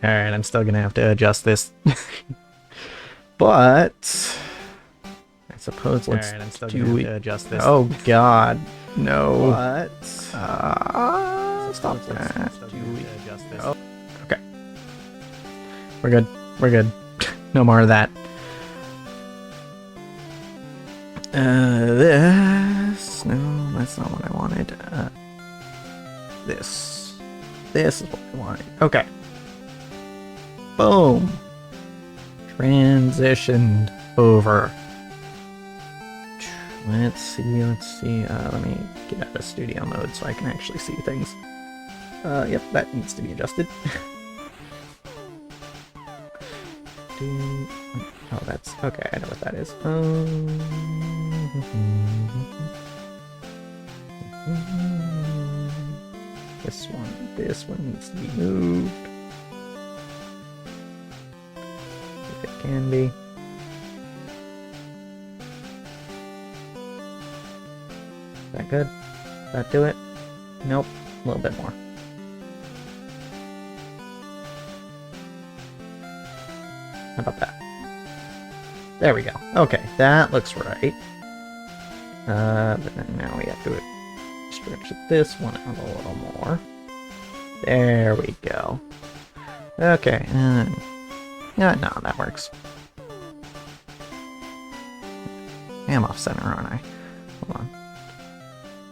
Alright, I'm still gonna have to adjust this. But I suppose let's do it. Adjust this. Oh god, no. But Stop that. Oh, okay. We're good. We're good. No more of that. This. No, that's not what I wanted. This. This is what I wanted. Okay. Boom. Transitioned over. Let's see. Let me get out of studio mode so I can actually see things. Yep, that needs to be adjusted. Oh, that's okay. I know what that is. This one needs to be moved. If it can be. Is that good? Does that do it? Nope. A little bit more. How about that? There we go. Okay, that looks right. But then now we have to stretch this one out a little more. There we go. Okay, yeah, no, that works. I'm off center, aren't I? Hold on.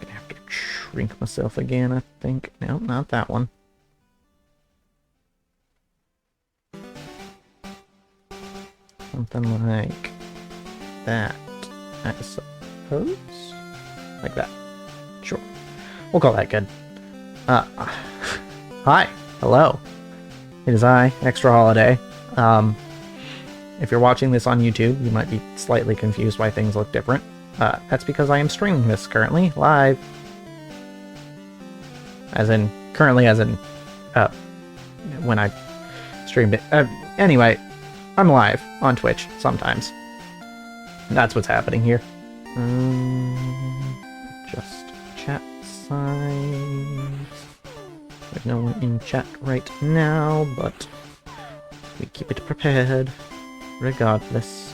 Gonna have to shrink myself again, I think. No, not that one. Something like that, I suppose? Like that. Sure. We'll call that good. Hi. Hello. It is I, Extra Holiday. If you're watching this on YouTube, you might be slightly confused why things look different. That's because I am streaming this currently, live. Currently as in, when I streamed it. Anyway, I'm live on Twitch sometimes. That's what's happening here. Just chat size. There's no one in chat right now, but we keep it prepared regardless.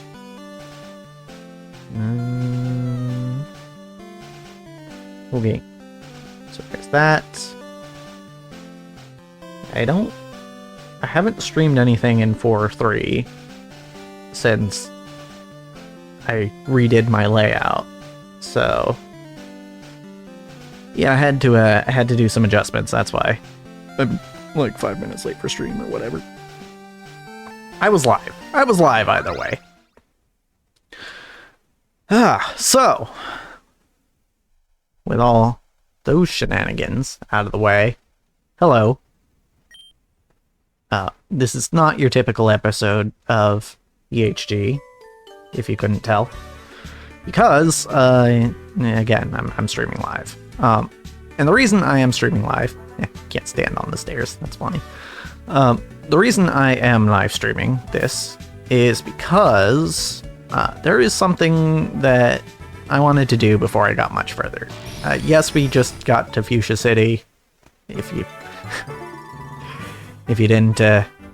Okay. So there's that. I haven't streamed anything in 4.3 since I redid my layout, so yeah, I had to do some adjustments. That's why I'm like 5 minutes late for stream or whatever. I was live either way. So with all those shenanigans out of the way, hello. This is not your typical episode of EHG, if you couldn't tell, because, again, I'm streaming live. And the reason I am streaming live, can't stand on the stairs, that's funny. The reason I am live streaming this is because there is something that I wanted to do before I got much further. Yes, we just got to Fuchsia City. If you didn't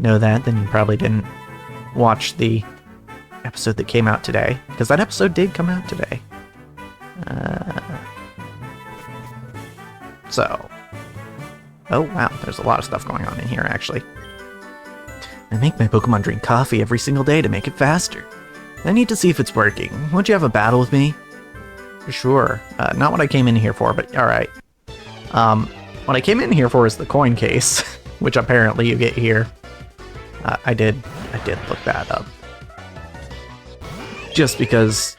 know that, then you probably didn't watch the episode that came out today, because that episode did come out today. Oh wow, there's a lot of stuff going on in here, actually. I make my Pokemon drink coffee every single day to make it faster. I need to see if it's working. Won't you have a battle with me? Sure. Not what I came in here for, but alright. What I came in here for is the coin case, which apparently you get here. I did look that up. Just because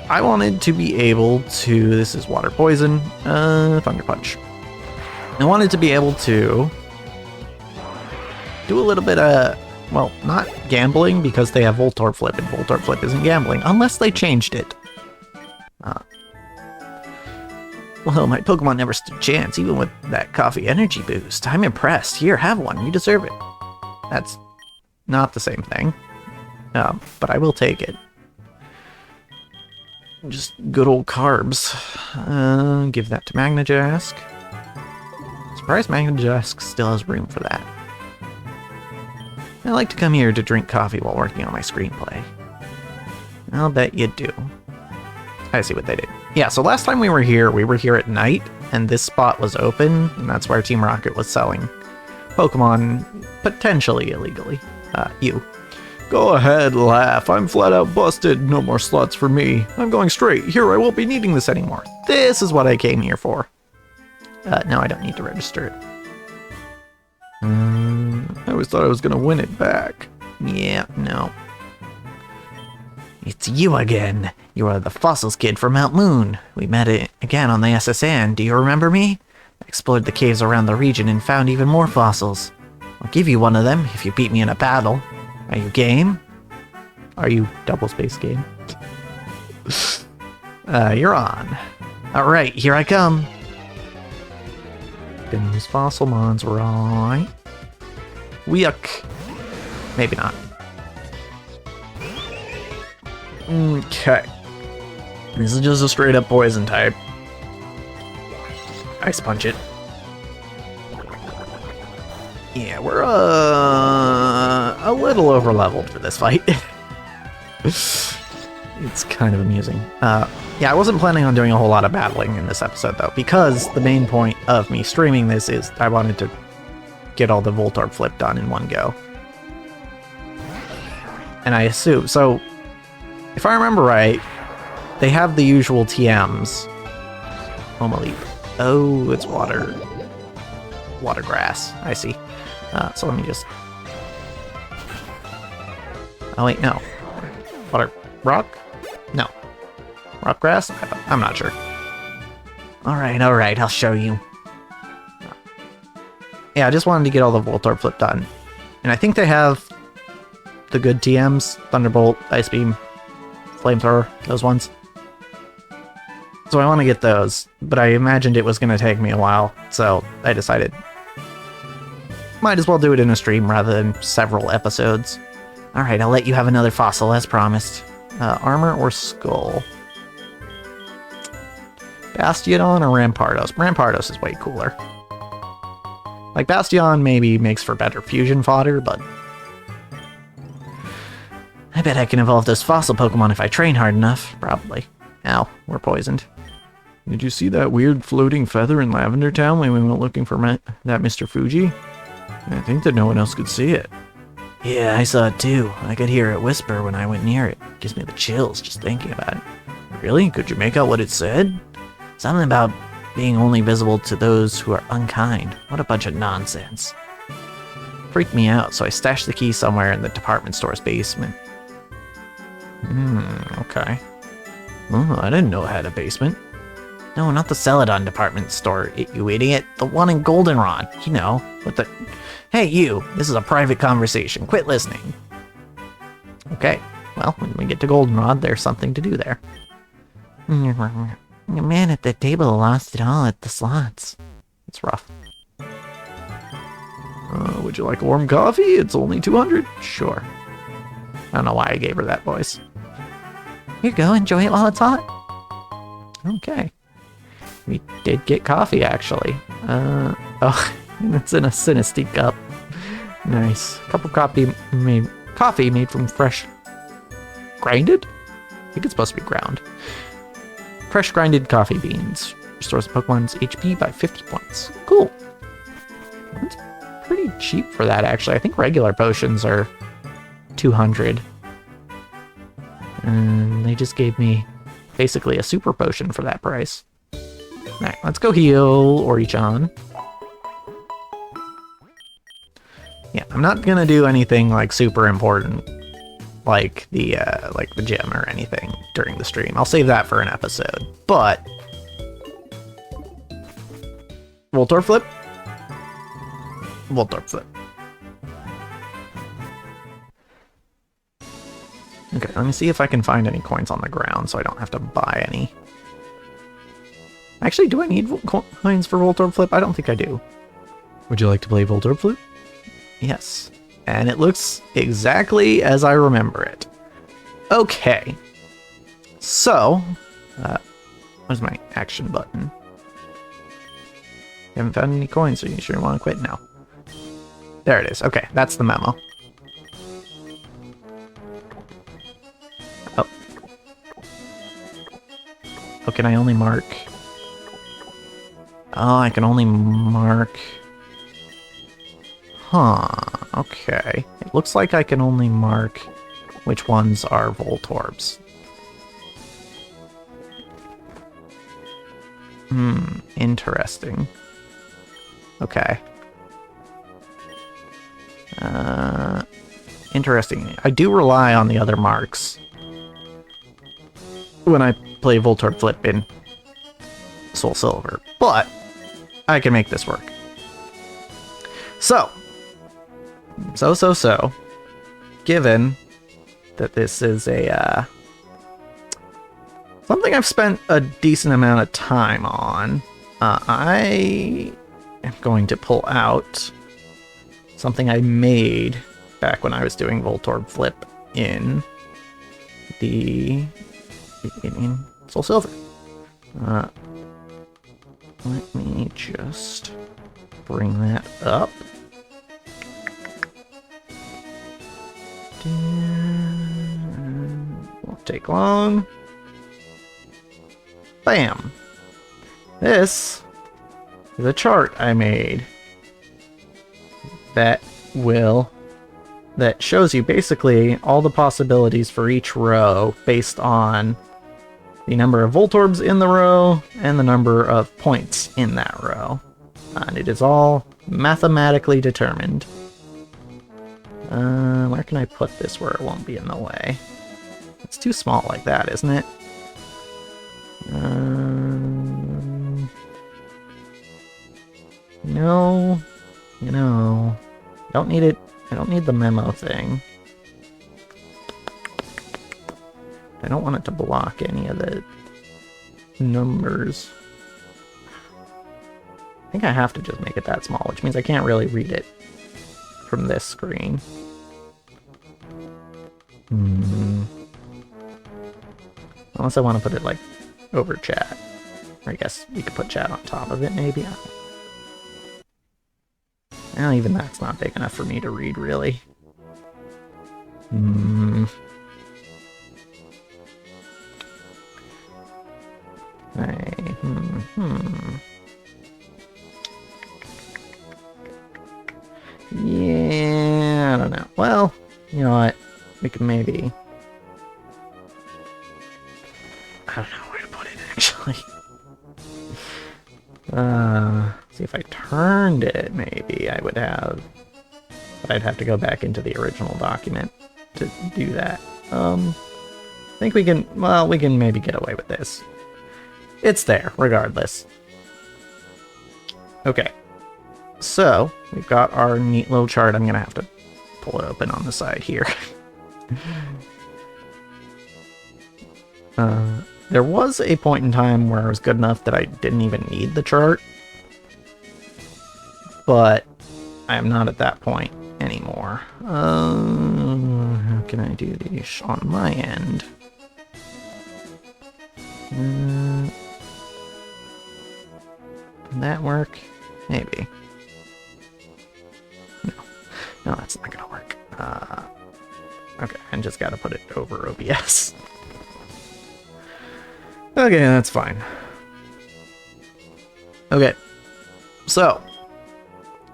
I wanted to be able to... This is water poison. Thunder Punch. I wanted to be able to do a little bit of... Well, not gambling, because they have Voltorb Flip, and Voltorb Flip isn't gambling, unless they changed it. Well, my Pokemon never stood a chance, even with that coffee energy boost. I'm impressed. Here, have one. You deserve it. That's not the same thing. But I will take it. Just good old carbs. Give that to Magnajask. Surprised Magnajask still has room for that. I like to come here to drink coffee while working on my screenplay. I'll bet you do. I see what they did. Yeah, so last time we were here at night, and this spot was open, and that's where Team Rocket was selling Pokemon potentially illegally. You. Go ahead, laugh. I'm flat out busted. No more slots for me. I'm going straight. Here, I won't be needing this anymore. This is what I came here for. No, I don't need to register it. I always thought I was gonna win it back. Yeah, no. It's you again. You are the fossils kid from Mount Moon. We met it again on the SSN. Do you remember me? I explored the caves around the region and found even more fossils. I'll give you one of them if you beat me in a battle. Are you game? Are you double space game? You're on. Alright, here I come. Gonna use fossil mons, right? Yuck. Maybe not. Okay. This is just a straight up poison type. Ice punch it. Yeah, we're a little over leveled for this fight. It's kind of amusing. Yeah, I wasn't planning on doing a whole lot of battling in this episode though, because the main point of me streaming this is I wanted to get all the Voltorb flip done in one go. And I assume, so if I remember right, they have the usual TMs. Homa Leap. Oh, it's water. Water grass. I see. So let me just... Oh wait, no. Water... Rock? No. Rock grass? I'm not sure. Alright, I'll show you. Yeah, I just wanted to get all the Voltorb flip done. And I think they have the good TMs. Thunderbolt, Ice Beam, Flamethrower, those ones. So I want to get those, but I imagined it was going to take me a while, so I decided might as well do it in a stream rather than several episodes. Alright, I'll let you have another fossil as promised. Armor or Skull? Bastion or Rampardos? Rampardos is way cooler. Like, Bastion maybe makes for better fusion fodder, but I bet I can evolve those fossil Pokemon if I train hard enough. Probably. Ow, we're poisoned. Did you see that weird floating feather in Lavender Town when we went looking for that Mr. Fuji? I think that no one else could see it. Yeah, I saw it too. I could hear it whisper when I went near it. Gives me the chills just thinking about it. Really? Could you make out what it said? Something about being only visible to those who are unkind. What a bunch of nonsense. Freaked me out, so I stashed the key somewhere in the department store's basement. Okay. Oh, I didn't know it had a basement. No, not the Celadon department store, you idiot. The one in Goldenrod. You know, with the... Hey, you! This is a private conversation. Quit listening. Okay. Well, when we get to Goldenrod, there's something to do there. The man at the table lost it all at the slots. It's rough. Would you like warm coffee? It's only 200. Sure. I don't know why I gave her that voice. Here you go, enjoy it while it's hot. Okay. We did get coffee, actually. Oh, it's in a Sinisty cup. Nice. Cup of coffee made from fresh... Grinded? I think it's supposed to be ground. Fresh grinded coffee beans. Restores the Pokemon's HP by 50 points. Cool. That's pretty cheap for that, actually. I think regular potions are 200. And they just gave me basically a super potion for that price. Alright, let's go heal Orichan. Yeah, I'm not gonna do anything like super important like the gym or anything during the stream. I'll save that for an episode. But Voltorb flip? Voltorb flip. Okay, let me see if I can find any coins on the ground so I don't have to buy any. Actually, do I need coins for Voltorb flip? I don't think I do. Would you like to play Voltorb flip? Yes. And it looks exactly as I remember it. Okay. So, where's my action button? You haven't found any coins, so you sure want to quit now. There it is. Okay, that's the memo. Oh, can I only mark... Oh, I can only mark... Huh, okay. It looks like I can only mark which ones are Voltorbs. Interesting. Okay. Interesting. I do rely on the other marks when I play Voltorb Flip in Soul Silver, but I can make this work. So, given that this is a, something I've spent a decent amount of time on, I am going to pull out something I made back when I was doing Voltorb Flip in Soul Silver. Let me just bring that up. Won't take long. Bam! This is a chart I made that shows you basically all the possibilities for each row based on the number of Voltorbs in the row and the number of points in that row. And it is all mathematically determined. Where can I put this where it won't be in the way? It's too small like that, isn't it? No, don't need it. I don't need the memo thing. I don't want it to block any of the numbers. I think I have to just make it that small, which means I can't really read it from this screen. Unless I want to put it, like, over chat. Or I guess we could put chat on top of it, maybe. Well, even that's not big enough for me to read, really. Yeah, I don't know. Well, you know what? We can maybe... I don't know where to put it, actually. See, if I turned it, maybe I would have... But I'd have to go back into the original document to do that. I think we can... Well, we can maybe get away with this. It's there, regardless. Okay. So, we've got our neat little chart. I'm gonna have to pull it open on the side here. There was a point in time where I was good enough that I didn't even need the chart. But I am not at that point anymore. How can I do these on my end? Can that work? Maybe. No, that's not gonna work. Okay, I just gotta put it over OBS. Okay, that's fine. Okay, so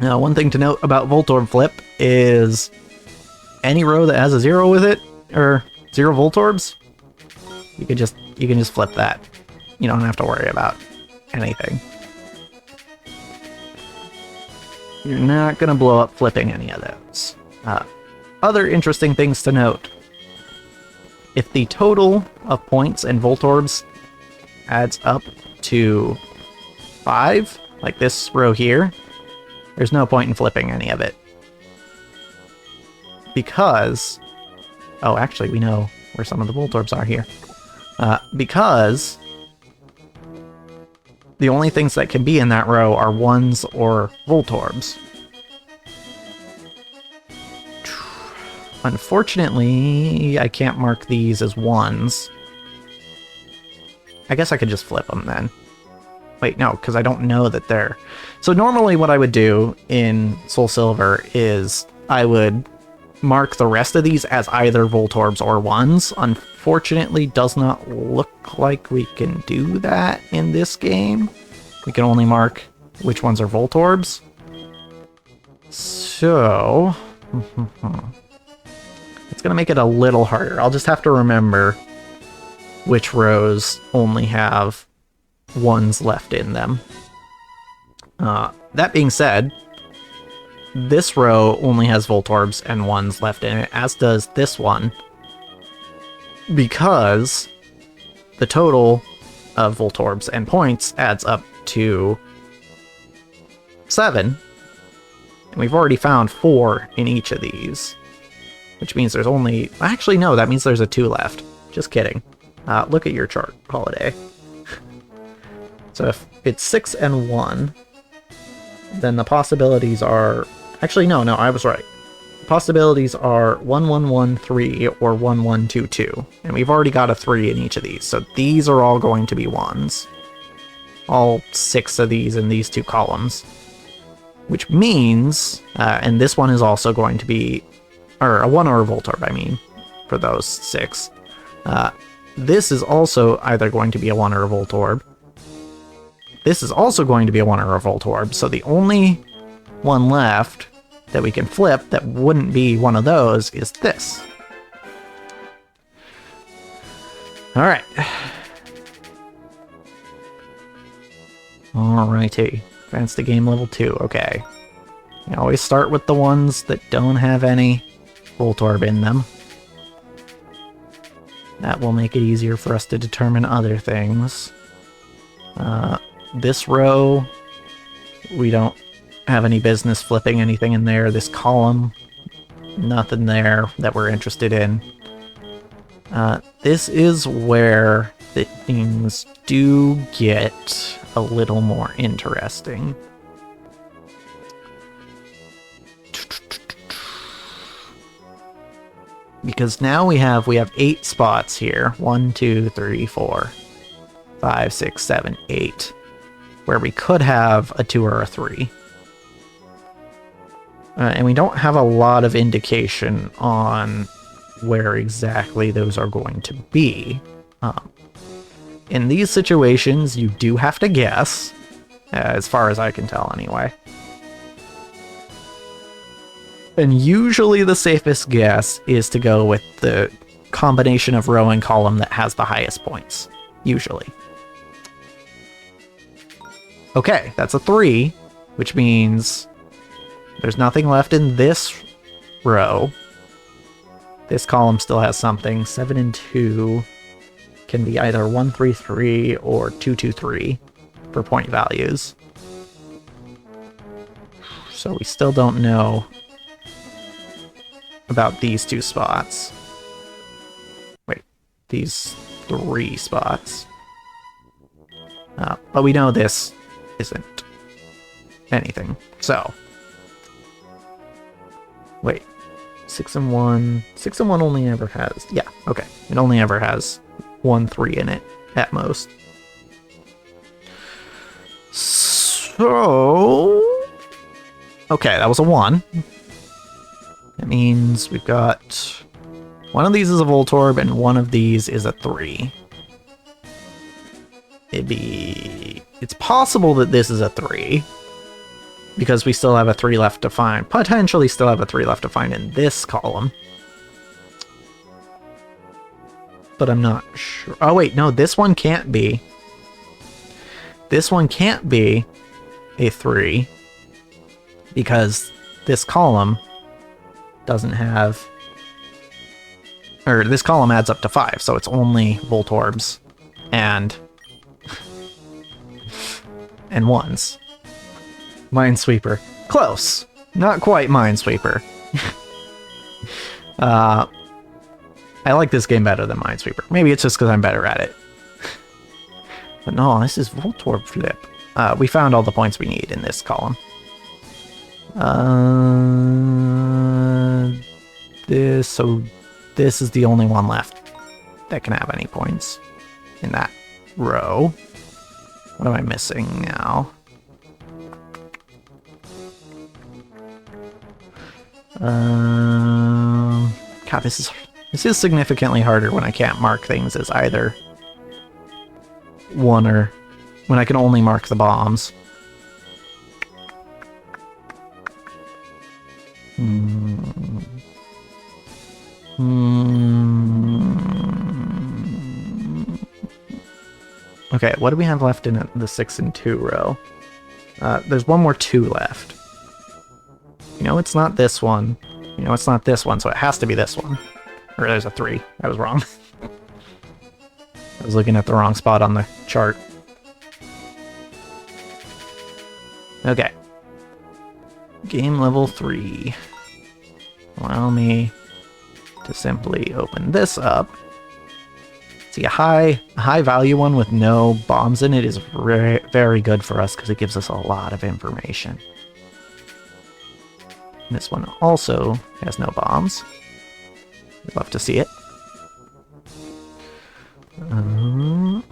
now one thing to note about Voltorb Flip is any row that has a 0 with it, or 0 Voltorbs, you can just flip that. You don't have to worry about anything. You're not gonna blow up flipping any of those. Other interesting things to note. If the total of points and Voltorbs adds up to 5, like this row here, there's no point in flipping any of it. Because... Oh, actually, we know where some of the Voltorbs are here. Because the only things that can be in that row are 1s or Voltorbs. Unfortunately, I can't mark these as 1s. I guess I could just flip them then. Wait, no, because I don't know that they're... So normally what I would do in Soul Silver is I would, mark the rest of these as either Voltorbs or 1s. Unfortunately, does not look like we can do that in this game. We can only mark which ones are Voltorbs. So... it's going to make it a little harder. I'll just have to remember which rows only have 1s left in them. That being said, this row only has Voltorbs and 1s left in it, as does this one, because the total of Voltorbs and points adds up to 7, and we've already found 4 in each of these, which means there's only... Actually, no, that means there's a 2 left. Just kidding. Look at your chart, Holiday. So if it's 6 and 1, then the possibilities are... Actually, no, I was right. The possibilities are 1, 1, 1, 3, or 1, 1, 2, 2. And we've already got a 3 in each of these, so these are all going to be 1s. All 6 of these in these 2 columns. Which means, and this one is also going to be, or a 1 or a Voltorb, I mean, for those 6. This is also either going to be a 1 or a Voltorb. This is also going to be a 1 or a Voltorb, so the only one left that we can flip that wouldn't be one of those is this. Alright. Alrighty. Advance to game level 2, okay. You always start with the ones that don't have any Voltorb in them. That will make it easier for us to determine other things. This row, we don't have any business flipping anything in there. This column, nothing there that we're interested in. This is where the things do get a little more interesting. Because now we have 8 spots here. 1, 2, 3, 4, 5, 6, 7, 8. Where we could have a 2 or a 3. And we don't have a lot of indication on where exactly those are going to be. In these situations, you do have to guess, as far as I can tell anyway. And usually the safest guess is to go with the combination of row and column that has the highest points. Usually. Okay, that's a 3, which means there's nothing left in this row. This column still has something. 7 and 2 can be either 1, 3, 3 or 2, 2, 3 for point values. So we still don't know about these 2 spots. Wait, these 3 spots. But we know this isn't anything. So, wait, 6 and 1. 6 and 1 only ever has... Yeah, okay. It only ever has 1, 3 in it, at most. So... Okay, that was a 1. That means we've got... one of these is a Voltorb, and one of these is a 3. It's possible that this is a 3. Because we still have a 3 left to find. Potentially still have a 3 left to find in this column. But I'm not sure. Oh wait, no, this one can't be. This one can't be a 3. Because this column doesn't have... Or this column adds up to 5, so it's only Voltorbs and 1s. Minesweeper. Close. Not quite Minesweeper. I like this game better than Minesweeper. Maybe it's just because I'm better at it. But no, this is Voltorb Flip. We found all the points we need in this column. So this is the only one left that can have any points in that row. What am I missing now? God, this is significantly harder when I can't mark things as either one or when I can only mark the bombs. Okay, what do we have left in the 6 and 2 row? There's one more 2 left. You know, it's not this one. You know, it's not this one, so it has to be this one. Or there's a 3. I was wrong. I was looking at the wrong spot on the chart. Okay. Game level 3. Allow me to simply open this up. See, a high value one with no bombs in it is very good for us because it gives us a lot of information. And this one also has no bombs. We'd love to see it.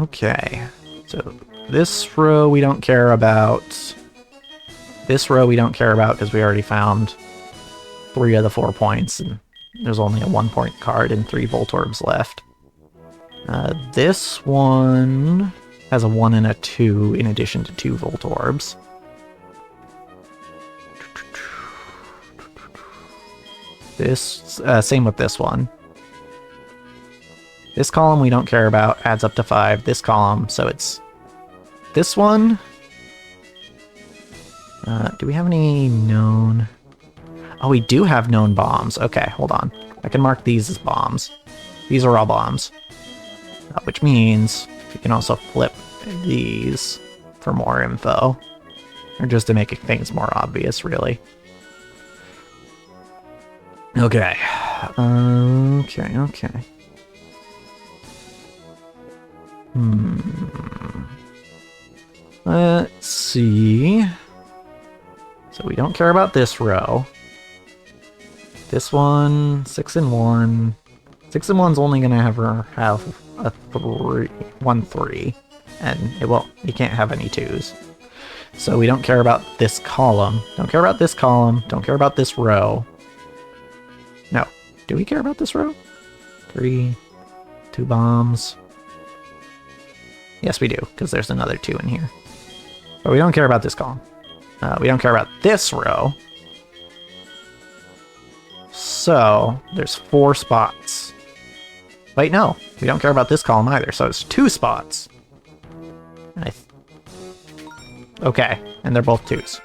Okay, so this row we don't care about. This row we don't care about because we already found 3 of the 4 points, and there's only a 1-point card and 3 Voltorbs left. This one has a 1 and a 2 in addition to 2 Voltorbs. This, same with this one. This column we don't care about, adds up to 5. This column, so it's this one. Do we have any known? Oh, we do have known bombs. Okay, hold on. I can mark these as bombs. These are all bombs. Which means we can also flip these for more info. Or just to make things more obvious, really. Okay. Okay. Let's see. So we don't care about this row. This one, 6 and 1. 6 and 1's only gonna have a 1 3, and you can't have any 2s. So we don't care about this column. Don't care about this column. Don't care about this row. No. Do we care about this row? 3, 2 bombs. Yes, we do, because there's another 2 in here. But we don't care about this column. We don't care about this row. So, there's 4 spots. Wait, no. We don't care about this column either, so it's 2 spots. Okay, and they're both 2s.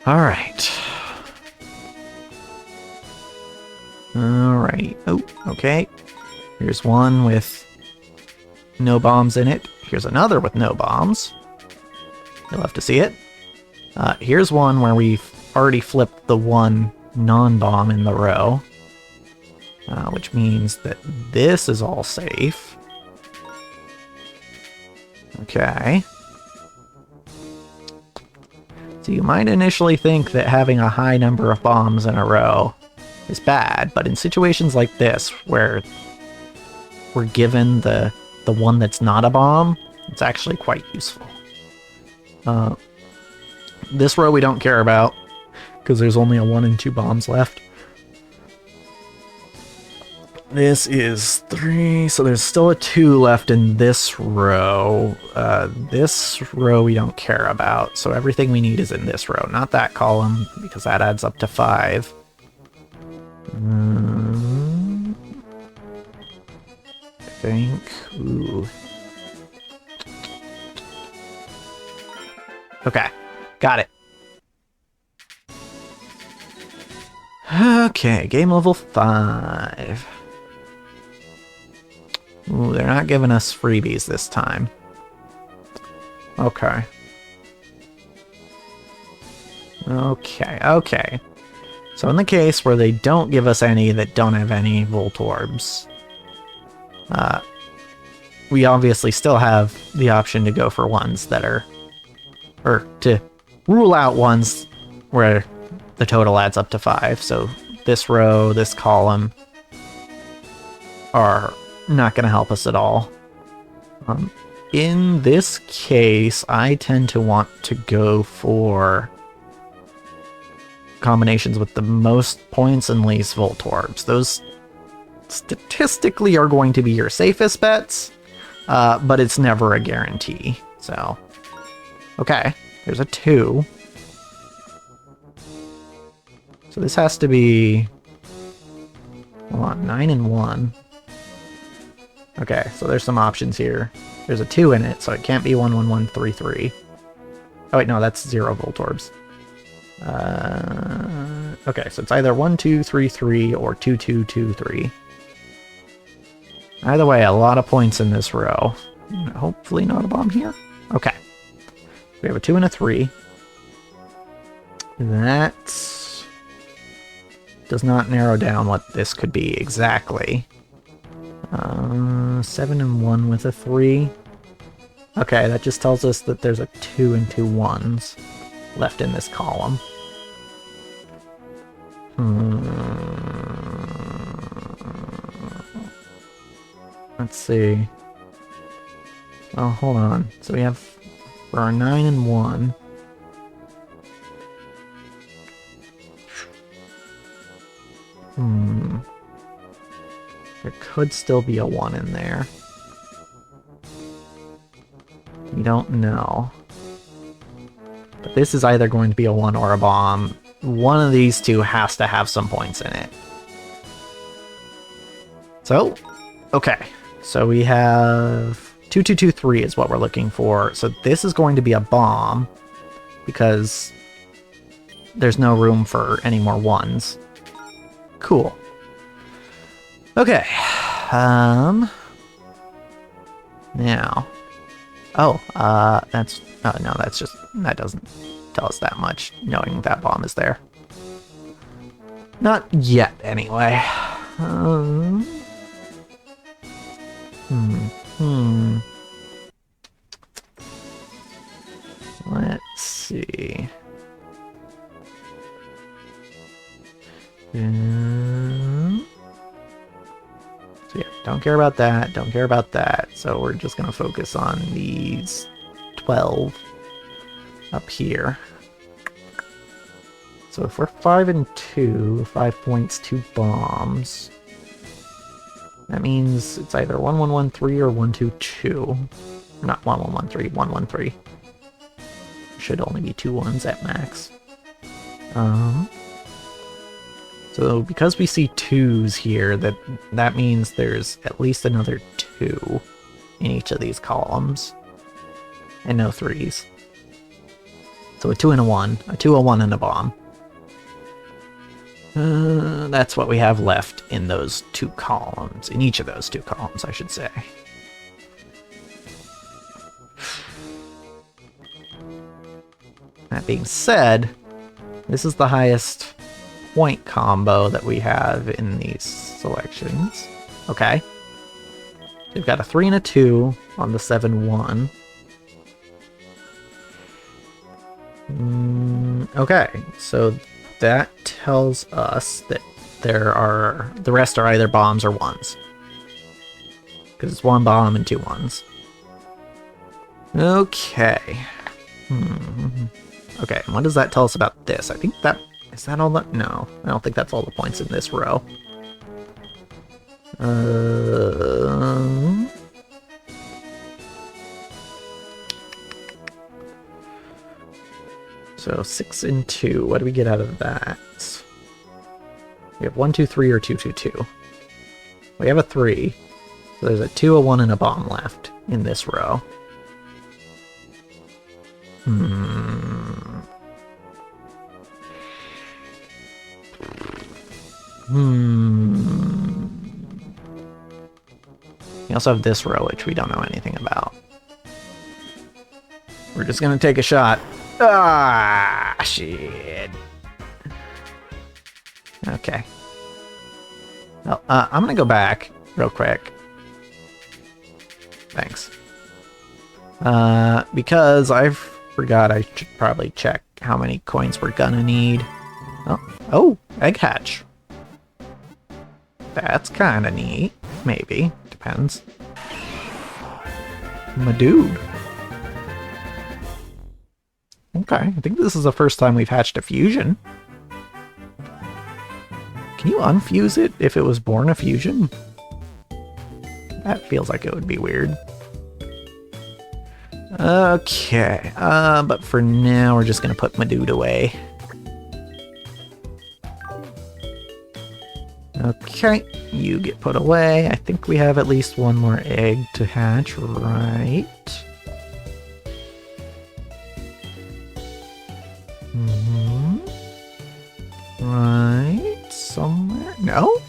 Alright. Alright. Oh, okay. Here's one with no bombs in it. Here's another with no bombs. You'll have to see it. Here's one where we've already flipped the 1 non-bomb in the row. Which means that this is all safe. Okay. So you might initially think that having a high number of bombs in a row is bad, but in situations like this, where we're given the one that's not a bomb, it's actually quite useful. This row we don't care about, because there's only a 1 and 2 bombs left. This is 3, so there's still a 2 left in this row. This row we don't care about, so everything we need is in this row, not that column, because that adds up to 5. I think... Ooh. Okay, got it. Okay, game level 5. Ooh, they're not giving us freebies this time. Okay. Okay. So in the case where they don't give us any that don't have any Voltorbs, we obviously still have the option to go for ones that are... or to rule out ones where the total adds up to 5. So this row, this column are not going to help us at all. In this case, I tend to want to go for combinations with the most points and least Voltorbs. Those statistically are going to be your safest bets, but it's never a guarantee. So, okay, there's a 2. So this has to be, hold on, 9 and 1. Okay, so there's some options here. There's a 2 in it, so it can't be 1, 1, 1, 3, 3. Oh wait, no, that's 0 Voltorbs. Okay, so it's either 1, 2, 3, 3 or 2, 2, 2, 3. Either way, a lot of points in this row. Hopefully not a bomb here. Okay. We have a 2 and a 3. That does not narrow down what this could be exactly. 7 and 1 with a 3. Okay, that just tells us that there's a 2 and 2 1s left in this column. Let's see. Well, hold on. So we have for our 9 and 1. There could still be a 1 in there. We don't know. But this is either going to be a 1 or a bomb. One of these two has to have some points in it. So, okay. So we have 2, 2, 2, 3 is what we're looking for. So this is going to be a bomb because there's no room for any more 1s. Cool. Okay. Now. Oh, that's... Oh, no, that's just... That doesn't tell us that much, knowing that bomb is there. Not yet, anyway. Let's see. So yeah, don't care about that, don't care about that. So we're just gonna focus on these 12 up here. So if we're 5 and 2, 5 points, 2 bombs, that means it's either 1, 1, 1, 3 or 1, 2, 2. Not 1, 1, 1, 3, 1, 1, 3. Should only be 2 1s at max. So because we see 2s here, that means there's at least another 2 in each of these columns. And no 3s. So a 2 and a 1. A 2, a 1, and a bomb. That's what we have left in those 2 columns. In each of those 2 columns, I should say. That being said, this is the highest point combo that we have in these selections. Okay. We've got a 3 and a 2 on the 7-1. Okay, so that tells us that the rest are either bombs or 1s. Because it's 1 bomb and 2 1s. Okay. Okay, and what does that tell us about this? I think that... Is that all that? No, I don't think that's all the points in this row. So 6 and 2, what do we get out of that? We have 1, 2, 3 or 2, 2, 2. We have a 3. So there's a 2, a 1, and a bomb left in this row. We also have this row, which we don't know anything about. We're just gonna take a shot. Ah, shit. Okay. Well, I'm gonna go back real quick. Thanks. Because I forgot I should probably check how many coins we're gonna need. Oh, egg hatch. That's kind of neat. Maybe. Depends. My dude. Okay, I think this is the first time we've hatched a fusion. Can you unfuse it if it was born a fusion? That feels like it would be weird. Okay, but for now we're just gonna put my dude away. Okay, you get put away. I think we have at least one more egg to hatch, right? Right, somewhere? No?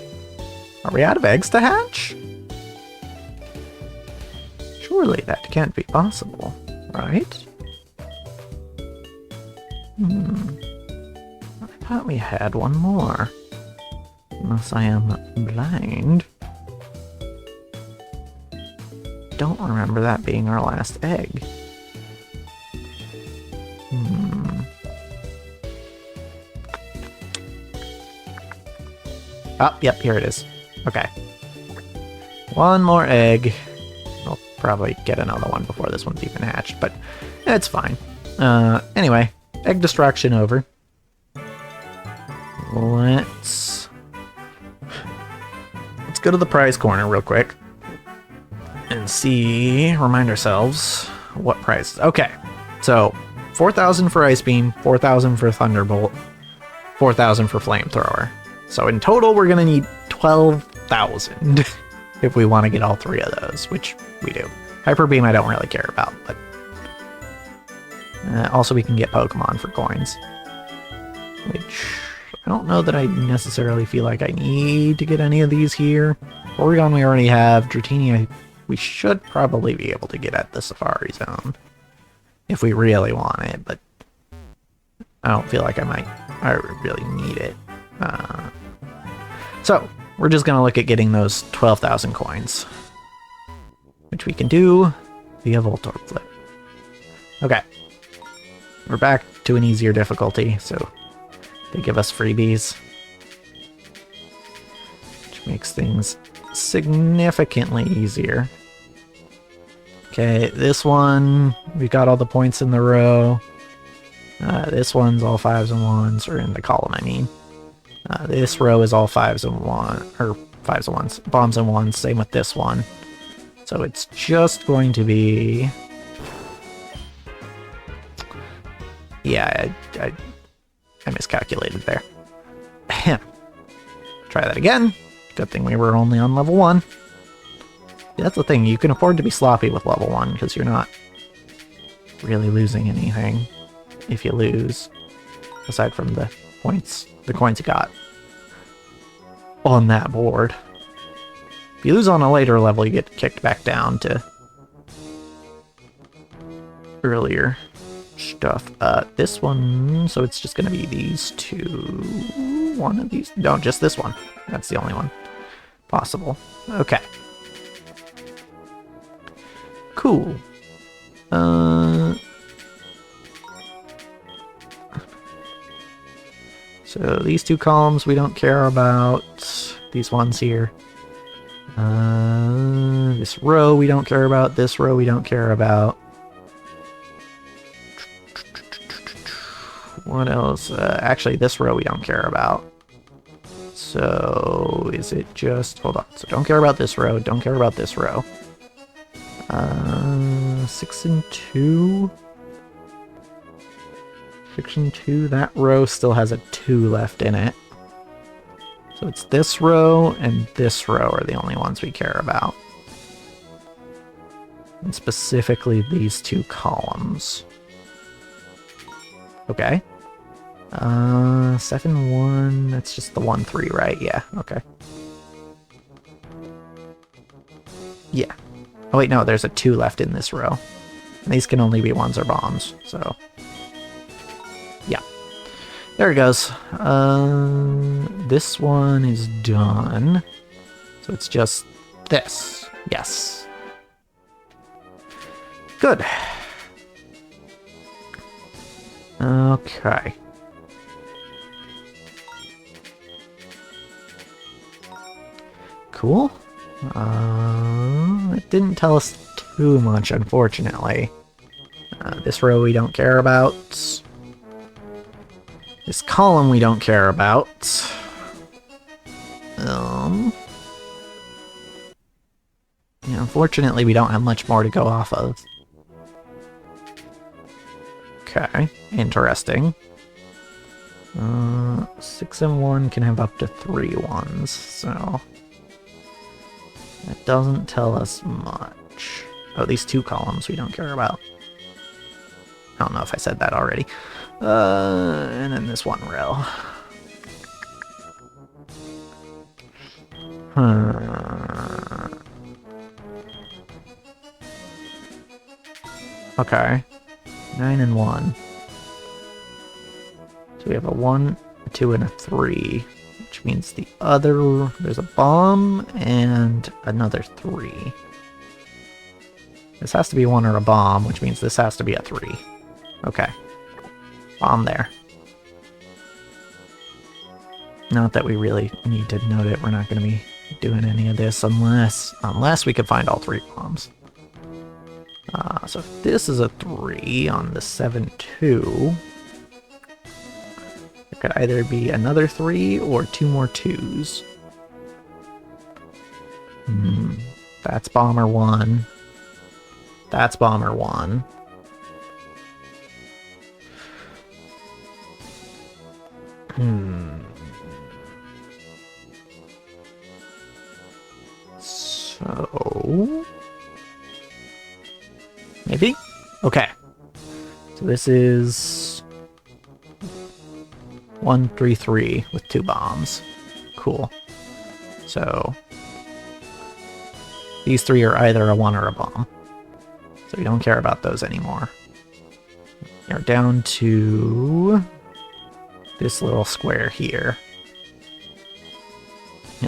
Are we out of eggs to hatch? Surely that can't be possible, right? I thought we had one more. Unless I am blind. Don't remember that being our last egg. Oh, yep, here it is. Okay. One more egg. I'll probably get another one before this one's even hatched, but it's fine. Anyway, egg destruction over. Let's go to the prize corner real quick and remind ourselves what prizes. Okay, so 4,000 for Ice Beam, 4,000 for Thunderbolt, 4,000 for Flamethrower. So in total, we're gonna need 12,000 if we want to get all three of those, which we do. Hyper Beam I don't really care about, but also we can get Pokemon for coins, which I don't know that I necessarily feel like I need to get any of these here. Porygon we already have. Dratini we should probably be able to get at the Safari Zone if we really want it, but I don't feel like I really need it. So we're just gonna look at getting those 12,000 coins, which we can do via Voltorb Flip. Okay, we're back to an easier difficulty, so they give us freebies, which makes things significantly easier. Okay, this one, we've got all the points in the row. This one's all 5s and 1s, or in the column, I mean. This row is all 5s and 1s, or 5s and 1s, bombs and 1s, same with this one. So it's just going to be... Yeah, I miscalculated there. Try that again. Good thing we were only on level 1. That's the thing, you can afford to be sloppy with level 1, because you're not really losing anything if you lose, aside from the coins you got on that board. If you lose on a later level, you get kicked back down to earlier stuff. This one, so it's just gonna be these two. One of these? No, just this one. That's the only one possible. Okay. Cool. So these two columns we don't care about. These ones here. This row we don't care about. This row we don't care about. What else? Actually, this row we don't care about. So is it just... Hold on. So don't care about this row. Don't care about this row. 6 and 2. 6 and 2. That row still has a 2 left in it. So it's this row and this row are the only ones we care about. And specifically these two columns. Okay. 7, 1, that's just the 1, 3, right? Yeah, okay. Yeah. Oh wait, no, there's a 2 left in this row. And these can only be 1s or bombs, so... Yeah. There it goes. This one is done. So it's just this. Yes. Good. Okay. Cool. It didn't tell us too much, unfortunately. This row we don't care about. This column we don't care about. Yeah, unfortunately, we don't have much more to go off of. Okay, interesting. 6 and 1 can have up to 3 ones, so that doesn't tell us much. Oh, these 2 columns we don't care about. I don't know if I said that already. And then this 1 row. Okay. 9 and 1. So we have a 1, a 2, and a 3, which means the other... There's a bomb and another 3. This has to be 1 or a bomb, which means this has to be a 3. Okay. Bomb there. Not that we really need to note it. We're not going to be doing any of this unless we can find all 3 bombs. So if this is a 3 on the 7-2, it could either be another 3 or 2 more 2s. That's bomber 1. That's bomber 1. So... maybe? Okay. So this is 1, 3, 3 with 2 bombs. Cool. So these 3 are either a 1 or a bomb. So we don't care about those anymore. We're down to this little square here.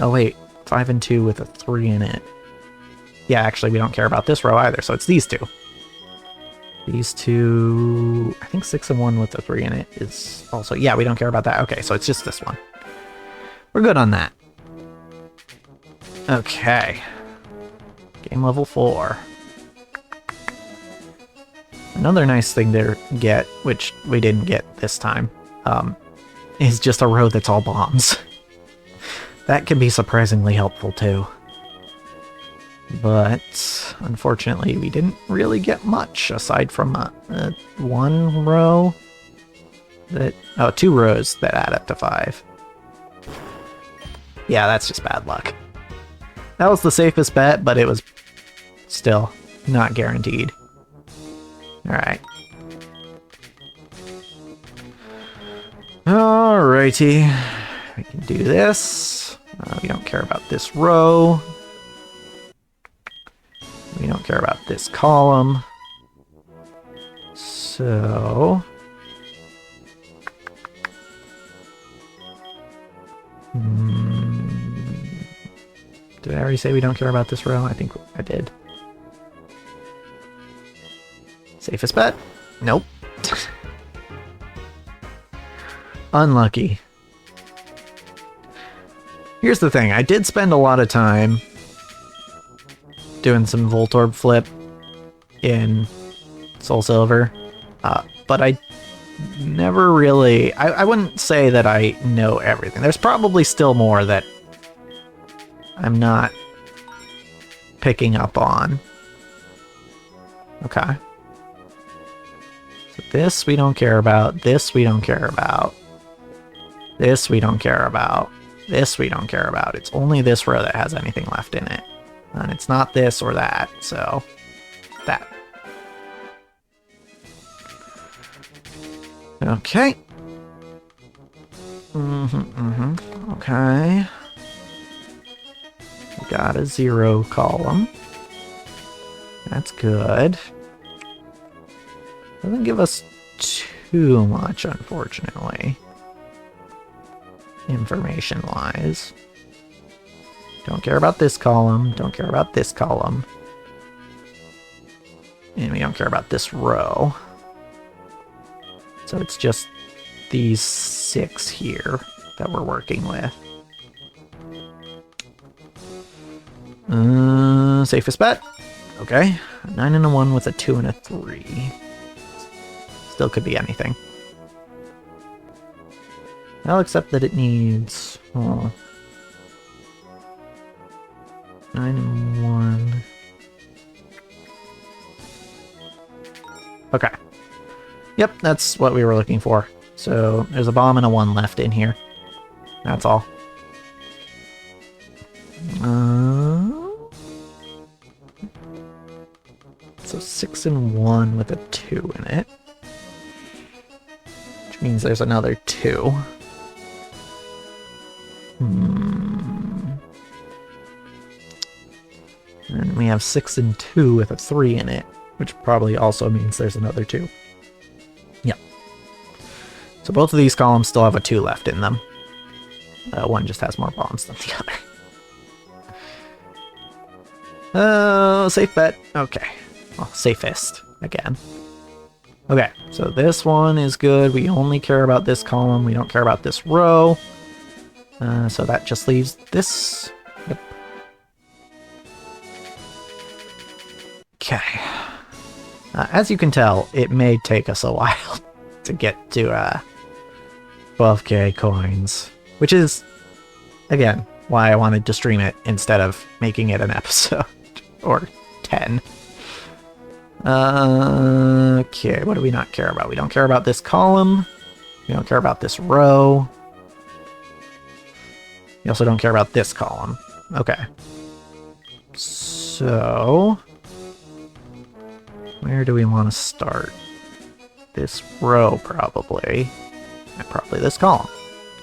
Oh wait, 5 and 2 with a 3 in it. Yeah, actually we don't care about this row either, so it's these 2. These 2, I think 6 and 1 with a 3 in it is also, yeah, we don't care about that. Okay, so it's just this one. We're good on that. Okay. Game level 4. Another nice thing to get, which we didn't get this time, is just a row that's all bombs. That can be surprisingly helpful too. But unfortunately, we didn't really get much aside from one row that... oh, 2 rows that add up to 5. Yeah, that's just bad luck. That was the safest bet, but it was still not guaranteed. Alright. Alrighty. We can do this. We don't care about this row. We don't care about this column. So... did I already say we don't care about this row? I think I did. Safest bet? Nope. Unlucky. Here's the thing, I did spend a lot of time doing some Voltorb flip in Soul Silver, but I never really... I wouldn't say that I know everything. There's probably still more that I'm not picking up on. Okay. So this we don't care about, this we don't care about, this we don't care about, this we don't care about. It's only this row that has anything left in it. And it's not this or that, so that. Okay. Okay. We got a 0 column. That's good. Doesn't give us too much, unfortunately. Information-wise. Don't care about this column, don't care about this column. And we don't care about this row. So it's just these 6 here that we're working with. Safest bet. Okay. A 9 and a 1 with a 2 and a 3. Still could be anything. Well, except that it needs... oh. 9 and 1. Okay. Yep, that's what we were looking for. So there's a bomb and a 1 left in here. That's all. So 6 and 1 with a 2 in it. Which means there's another 2. And we have 6 and 2 with a 3 in it, which probably also means there's another 2. Yep. So both of these columns still have a 2 left in them. One just has more bombs than the other. Safe bet. Okay. Well, safest, again. Okay, so this one is good. We only care about this column. We don't care about this row. So that just leaves this. Yep. Okay. As you can tell, it may take us a while to get to 12k coins, which is, again, why I wanted to stream it instead of making it an episode, or 10. Okay, what do we not care about? We don't care about this column. We don't care about this row. We also don't care about this column. Okay. So where do we want to start? This row, probably. And probably this column.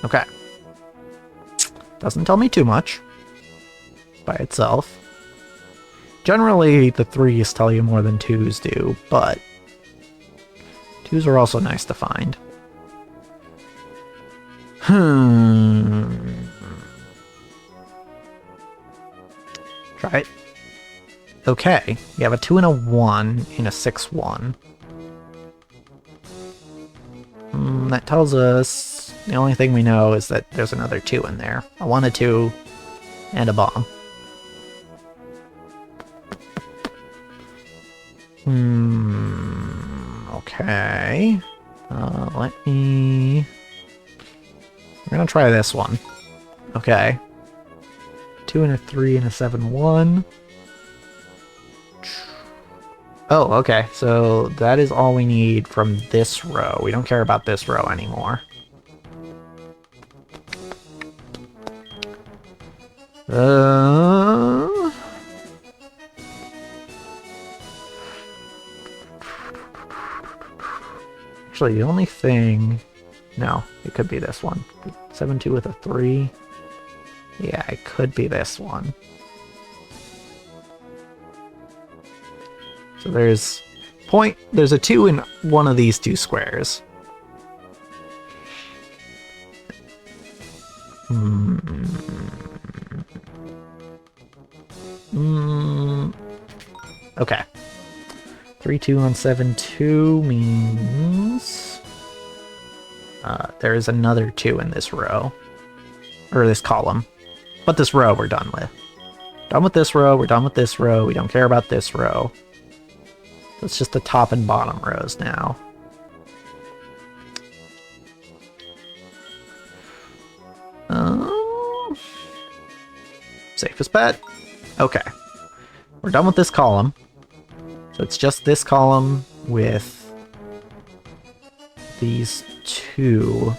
Okay. Doesn't tell me too much by itself. Generally, the 3s tell you more than 2s do, but 2s are also nice to find. Try it. Okay, we have a 2 and a 1 in a 6-1. That tells us the only thing we know is that there's another 2 in there. A 1, a 2, and a bomb. Okay. Let me... We're gonna try this one. Okay. 2 and a 3 and a 7-1. Oh, okay. So that is all we need from this row. We don't care about this row anymore. Actually, the only thing... No, it could be this one. 7-2 with a 3. Yeah, it could be this one. So there's a 2 in one of these 2 squares. Okay. 3-2 on 7-2 means there is another 2 in this row. Or this column. But this row we're done with. Done with this row, we're done with this row, we don't care about this row. It's just the top and bottom rows now. Safest bet. Okay. We're done with this column. So it's just this column with these 2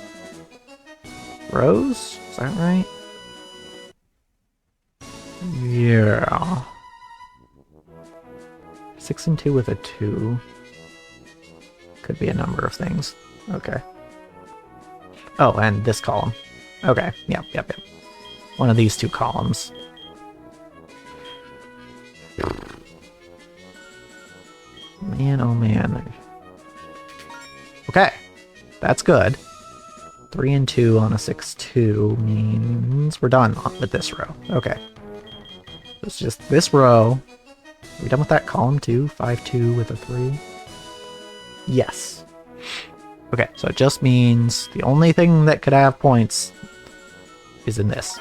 rows? Is that right? Yeah. 6 and 2 with a 2. Could be a number of things. Okay. Oh, and this column. Okay. Yep. One of these 2 columns. Man, oh man. Okay. That's good. 3 and 2 on a 6-2 means we're done with this row. Okay. It's just this row. Are we done with that column too? 5-2 with a 3? Yes. Okay, so it just means the only thing that could have points is in this.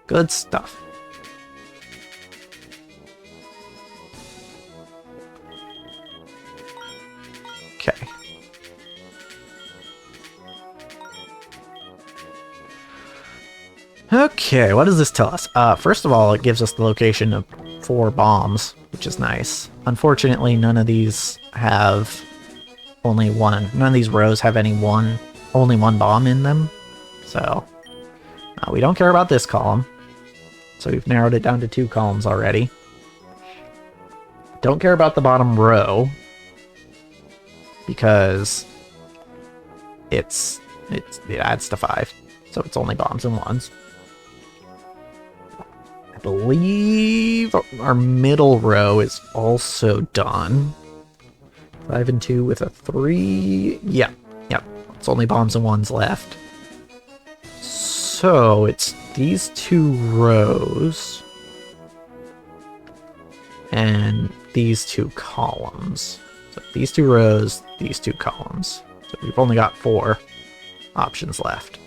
Good stuff. Okay. Okay, what does this tell us? First of all, it gives us the location of 4 bombs, which is nice. Unfortunately, none of these have only one. None of these rows have only one bomb in them. So, we don't care about this column. So we've narrowed it down to 2 columns already. Don't care about the bottom row, because it adds to 5. So it's only bombs and 1s. I believe our middle row is also done. 5 and 2 with a 3. Yep. It's only bombs and 1s left. So it's these 2 rows and these 2 columns. So these 2 rows, these 2 columns. So we've only got 4 options left.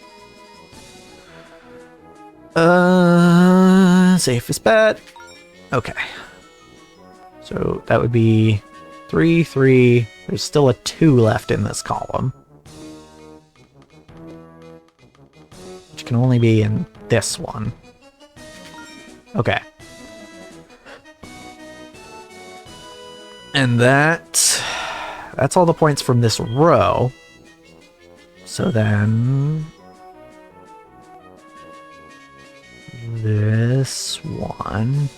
Safest bet. Okay. So that would be 3, 3. There's still a 2 left in this column, which can only be in this one. Okay. And that's all the points from this row. So then this one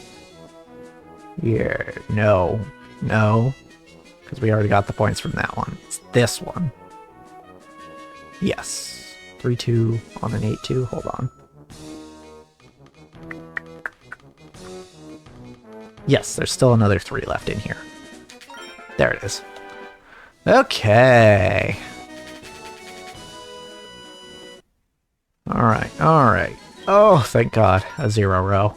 here, no, because we already got the points from that one. It's this one. Yes, 3-2 on an 8-2. Hold on. Yes, there's still another 3 left in here. There it is. Okay. Alright. Oh, thank God. A 0 row.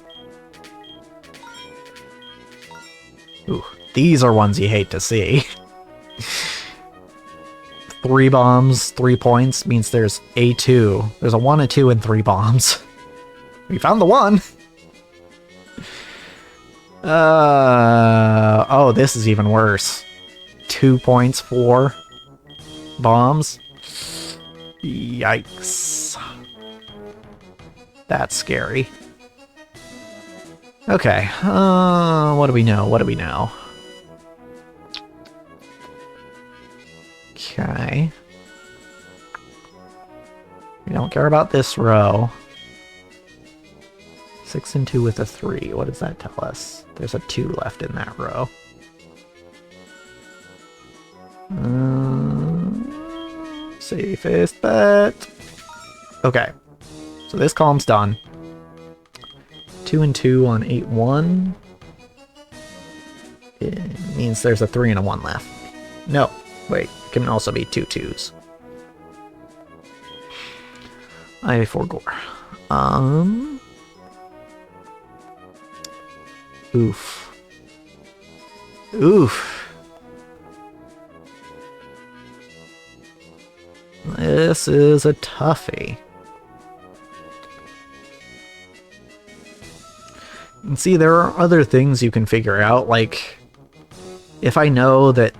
Ooh, these are ones you hate to see. 3 bombs, 3 points means there's a 2. There's a 1, a 2, and 3 bombs. We found the 1! Oh, this is even worse. 2 points, 4 bombs. Yikes. That's scary. Okay, what do we know? Okay. We don't care about this row. 6 and 2 with a 3. What does that tell us? There's a 2 left in that row. Safest bet. Okay. So this column's done. 2 and 2 on 8-1. It means there's a 3 and a 1 left. No. Wait. It can also be 2 2s. I forgore. Oof. This is a toughie. And see, there are other things you can figure out, like, if I know that...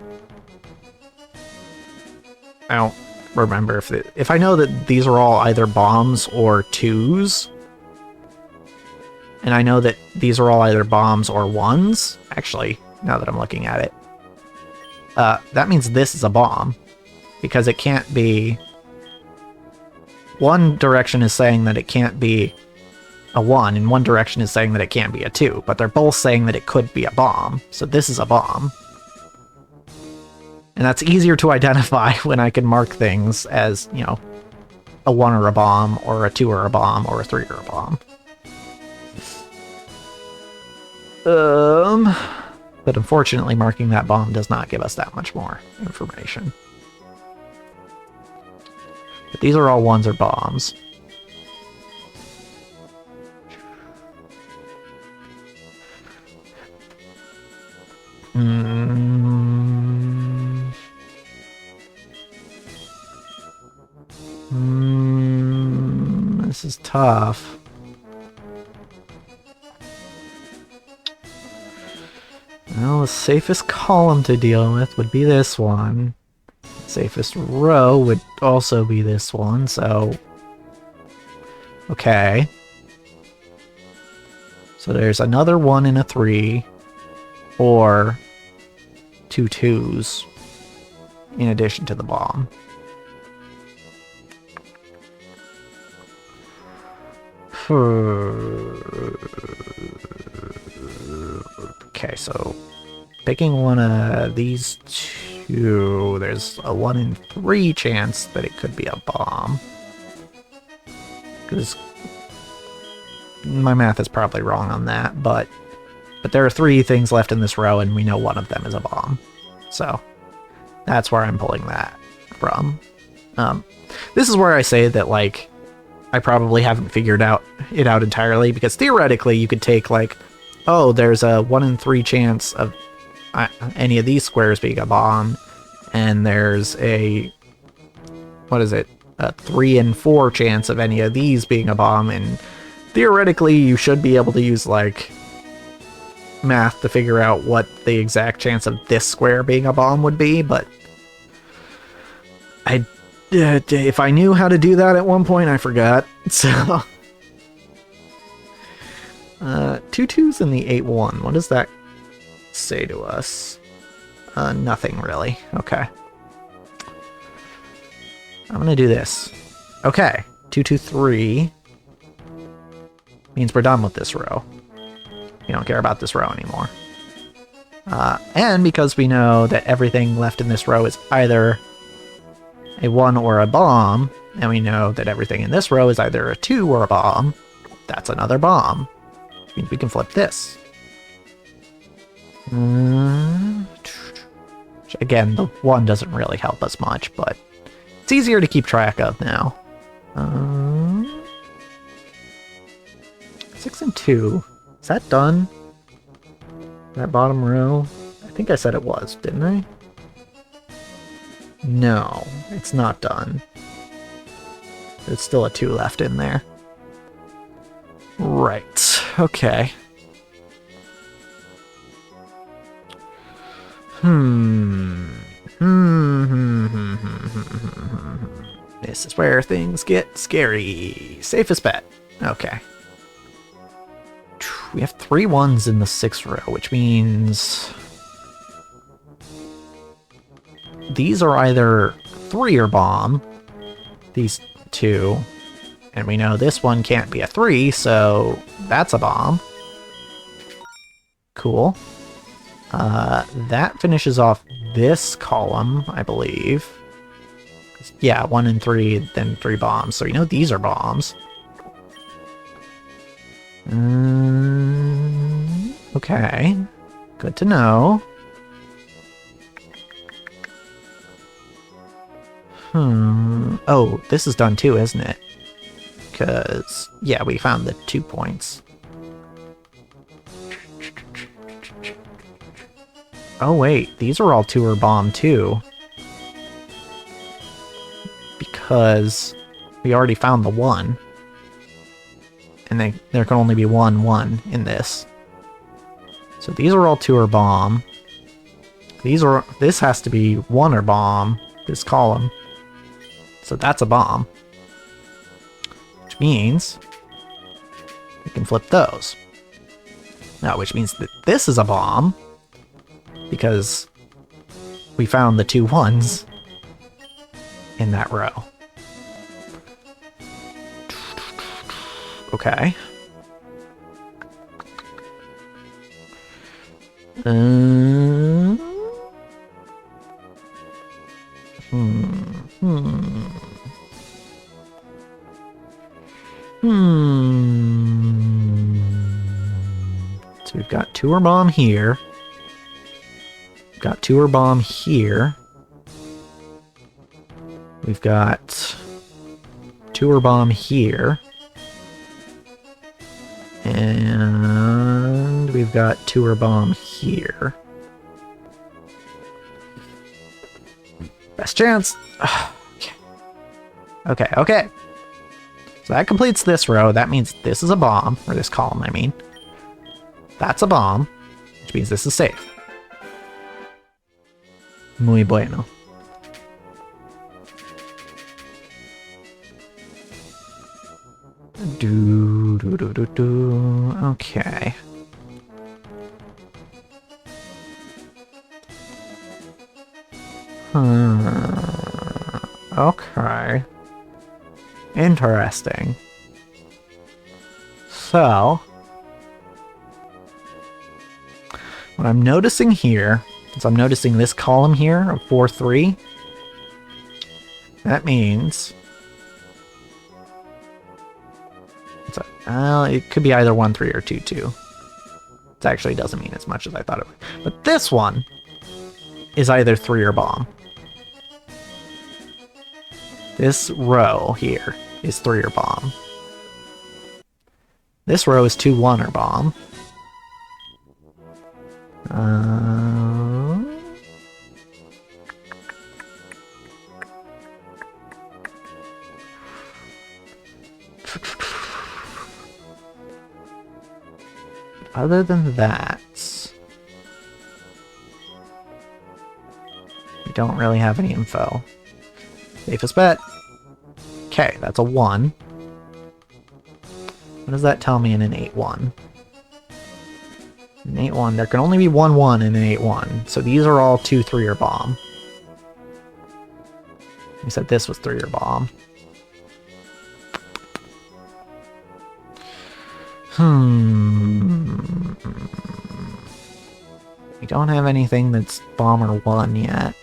I don't remember if I know that these are all either bombs or 2s, and I know that these are all either bombs or 1s, actually, now that I'm looking at it, that means this is a bomb, because it can't be... One direction is saying that it can't be a 1, and one direction is saying that it can't be a 2, but they're both saying that it could be a bomb, so this is a bomb. And that's easier to identify when I can mark things as, you know, a 1 or a bomb, or a 2 or a bomb, or a 3 or a bomb. But unfortunately, marking that bomb does not give us that much more information. But these are all 1s or bombs. This is tough. Well, the safest column to deal with would be this one. Safest row would also be this one, so... Okay. So there's another 1 and a 3, or 2 2s in addition to the bomb. Okay, so picking one of these two, there's a 1 in 3 chance that it could be a bomb. Because my math is probably wrong on that, but there are 3 things left in this row, and we know one of them is a bomb. So that's where I'm pulling that from. This is where I say that, like, I probably haven't figured it out entirely, because theoretically you could take, like, oh, there's a 1 in 3 chance of any of these squares being a bomb, and there's a, what is it, a 3 in 4 chance of any of these being a bomb, and theoretically you should be able to use, like, math to figure out what the exact chance of this square being a bomb would be, but if I knew how to do that at one point, I forgot, so... 2 2s and the 8 1, what does that say to us? Nothing, really. Okay. I'm gonna do this. Okay, 2 2 3 means we're done with this row. We don't care about this row anymore. And because we know that everything left in this row is either a 1 or a bomb, and we know that everything in this row is either a 2 or a bomb, that's another bomb. Which means we can flip this. Again, the 1 doesn't really help us much, but it's easier to keep track of now. 6 and 2. Is that done? That bottom row? I think I said it was, didn't I? No, it's not done. There's still a 2 left in there. Right, okay. This is where things get scary. Safest bet. Okay. We have 3 1s in the 6th row, which means these are either 3 or bomb, these 2, and we know this one can't be a 3, so that's a bomb. Cool. That finishes off this column, I believe. Yeah, 1 and 3, then 3 bombs, so you know these are bombs. Okay, good to know. Oh, this is done too, isn't it? Because, yeah, we found the 2 points. Oh wait, these are all 2 or bomb too. Because we already found the 1. And there can only be 1 1 in this. So these are all 2 or bomb. This has to be 1 or bomb, this column. So that's a bomb. Which means we can flip those. Now, which means that this is a bomb, because we found the 2 1s in that row. Okay. So we've got 2 or bomb here. We've got 2 or bomb here. We've got 2 or bomb here. And we've got 2 or bomb here. Best chance. Okay. So that completes this row. That means this is a bomb, or this column, I mean. That's a bomb, which means this is safe. Muy bueno. Okay. Okay. Interesting. So, what I'm noticing here is I'm noticing this column here of 4, 3. That means it could be either 1, 3 or 2, 2. It actually doesn't mean as much as I thought it would. But this one is either 3 or bomb. This row here is 3 or bomb. This row is 2, 1 or bomb. Other than that, we don't really have any info. Safest bet. Okay, that's a 1. What does that tell me in an 8-1? An 8-1, there can only be 1-1 in an 8-1, so these are all 2, 3 or bomb. You said this was 3 or bomb. We don't have anything that's bomb or 1 yet.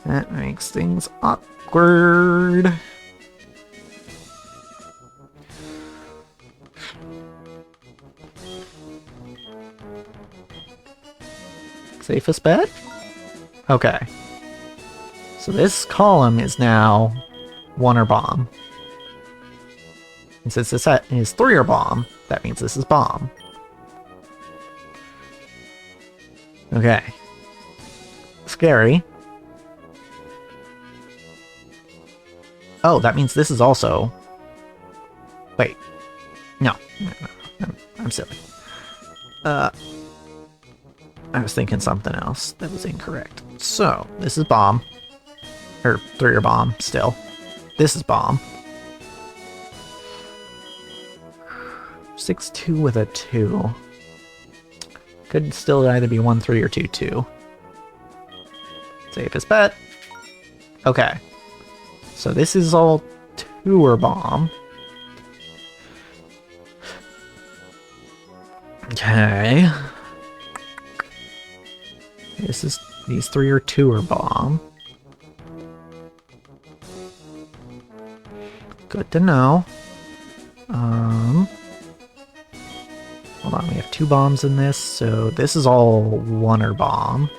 That makes things awkward. Safest bet? Okay. So this column is now 1 or bomb. And since this is 3 or bomb, that means this is bomb. Okay. Scary. Oh, that means this is also... Wait. No. I'm silly. I was thinking something else that was incorrect. So, this is bomb. Or 3 or bomb, still. This is bomb. 6-2 with a 2. Could still either be 1-3 or 2-2. Safest bet. Okay. So this is all 2 or bomb. Okay. These 3 are 2 or bomb. Good to know. Hold on, we have 2 bombs in this, so this is all 1 or bomb.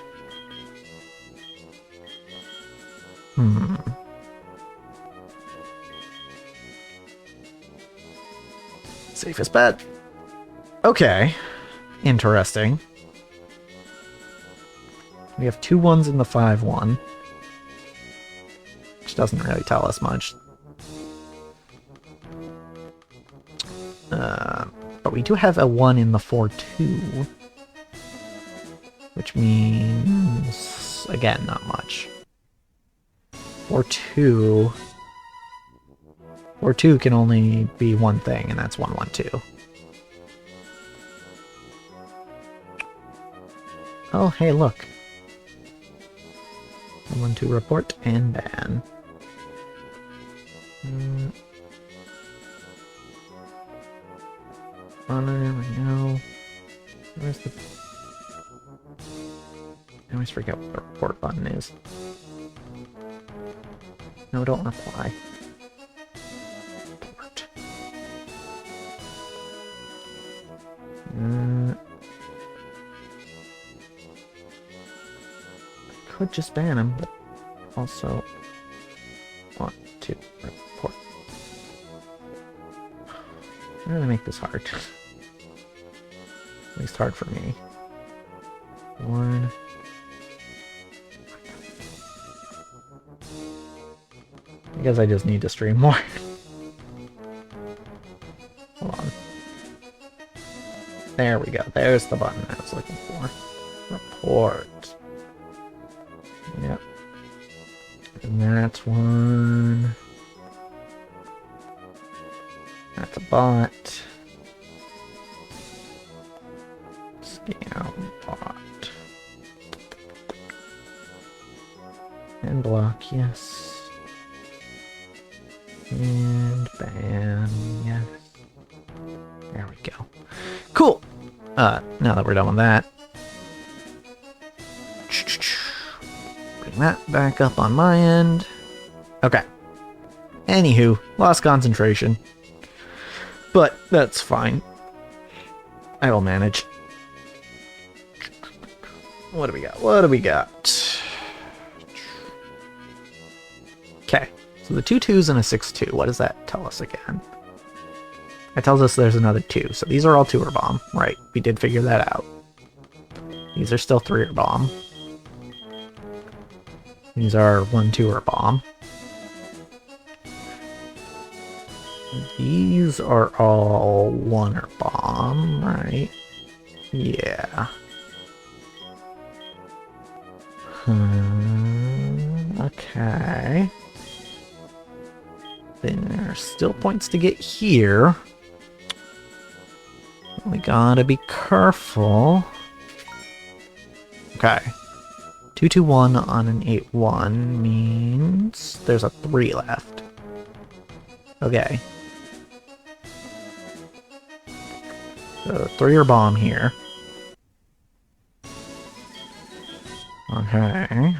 Safest bet. Okay. Interesting. We have 2 1s in the 5-1. Which doesn't really tell us much. But we do have a 1 in the 4-2. Which means... again, not much. 4-2... 4-2 can only be one thing, and that's 1-1-2. Oh, hey, look. 1-1-2 report and ban. Oh, there we go. Where's the... I always forget what the report button is. No, don't reply. Report. I could just ban him, but also want to report. Why do they make this hard? At least hard for me. 1. I guess I just need to stream more. Hold on. There we go. There's the button I was looking for. Report. Yep. And that's 1. bot. Scam bot. And block, yes. And ban, yes. There we go. Cool! Now that we're done with that, bring that back up on my end. Okay. Anywho, lost concentration. But that's fine. I will manage. What do we got? What do we got? Okay. So the 2 2s and a 6-2. What does that tell us again? It tells us there's another 2. So these are all 2er bomb. Right. We did figure that out. These are still 3er bomb. These are 1 2er bomb. These are all 1er bomb, right? Yeah. Okay. Then there's still points to get here. We gotta be careful. Okay. 2-2-1 on an 8-1 means there's a 3 left. Okay. So 3er bomb here. Okay.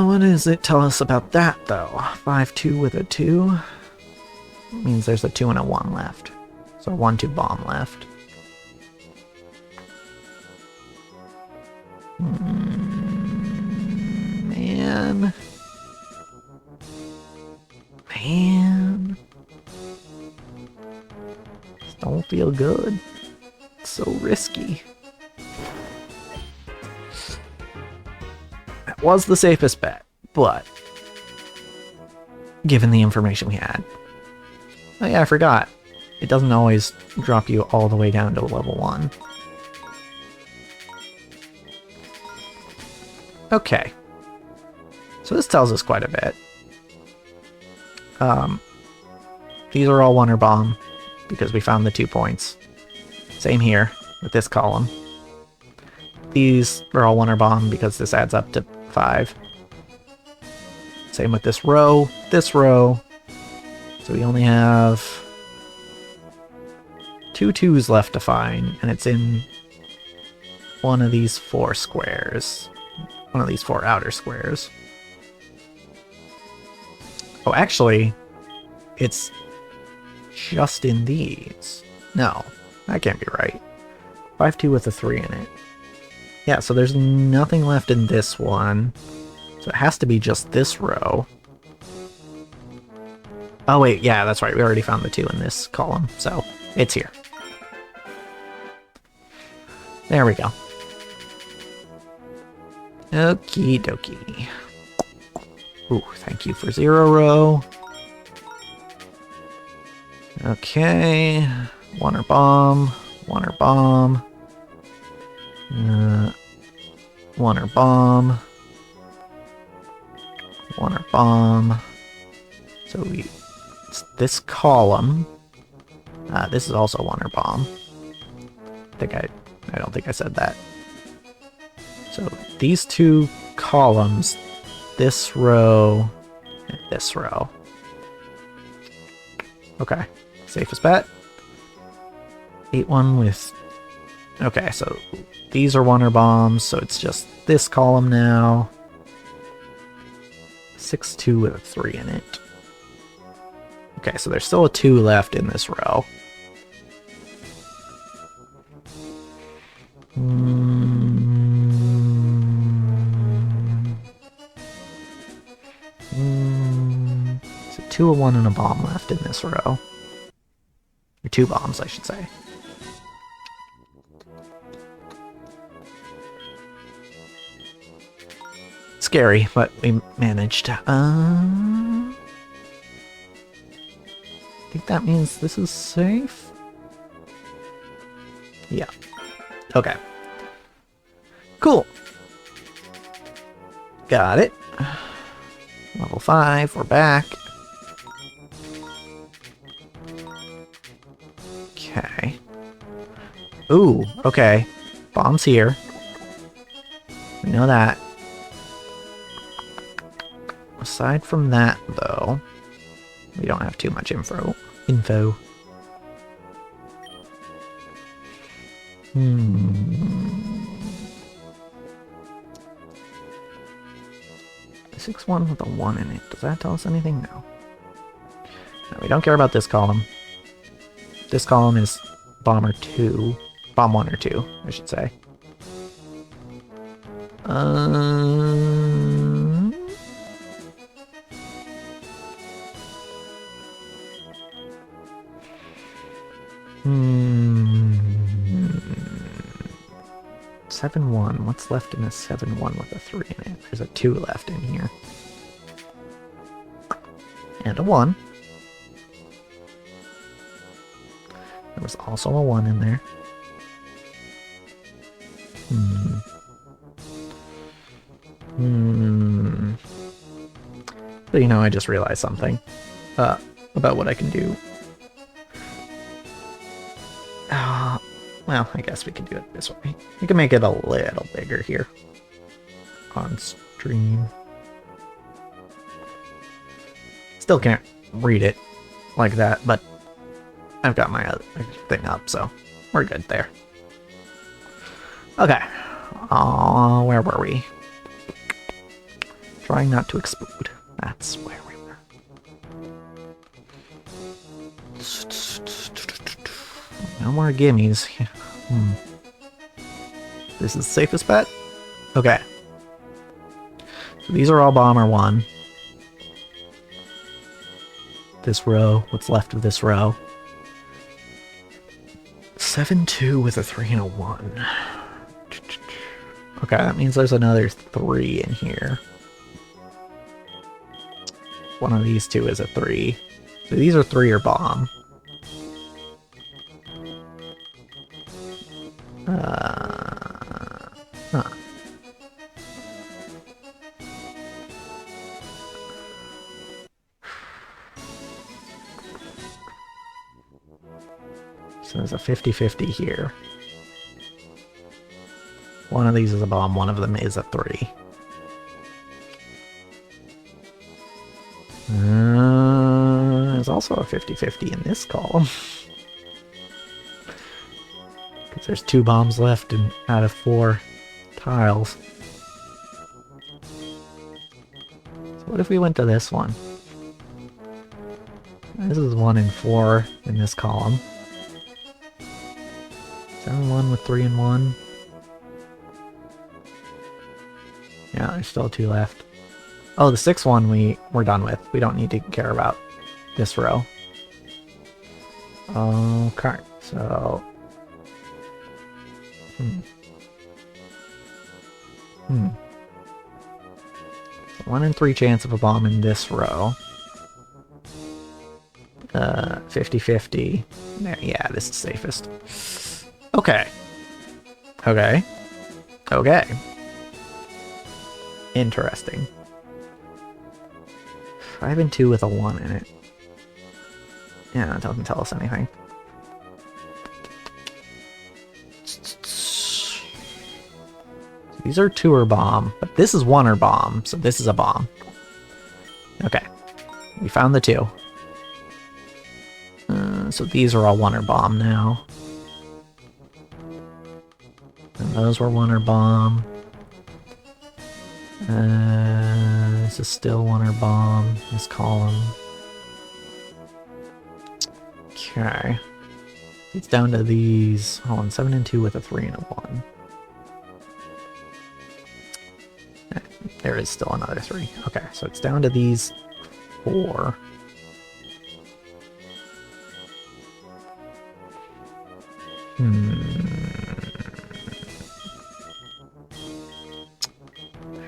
What does it tell us about that, though? 5-2 with a 2 means there's a 2 and a 1 left. So 1-2 bomb left. Man. Man. This don't feel good. It's so risky. That was the safest bet, but given the information we had. Oh yeah, I forgot. It doesn't always drop you all the way down to level 1. Okay. So this tells us quite a bit. These are all 1er bomb because we found the 2 points. Same here with this column. These are all 1er bomb because this adds up to 5. Same with this row. So we only have 2 2s left to find, and it's in one of these 4 squares. One of these 4 outer squares. Oh, actually, it's just in these. No, that can't be right. 5-2 with a 3 in it. Yeah, so there's nothing left in this one. So it has to be just this row. Oh wait, yeah, that's right. We already found the 2 in this column, so it's here. There we go. Okie dokie. Ooh, thank you for 0 row. Okay. 1er bomb. 1er bomb. 1er bomb. 1er bomb. So it's this column. This is also 1er bomb. I don't think I said that. So these 2 columns, this row, and this row. Okay, safest bet. 8-1 with... Okay, so these are 1er bombs, so it's just this column now. 6-2 with a 3 in it. Okay, so there's still a 2 left in this row. So 2, a 1, and a bomb left in this row. Or 2 bombs, I should say. Scary, but we managed. I think that means this is safe? Yeah. Okay. Cool. Got it. Level 5, we're back. Okay. Ooh, okay. Bomb's here. We know that. Aside from that, though, we don't have too much info. 6-1 with a 1 in it. Does that tell us anything? No. No, we don't care about this column. This column is bomb 1 or 2, I should say. 7-1. What's left in a 7-1 with a 3 in it? There's a 2 left in here. And a 1. There was also a 1 in there. But you know, I just realized something about what I can do. Well, I guess we can do it this way. We can make it a little bigger here on stream. Still can't read it like that, but I've got my other thing up, so we're good there. Okay. Where were we? Trying not to explode. That's where we were. No more gimmies. This is the safest bet? Okay. So these are all bomber 1. This row, what's left of this row. 7-2 with a 3 and a 1. Okay, that means there's another 3 in here. One of these two is a 3. So these are 3 or bomb. Huh. So there's a 50-50 here. One of these is a bomb, one of them is a 3. There's also a 50-50 in this column. Because there's 2 bombs left out of 4 tiles. So what if we went to this one? This is 1 and 4 in this column. 7-1 with 3 and 1. Yeah, there's still 2 left. Oh, the 6-1 we're done with. We don't need to care about this row. Okay, so... So 1 in 3 chance of a bomb in this row. 50-50. Yeah, this is safest. Okay. Okay. Okay. Interesting. 5 and 2 with a 1 in it. Yeah, that doesn't tell us anything. These are 2 or bomb, but this is 1 or bomb, so this is a bomb. Okay. We found the 2. So these are all 1 or bomb now. And those were 1 or bomb. This is still 1 or bomb, this column. Okay. It's down to these. Hold on, 7 and 2 with a 3 and a 1. There is still another 3. Okay, so it's down to these 4.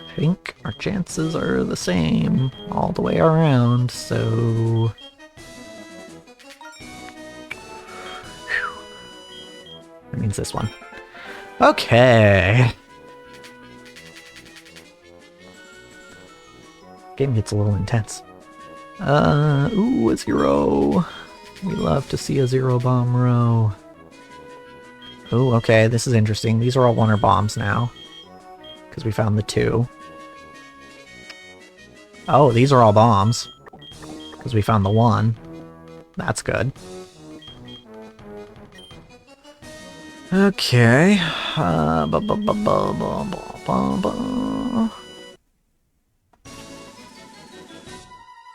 I think our chances are the same all the way around, so... That means this one. Okay. Game gets a little intense. Ooh, a 0. We love to see a 0 bomb row. Ooh, okay, this is interesting. These are all 1er bombs now. Because we found the 2. Oh, these are all bombs. Because we found the 1. That's good. Okay.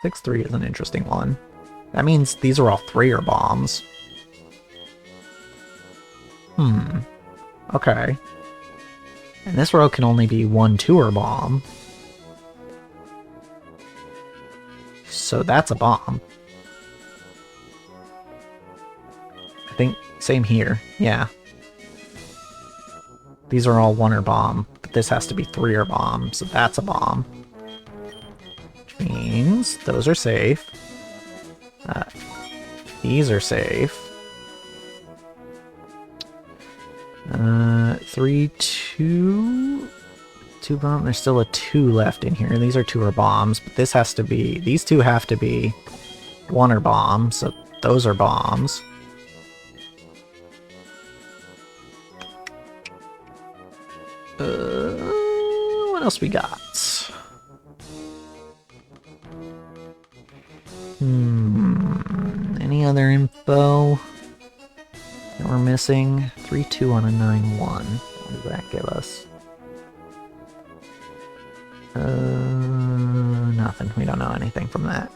6-3 is an interesting one. That means these are all 3er bombs. Okay. And this row can only be 1 2er bomb. So that's a bomb. I think same here. Yeah. These are all 1er bomb, but this has to be 3er bomb, so that's a bomb. Which means those are safe. These are safe. 3, 2... 2 bomb. There's still a 2 left in here. These are 2er bombs, but this has to be... These 2 have to be 1er bombs, so those are bombs. What else we got? Any other info that we're missing? 3-2 on a 9-1. What does that give us? Nothing. We don't know anything from that.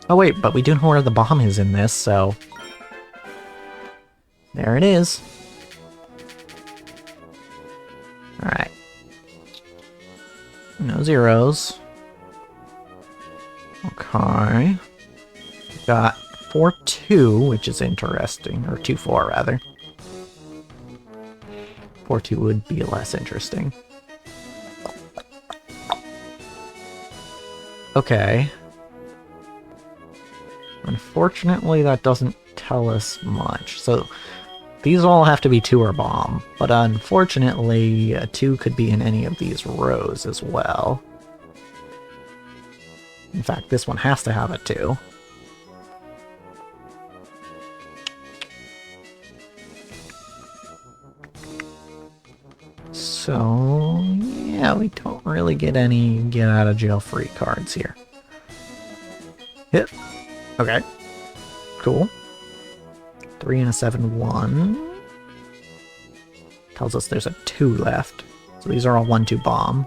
Oh wait, but we do know where the bomb is in this, so... There it is. Alright. No 0s. Okay. Got 4-2, which is interesting. Or 2-4, rather. 4-2 would be less interesting. Okay. Unfortunately, that doesn't tell us much. So, these all have to be 2er bomb, but unfortunately, a 2 could be in any of these rows as well. In fact, this one has to have a 2. So, yeah, we don't really get any get-out-of-jail-free cards here. Hit. Okay. Cool. 3 and a 7-1. Tells us there's a 2 left. So these are all 1-2 bomb.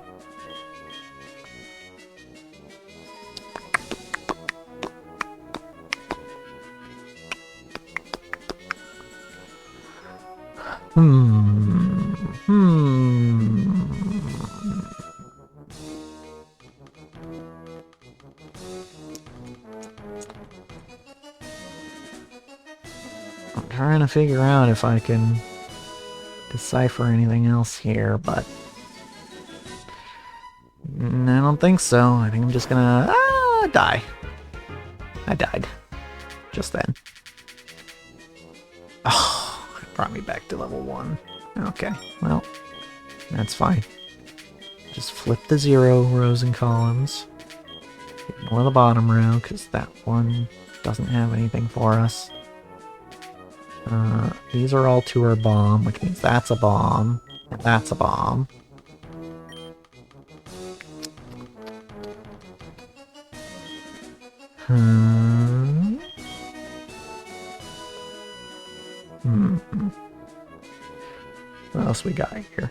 I'm trying to figure out if I can decipher anything else here, but I don't think so. I think I'm just gonna die. I died just then. Oh, it brought me back to level 1. Okay, well, that's fine. Just flip the 0 rows and columns. Ignore the bottom row, because that one doesn't have anything for us. These are all 2er bomb, which means that's a bomb, and that's a bomb. What else we got here?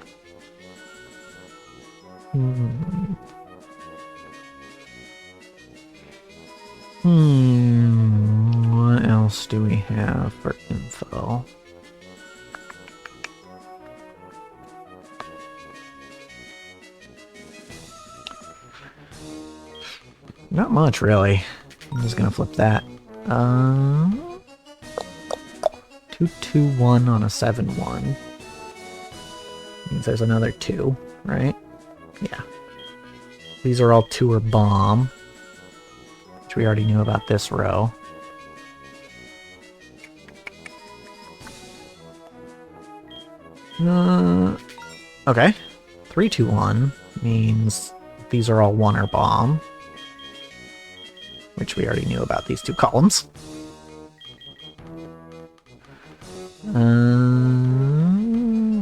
What else do we have for info? Not much, really. I'm just gonna flip that. 2-2-1 on a 7-1. Means there's another 2, right? Yeah. These are all 2er bomb, which we already knew about this row. Okay. 3-2-1 means these are all one or bomb. Which we already knew about these two columns.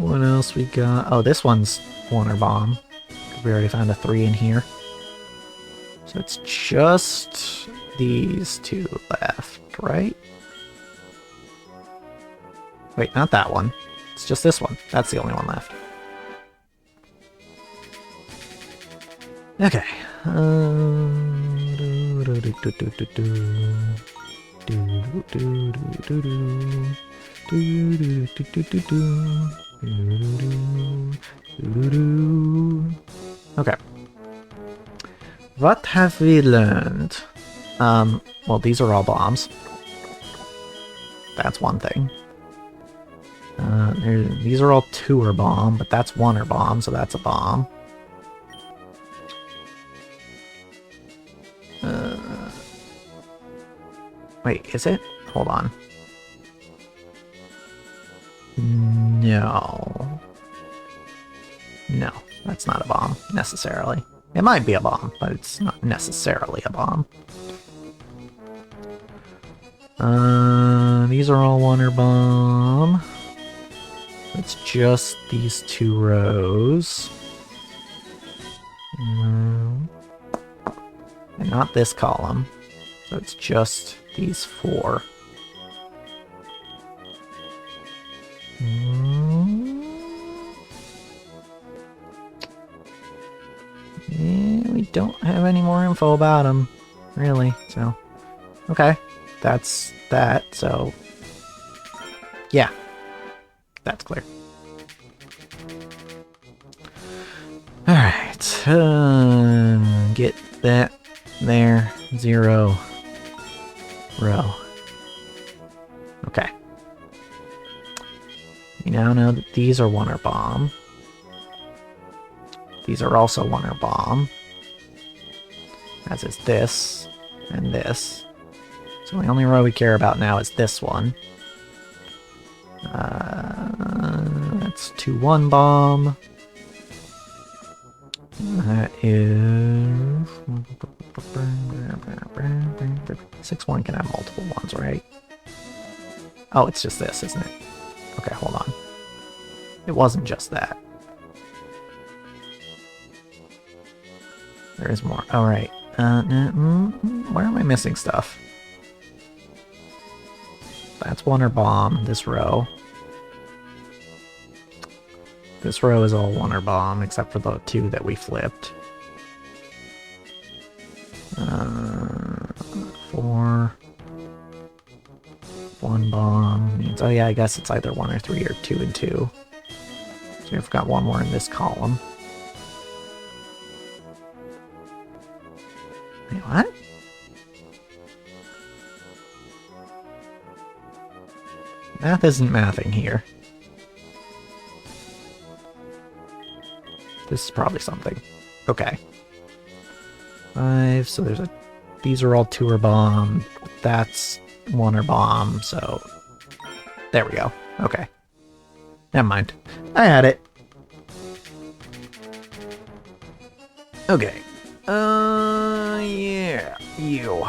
What else we got? Oh, this one's one or bomb. We already found a 3 in here. So it's just these two left, right? Wait, not that one. It's just this one. That's the only one left. Okay. Okay. What have we learned? Well, these are all bombs. That's one thing. These are all 2 or bomb, but that's 1 or bomb, so that's a bomb. Wait, is it? Hold on. No. No, that's not a bomb, necessarily. It might be a bomb, but it's not necessarily a bomb. These are all 1 or bomb. It's just these 2 rows. And not this column. So it's just these 4. Yeah, we don't have any more info about them, really, so... Okay, that's that, so... Yeah, that's clear. Alright, get that there, 0 row. Okay. We now know that these are 1 or bomb. These are also 1 or bomb. As is this and this. So the only row we care about now is this one. That's 2 1 bomb. That is 6 1 can have multiple ones, right? Oh, it's just this, isn't it? Okay, hold on. It wasn't just that. There is more. All right. Where am I missing stuff? That's 1 or bomb. This row. This row is all 1 or bomb, except for the 2 that we flipped. 4. 1 bomb means, oh yeah, I guess it's either 1 or 3 or 2 and 2. So we've got 1 more in this column. Wait, what? Math isn't mathing here. This is probably something. Okay. 5, so there's a... These are all 2 or bomb. That's 1 or bomb, so... There we go. Okay. Never mind. I had it. Okay. Yeah. You.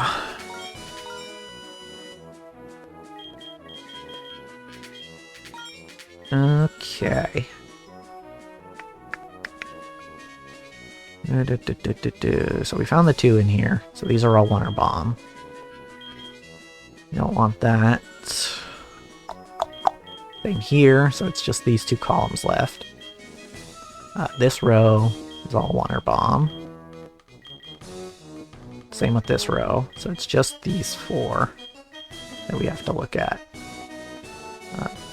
Okay. So we found the 2 in here. So these are all 1 or bomb. You don't want that thing here, so it's just these 2 columns left. This row is all 1 or bomb. Same with this row, so it's just these 4 that we have to look at.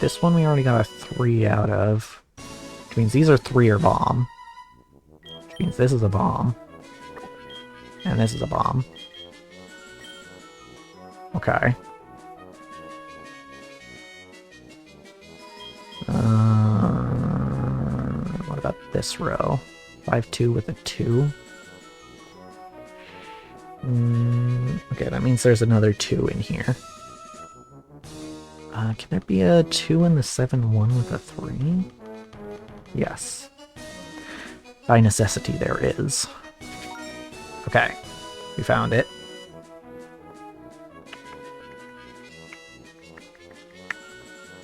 This one we already got a 3 out of, which means these are 3 or bomb. Which means this is a bomb. And this is a bomb. Okay. What about this row? 5-2 with a 2. Okay, that means there's another 2 in here. Can there be a 2 in the 7-1 with a 3? Yes. By necessity, there is. Okay, we found it.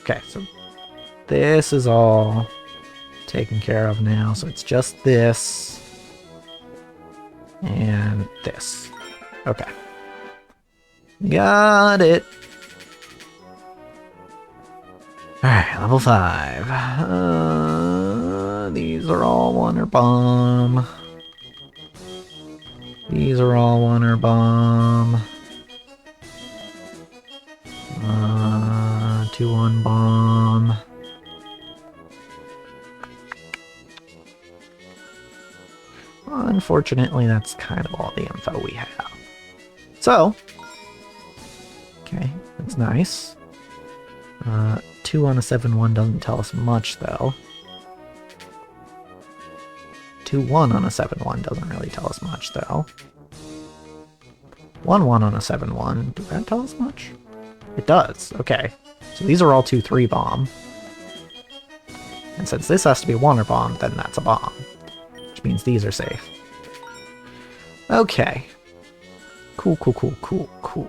Okay, so this is all taken care of now, so it's just this and this. Okay. Got it. Alright, level 5. These are all Wonder Bomb. These are all Wonder Bomb. 2-1 bomb. Unfortunately, that's kind of all the info we have. So, okay, that's nice. 2 on a 7-1 doesn't tell us much, though. 2-1 on a 7-1 doesn't really tell us much, though. 1-1 on a 7-1, does that tell us much? It does, okay. So these are all 2-3 bomb. And since this has to be a Wonder Bomb, then that's a bomb. Which means these are safe. Okay. Cool, cool, cool, cool, cool.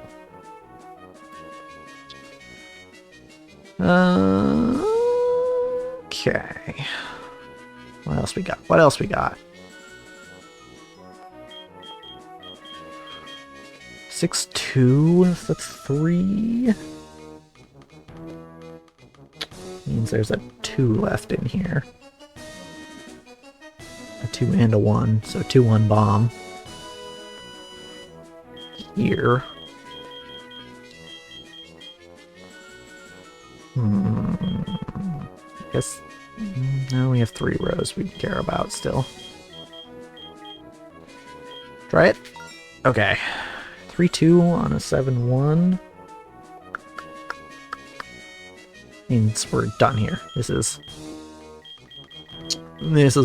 Okay. What else we got? What else we got? 6-2, that's a 3. Means there's a 2 left in here. A 2 and a 1, so 2-1 bomb. Here. I guess... No, we have 3 rows we care about still. Try it? Okay. 3-2 on a 7-1. Means we're done here. This is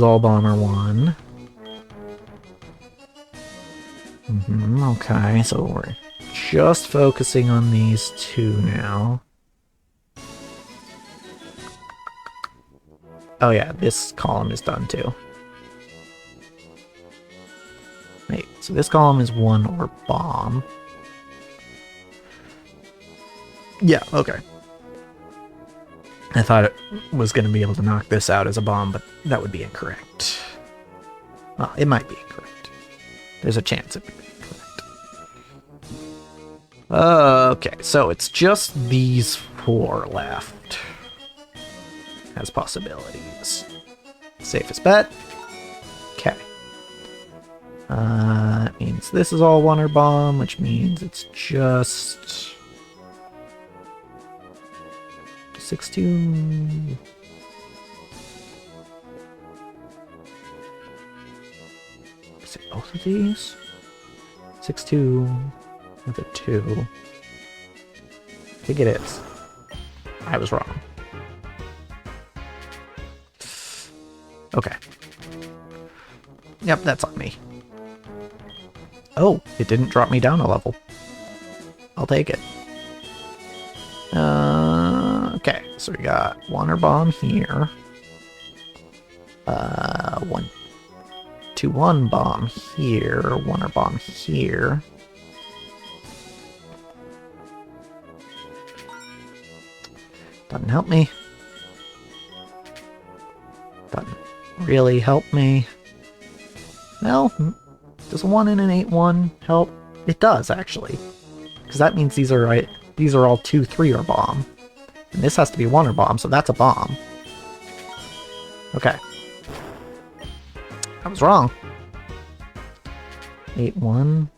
all Bomber 1. Okay, so we're just focusing on these 2 now. Oh yeah, this column is done too. Wait, so this column is 1 or bomb. Yeah, okay. I thought it was going to be able to knock this out as a bomb, but that would be incorrect. Well, it might be incorrect. There's a chance it would be incorrect. Okay, so it's just these 4 left as possibilities. Safest bet. Okay. That means this is all Wonder Bomb, which means it's just... 6-2. Is it both of these? 6-2 with a 2. I think it is. I was wrong. Okay. Yep, that's on me. Oh, it didn't drop me down a level. I'll take it. Okay, so we got Wonder Bomb here. 2-1 bomb here. Wonder Bomb here. Doesn't help me. Doesn't really help me. Well, does a 1 and an 8-1 help? It does, actually. Because that means these are all 2-3 or bomb. And this has to be Wonder Bomb, so that's a bomb. Okay. I was wrong. 8-1.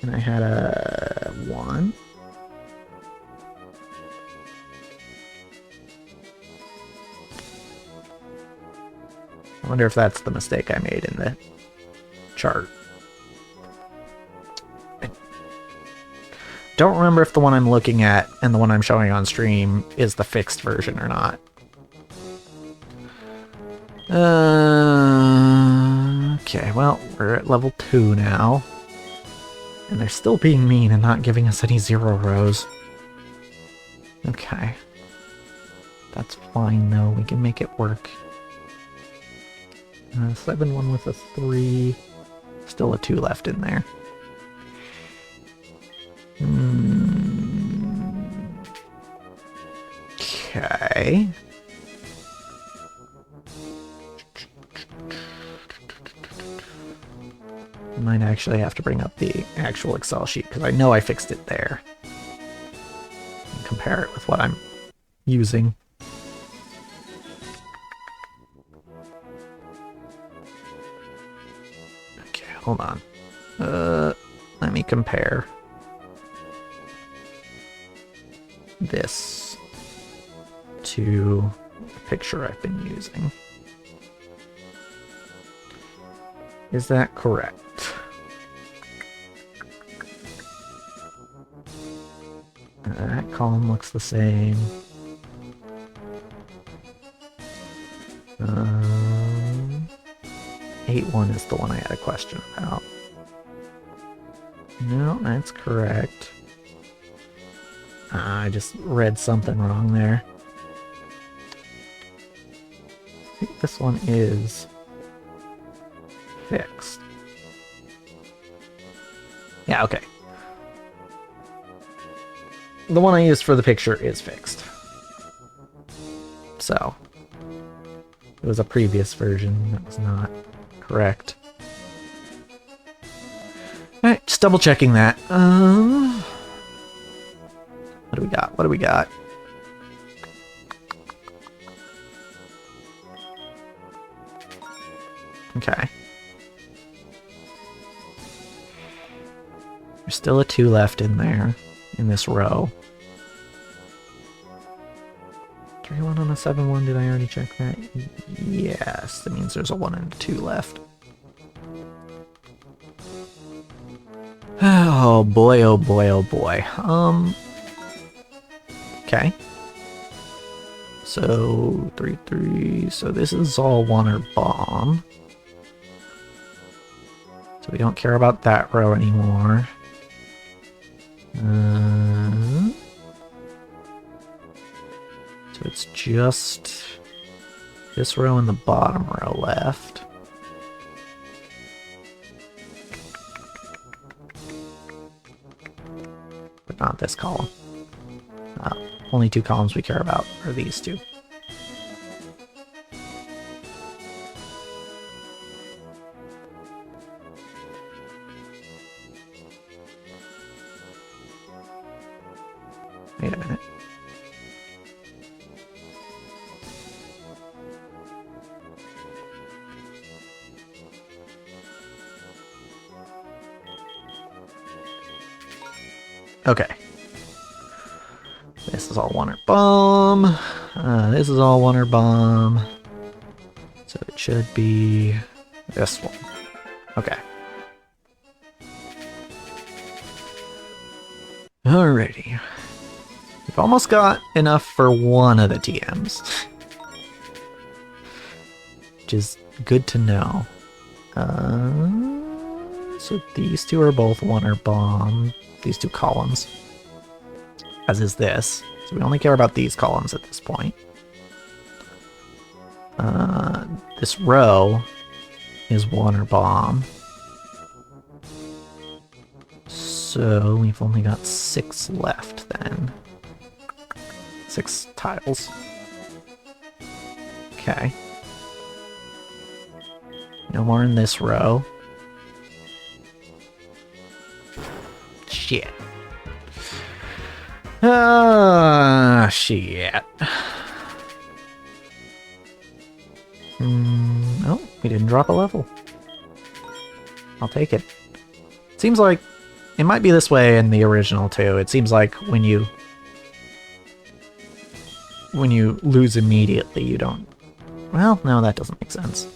And I had a 1. I wonder if that's the mistake I made in the chart. I don't remember if the one I'm looking at and the one I'm showing on stream is the fixed version or not. Okay, well, we're at level 2 now. And they're still being mean and not giving us any 0 rows. Okay. That's fine, though. We can make it work. 7-1 with a 3. Still a 2 left in there. Okay. I might actually have to bring up the actual Excel sheet because I know I fixed it there. And compare it with what I'm using. Okay, hold on. Let me compare this to the picture I've been using. Is that correct? That column looks the same. 8-1 is the one I had a question about. No, that's correct. I just read something wrong there. I think this one is fixed. Yeah, okay. The one I used for the picture is fixed. So, it was a previous version that was not correct. Alright, just double checking that. What do we got? What do we got? Okay. There's still a 2 left in there, in this row. 3-1 on a 7-1, did I already check that? Yes, that means there's a 1 and a 2 left. Oh boy, oh boy, oh boy. Okay. So, 3-3, so this is all 1 or bomb. So we don't care about that row anymore. So it's just this row and the bottom row left. But not this column. Only 2 columns we care about are these 2. Wait a minute. Okay. This is all 1 or bomb. This is all 1 or bomb. So it should be this one. Okay. Alrighty. We've almost got enough for one of the TMs. Which is good to know. So these 2 are both 1 or bomb. These 2 columns. As is this. So we only care about these columns at this point. This row is 1 or bomb. So we've only got 6 left then. 6 tiles. Okay. No more in this row. Shit. Shit. Oh, we didn't drop a level. I'll take it. Seems like it might be this way in the original too. It seems like when you lose immediately, you don't... Well, no, that doesn't make sense.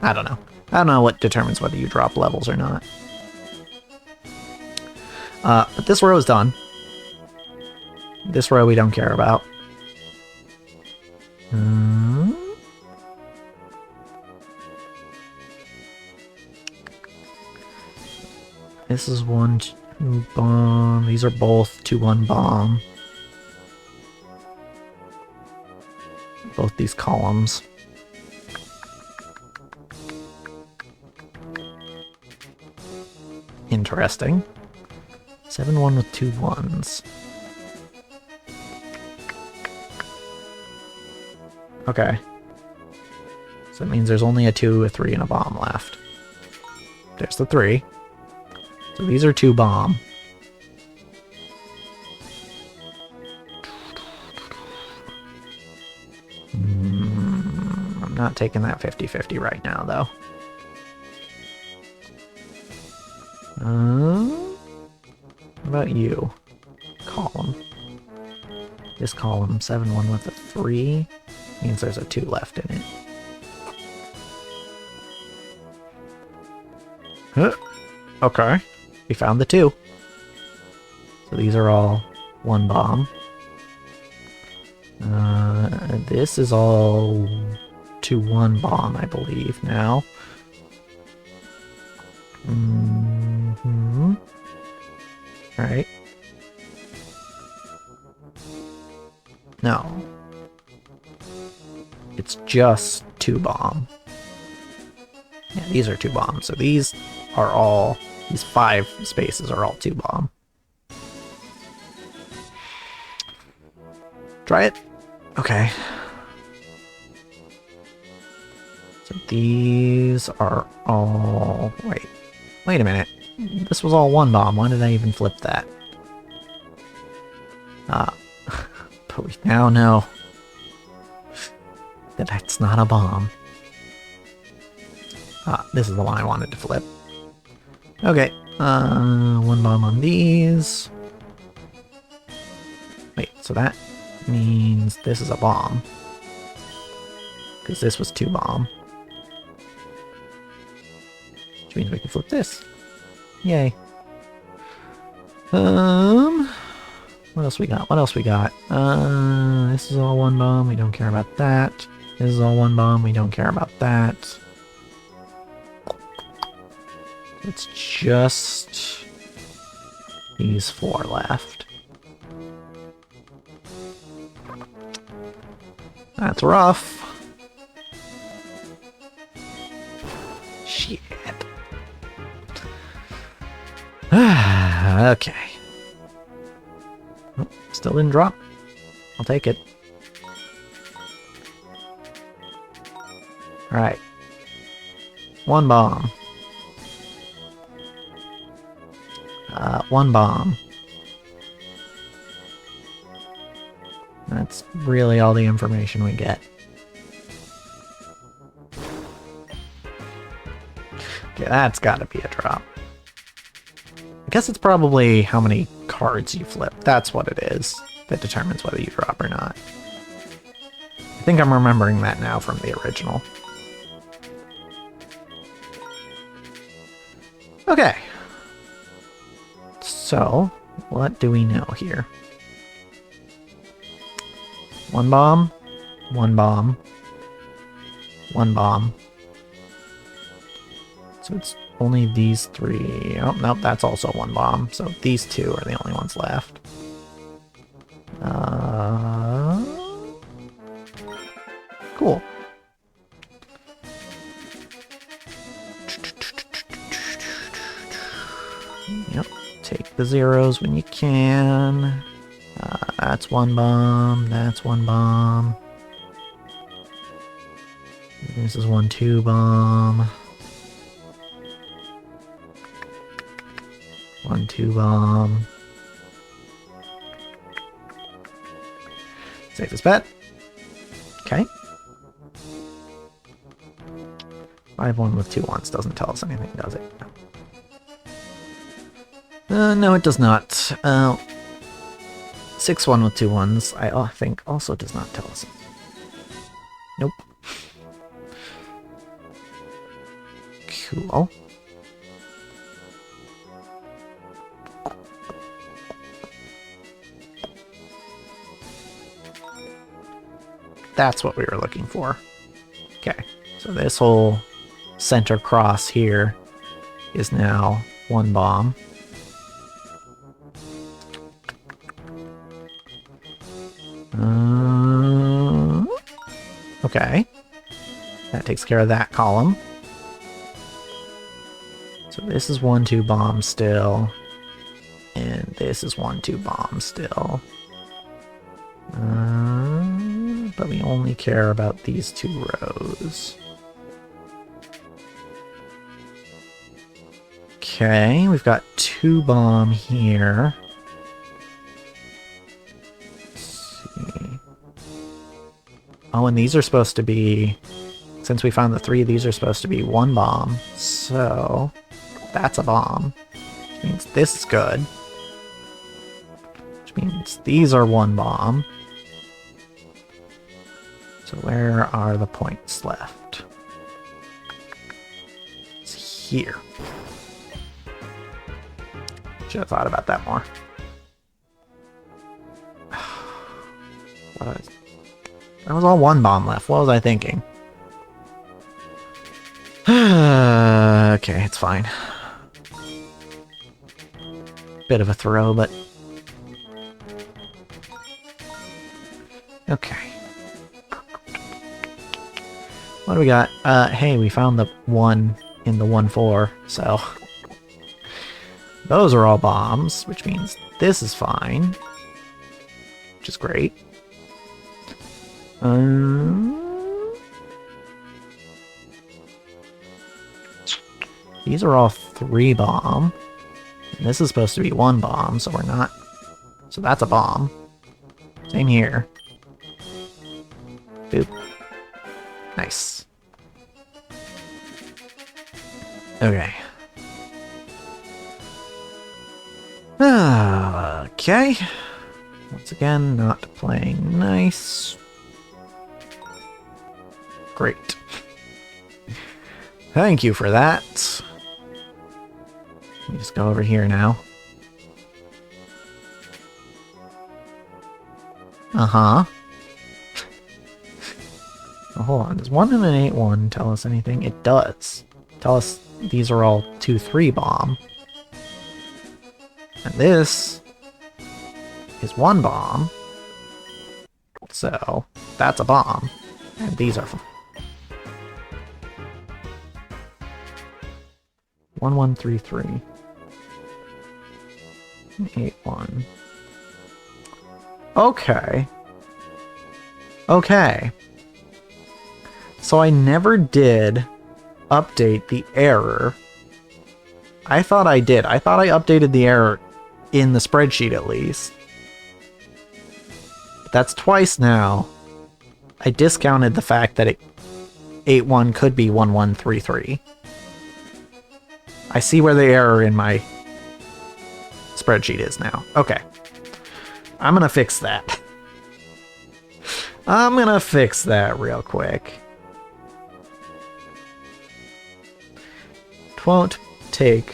I don't know. I don't know what determines whether you drop levels or not. But this row is done. This row we don't care about. This is 1, 2 bomb. These are both 2-1 bomb. Both these columns. interesting. 7-1 with 2 1s. Okay. So that means there's only a 2, a 3, and a bomb left. There's the 3. So these are 2 bomb. I'm not taking that 50-50 right now, though. What about you? Column. This column, 7-1 with a 3, means there's a 2 left in it. Huh. Okay, we found the 2. So these are all 1 bomb. This is all 2-1 bomb, I believe, now. Right. No. It's just 2 bomb. Yeah, these are 2 bombs, so these are all, these 5 spaces are all 2 bomb. Try it? Okay. So these are all, wait a minute. This was all 1 bomb, why did I even flip that? But we now know that that's not a bomb. This is the one I wanted to flip. Okay, 1 bomb on these. Wait, so that means this is a bomb. Because this was 2 bomb. Which means we can flip this. Yay. What else we got? What else we got? This is all 1 bomb, we don't care about that. This is all 1 bomb, we don't care about that. It's just these 4 left. That's rough. Shit. Okay. Oh, still didn't drop. I'll take it. Alright. 1 bomb. 1 bomb. That's really all the information we get. Okay, that's gotta be a drop. I guess it's probably how many cards you flip. That's what it is that determines whether you drop or not. I think I'm remembering that now from the original. Okay. So, what do we know here? 1 bomb, 1 bomb, 1 bomb. So it's only these 3. Oh, nope, that's also 1 bomb. So these 2 are the only ones left. Cool. Yep, take the zeros when you can. That's 1 bomb, that's 1 bomb. This is 1 2 bomb. 1 2 bomb. Safest bet. Okay. 5-1 with 2 1s doesn't tell us anything, does it? No, it does not. 6-1 with 2 1s, I think, also does not tell us. Nope. Cool. That's what we were looking for. Okay, so this whole center cross here is now 1 bomb. Okay, that takes care of that column. So So this is 1-2 bomb still. And this is 1-2 bomb still. But we only care about these 2 rows. Okay, we've got 2 bomb here. Let's see. Oh, and these are supposed to be... Since we found the 3, these are supposed to be 1 bomb. So, that's a bomb. Which means this is good. Which means these are 1 bomb. So where are the points left? It's here. Should have thought about that more. That was all 1 bomb left. What was I thinking? Okay, it's fine. Bit of a throw, but... Okay. What do we got? Hey, we found the 1 in the 1-4, so... Those are all bombs, which means this is fine. Which is great. These are all 3 bomb. And this is supposed to be 1 bomb, so we're not... So that's a bomb. Same here. Boop. Nice. Okay. Okay. Once again, not playing nice. Great. Thank you for that. Let me just go over here now. Uh-huh. Oh, hold on. Does 1 and an 8-1 tell us anything? It does. Tell us these are all 2-3 bomb. And this is 1 bomb. So, that's a bomb. And these are 1-1-3-3. 8-1. Okay. Okay. So I never did update the error. I thought I did. I thought I updated the error in the spreadsheet at least. But that's twice now. I discounted the fact that 8-1 could be 1-1-3-3. I see where the error in my spreadsheet is now. Okay. I'm gonna fix that. I'm gonna fix that real quick. Won't take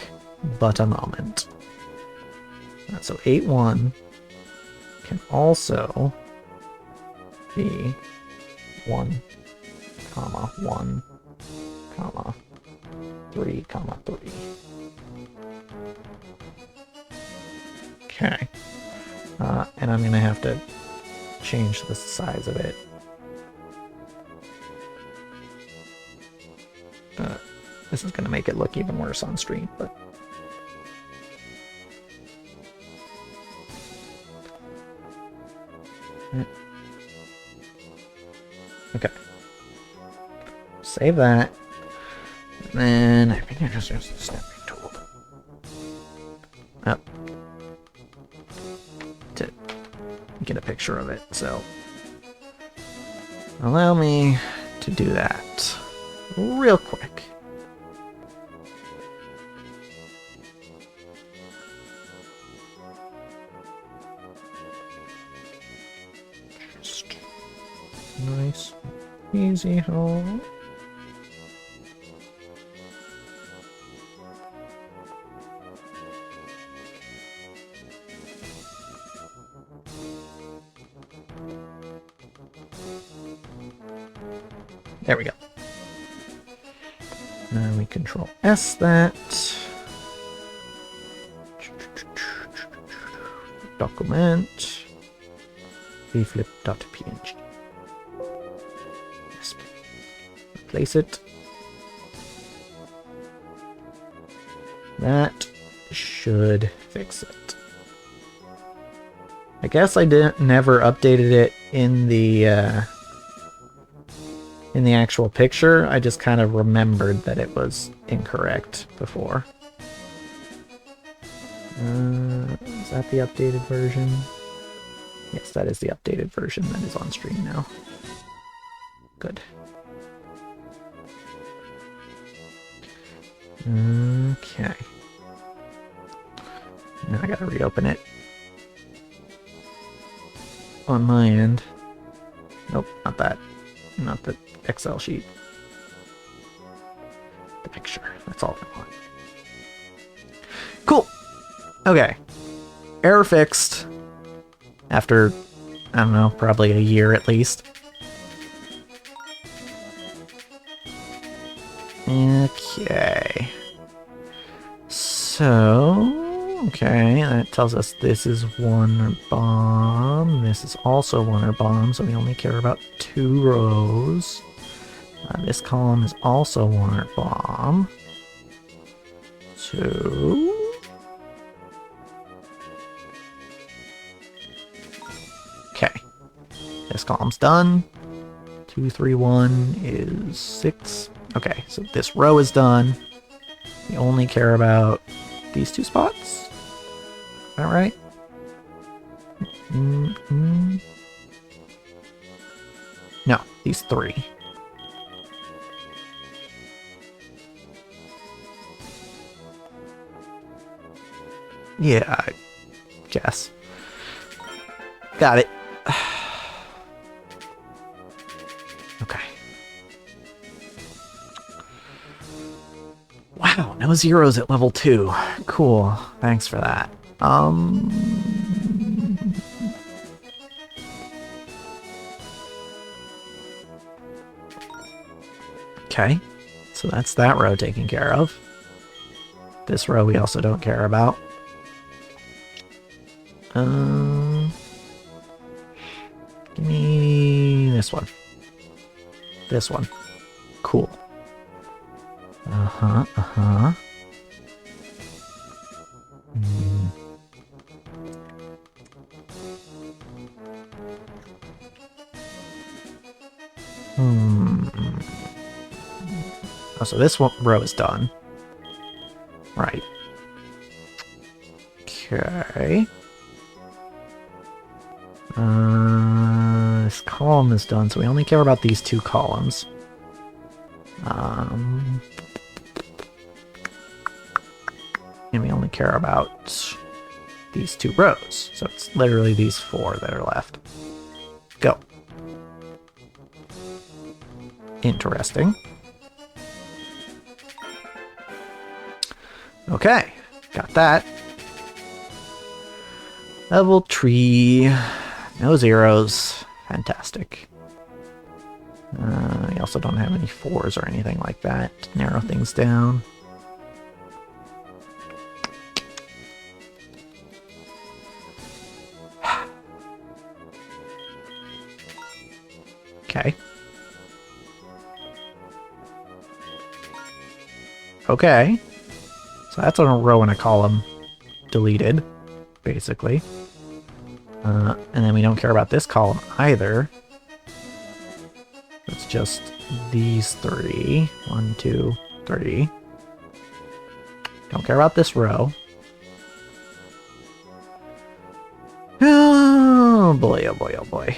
but a moment. So 8-1 can also be 1, 1, 3, 3. Okay. And I'm gonna have to change the size of it. This is gonna make it look even worse on stream, but... Okay. Save that. And then I think I just use the snapping tool. Up. To get a picture of it, so allow me to do that real quick. Just nice, easy home. There we go. Now we Control S that. Document. vflip.png. Yes, replace it. That should fix it. I guess I never updated it in the actual picture. I just kind of remembered that it was incorrect before. Is that the updated version? Yes, that is the updated version that is on stream now. Good. Okay. Now I gotta reopen it. On my end. Nope, not that. Not the Excel sheet. The picture. That's all I want. Cool. Okay. Error fixed. After, I don't know, probably a year at least. Okay. So, okay, that tells us this is one bomb. This is also one bomb, so we only care about 2 rows. This column is also one bomb. 2. Okay. This column's done. 2, 3, 1 is 6. Okay, so this row is done. We only care about these 2 spots. Is that right? No, these 3. Yeah, I guess. Got it. Okay. Wow, no zeros at level 2. Cool. Thanks for that. Okay. So that's that row taken care of. This row we also don't care about. Give me this one. This one. Cool. Oh, so this one row is done. Right. Okay. This column is done, so we only care about these 2 columns. And we only care about these 2 rows. So it's literally these 4 that are left. Go. Interesting. Okay, got that. Level 3. No zeros. Fantastic. I also don't have any 4s or anything like that to narrow things down. Okay. Okay. So that's a row and a column deleted, basically. And then we don't care about this column either. It's just these 3. 1, 2, 3. Don't care about this row. Oh boy, oh boy, oh boy.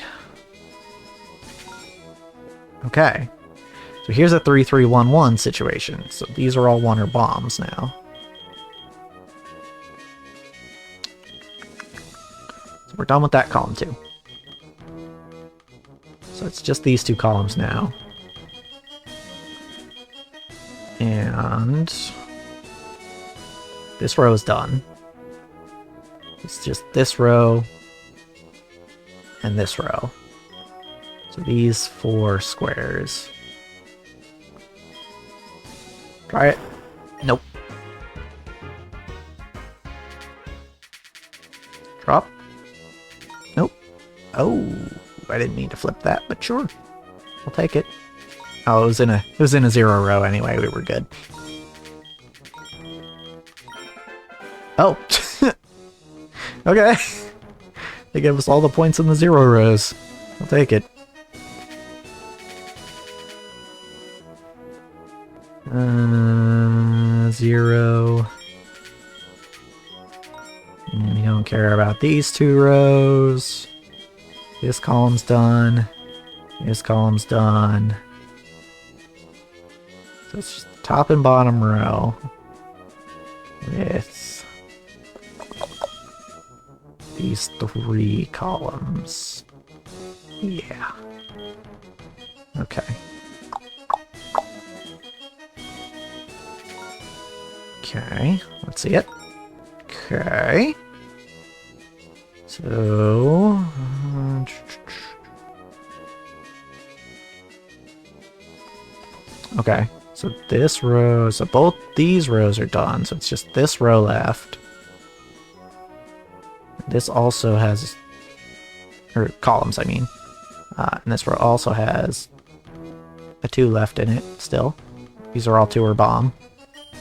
Okay. So here's a 3, 3, 1, 1 situation. So these are all one bombs now. So we're done with that column too. So it's just these 2 columns now. And this row is done. It's just this row and this row. So these 4 squares. Try it. Nope. Drop. Nope. Oh, I didn't mean to flip that, but sure. I'll take it. Oh, it was in a 0 row anyway. We were good. Oh! Okay. They gave us all the points in the 0 rows. I'll take it. Zero. And we don't care about these 2 rows. This column's done. This column's done. So it's just top and bottom row. With these 3 columns. Yeah. Okay. Okay, let's see it. Okay. So... okay, so this row... so both these rows are done, so it's just this row left. This also has... or columns, I mean. And this row also has a 2 left in it, still. These are all 2 or bomb.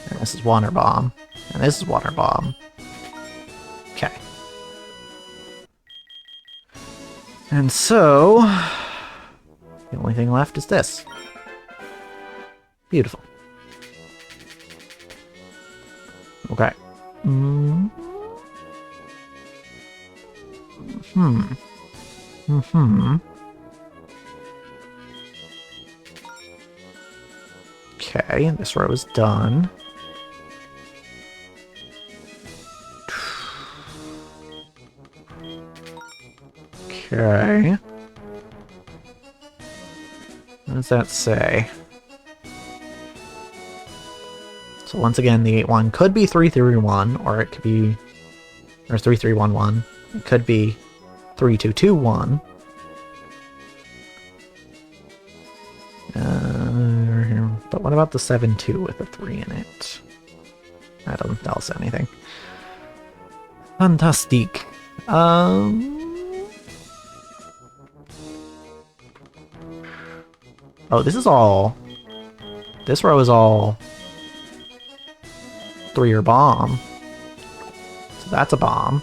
And this is 1 or bomb. And this is 1 or bomb. Okay. And so... the only thing left is this. Beautiful. Okay. Okay, this row is done. Okay. What does that say? So once again, the 8-1 could be 3-3-1, or it could be... or 3-3-1-1. It could be 3-2-2-1. But what about the 7-2 with a 3 in it? That doesn't tell us anything. Fantastic. Oh, this is all... this row is all 3 or bomb. So that's a bomb.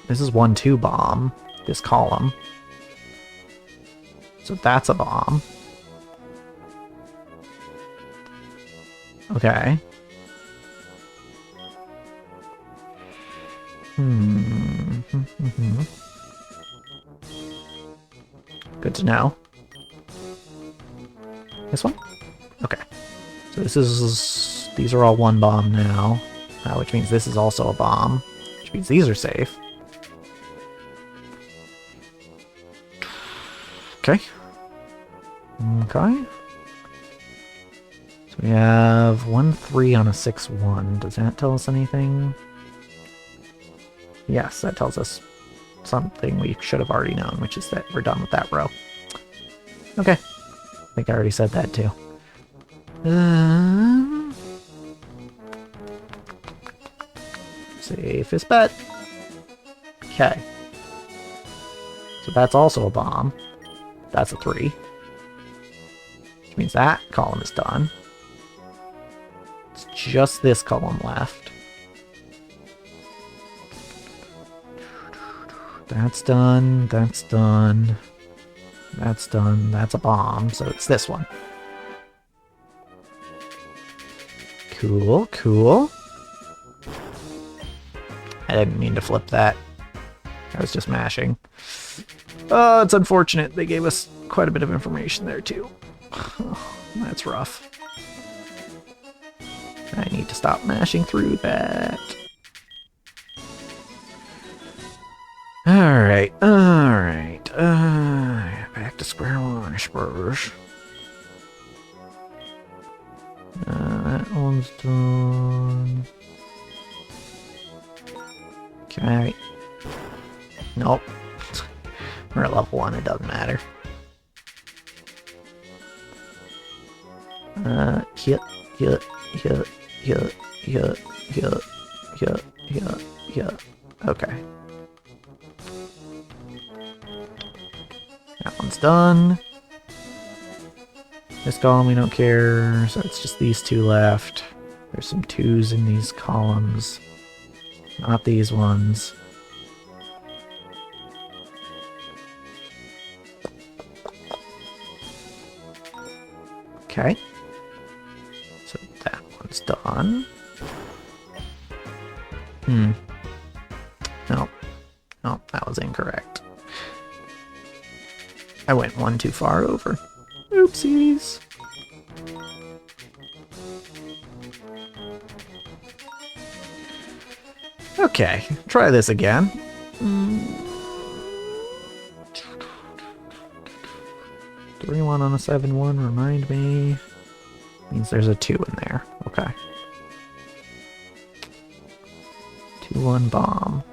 This is 1-2 bomb, this column. So that's a bomb. Okay. Good to know. This one? Okay. So this is... these are all 1 bomb now. Which means this is also a bomb. Which means these are safe. Okay. Okay. So we have 1-3 on a 6-1. Does that tell us anything? Yes, that tells us something we should have already known, which is that we're done with that row. Okay. I think I already said that too. Safest bet. Okay. So that's also a bomb. That's a 3. Which means that column is done. It's just this column left. That's done. That's done. That's done. That's a bomb. So it's this one. Cool, cool. I didn't mean to flip that. I was just mashing. Oh, it's unfortunate. They gave us quite a bit of information there, too. Oh, that's rough. I need to stop mashing through that. Alright, alright. Back to square one, I suppose. That one's done. Okay. Nope. We're at level 1, it doesn't matter. Hit. Okay. That one's done. This column we don't care, so it's just these two left. There's some 2s in these columns. Not these ones. Okay. So that one's done. No. No, that was incorrect. I went one too far over. Oopsies. Okay, try this again. 3-1 on a 7-1, remind me. Means there's a 2 in there. Okay. 2-1 bomb.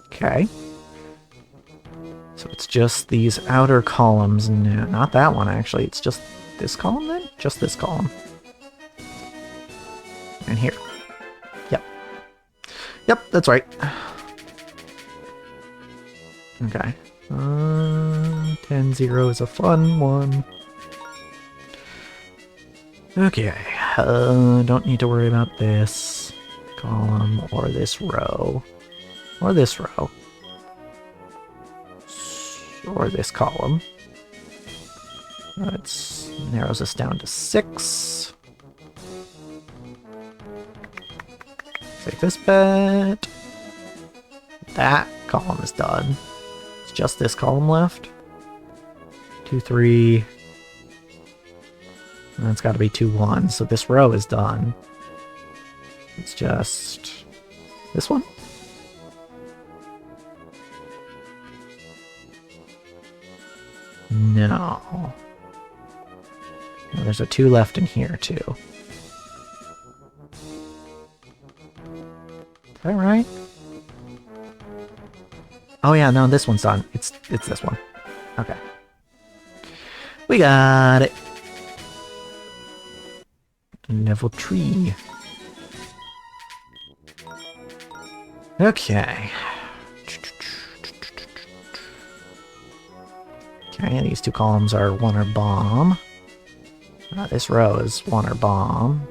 Okay. So it's just these outer columns. No, not that one, actually. It's just this column, then? Just this column. And here. Yep. Yep, that's right. Okay. 10-0 is a fun one. Okay. Don't need to worry about this column or this row. Or this row. Or this column. That narrows us down to 6. Safest bet. That column is done. It's just this column left. 2, 3. And that's got to be 2, 1. So this row is done. It's just this one. No. No, there's a 2 left in here too. Is that right? Oh yeah, no, this one's done. It's this one. Okay. We got it. Level 3. Okay. Okay, these 2 columns are 1 or bomb. This row is 1 or bomb.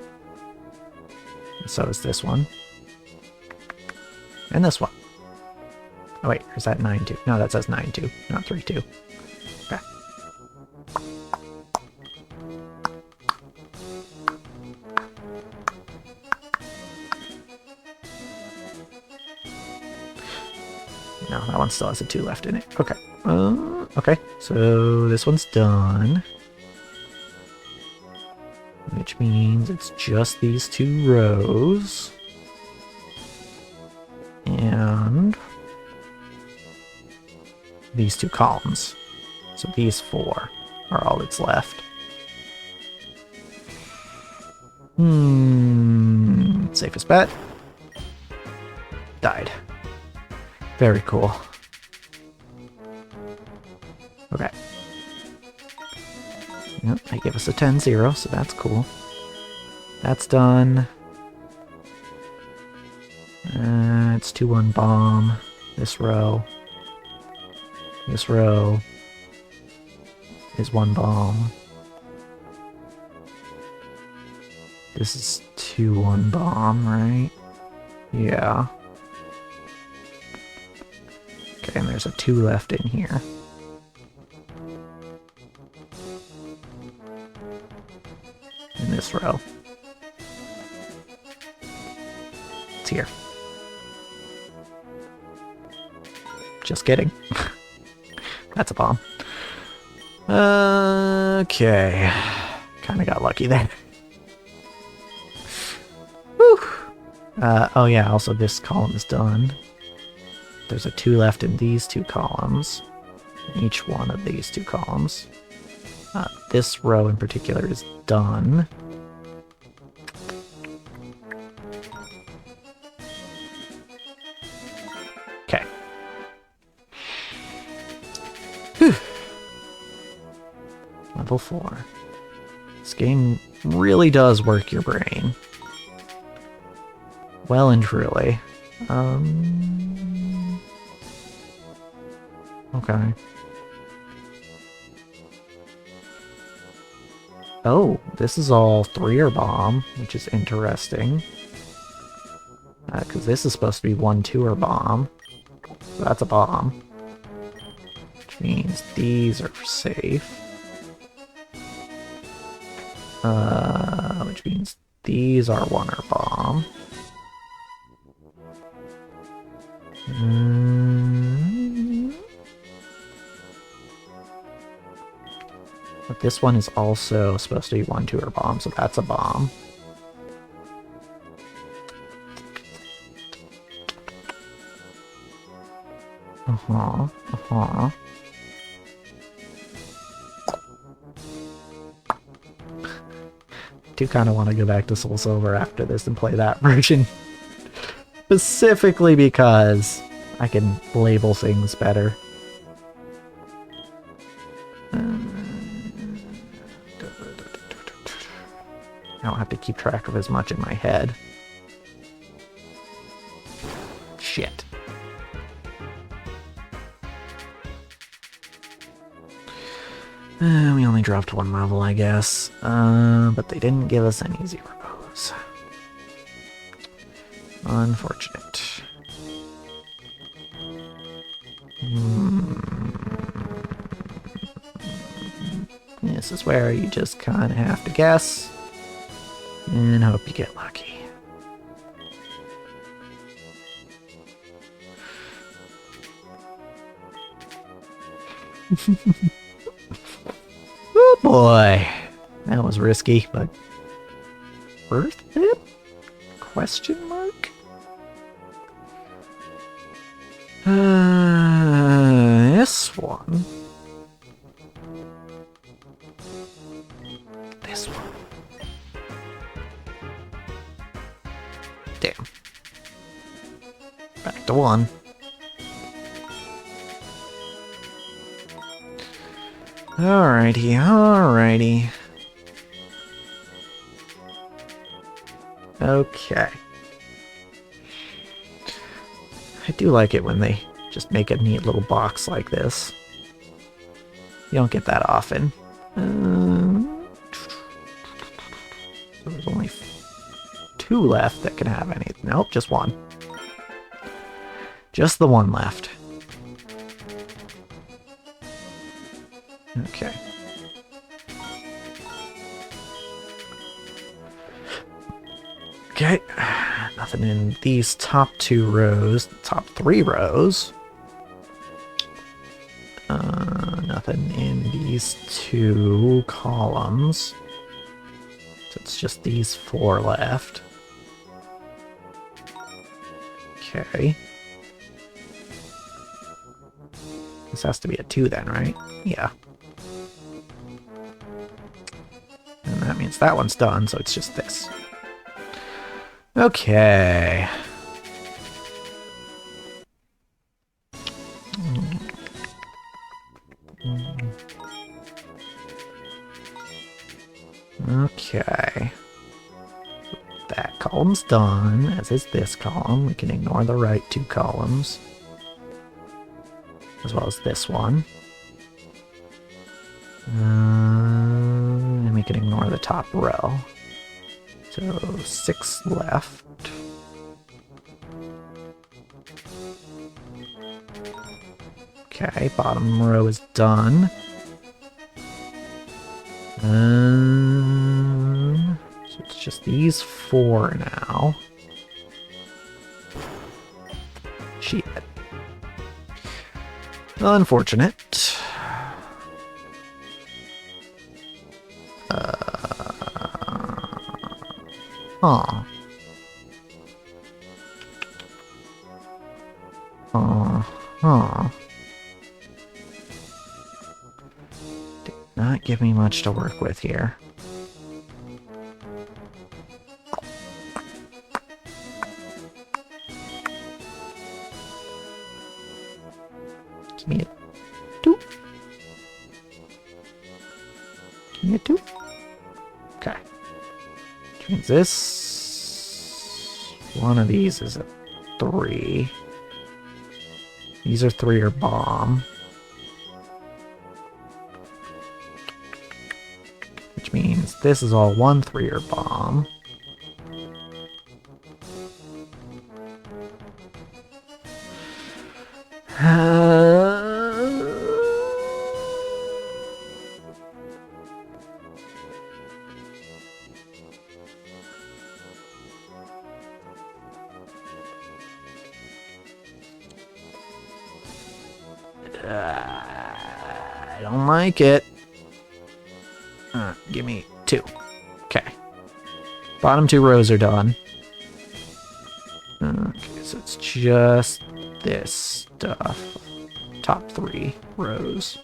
And so is this one. And this one. Oh wait, is that 9-2? No, that says 9-2, not 3-2. Okay. No, that one still has a 2 left in it. Okay. Okay, so this one's done. Which means it's just these 2 rows. And these 2 columns. So these 4 are all that's left. Safest bet. Died. Very cool. Okay. Yep, they give us a 10-0, so that's cool. That's done. It's 2-1 bomb. This row. This row is 1 bomb. This is 2-1 bomb, right? Yeah. Okay, and there's a 2 left in here. In this row. It's here. Just kidding. That's a bomb. Okay. Kinda got lucky there. Whew. Oh yeah, also this column is done. There's a 2 left in these 2 columns. In each one of these 2 columns. This row in particular is done. Okay. Whew. Level 4. This game really does work your brain. Well and truly. Okay. Oh, this is all 3-er bomb, which is interesting. Because this is supposed to be 1 2-er bomb. So that's a bomb. Which means these are safe. Which means these are 1-er bomb. But this one is also supposed to be 1 2-er bomb, so that's a bomb. Do kind of want to go back to Soul Silver after this and play that version. Specifically because I can label things better. I don't have to keep track of as much in my head. Shit. We only dropped 1 level, I guess. But they didn't give us any zeros. Unfortunate. This is where you just kind of have to guess and hope you get lucky. Oh boy, that was risky, but worth it? Question mark? This one. This one. Damn. Back to 1. Alrighty, alrighty. Okay. I do like it when they just make a neat little box like this. You don't get that often. So there's only 2 left that can have anything. Nope, just 1. Just the 1 left. Okay. Okay. Nothing in these top 2 rows. Top 3 rows. Nothing in these 2 columns. So it's just these 4 left. Okay. This has to be a 2 then, right? Yeah. And that means that one's done, so it's just this. Okay. Okay. That column's done, as is this column. We can ignore the right 2 columns. As well as this one. And we can ignore the top row. So 6 left. Okay, bottom row is done. So it's just these 4 now. Shit. Unfortunate. Huh. Did not give me much to work with here. Give me a 2. Give me a 2. Okay. Which means this One of these is a 3. These are 3 or bomb. Which means this is all 1 3 or bomb. I don't like it. Give me 2. Okay. Bottom 2 rows are done. Okay, so it's just this stuff. Top 3 rows.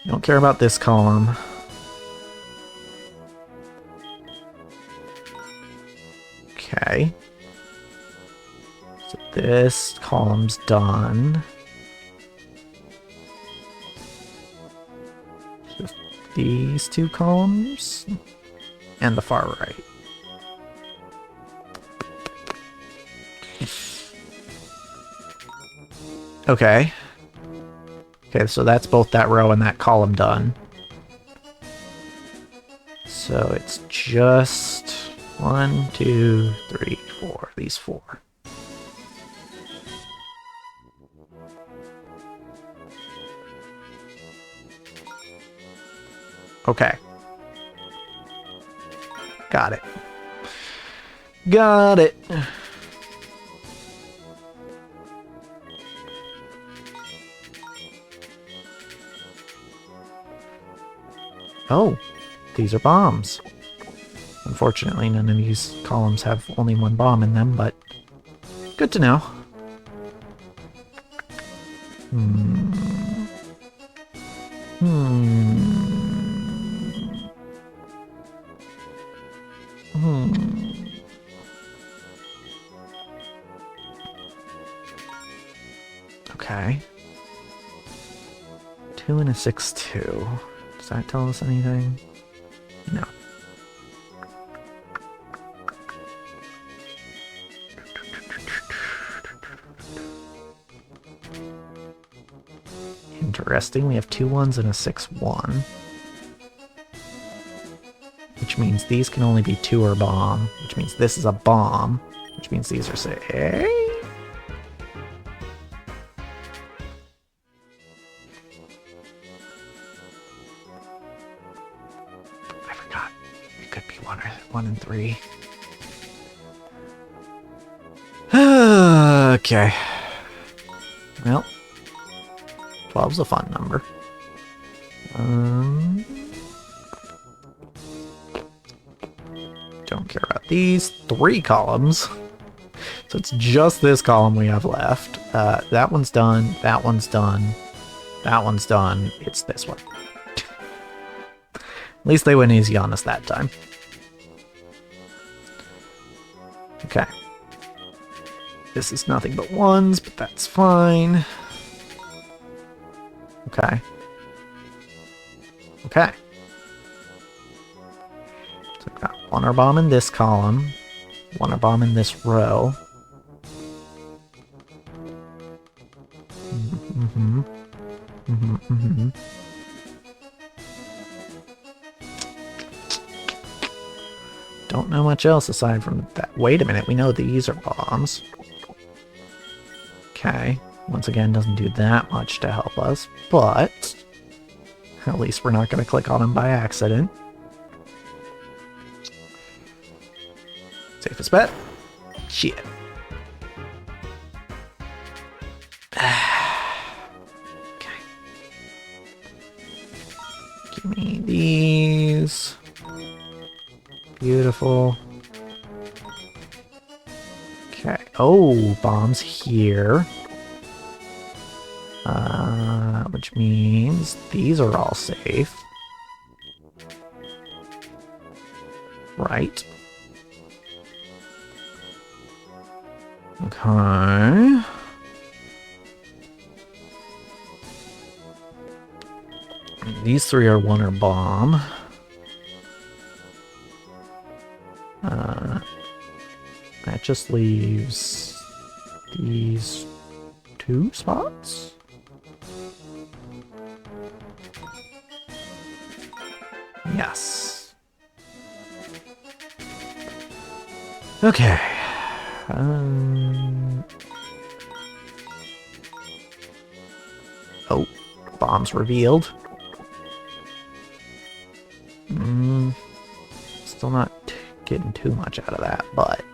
Don't care about this column. Okay. So this column's done. Just these 2 columns and the far right. Okay. Okay, so that's both that row and that column done. So it's just 1, 2, 3, 4. These 4. Okay. Got it. Got it. Oh, these are bombs. Unfortunately, none of these columns have only 1 bomb in them, but good to know. Okay. 2 and a 6-2. Does that tell us anything? No. Interesting. We have 2 1s and a 6-1. Which means these can only be 2 or bomb. Which means this is a bomb. Which means these are safe. I forgot. It could be 1 and 3. Okay. Well, 12's a fun number. Don't care about these 3 columns. So it's just this column we have left. That one's done. That one's done. That one's done. It's this one. At least they went easy on us that time. Okay. This is nothing but 1s, but that's fine. Okay. Okay. So I've got 1 or bomb in this column, 1 or bomb in this row. Don't know much else aside from that. Wait a minute, we know these are bombs. Okay. Once again, doesn't do that much to help us, but at least we're not going to click on them by accident. Safest bet? Shit. Okay. Give me these. Beautiful. Okay. Oh, bombs here. Which means these are all safe. Right. Okay. These 3 are 1 or bomb. That just leaves these 2 spots? Yes. Okay. Oh, bombs revealed. Still not getting too much out of that, but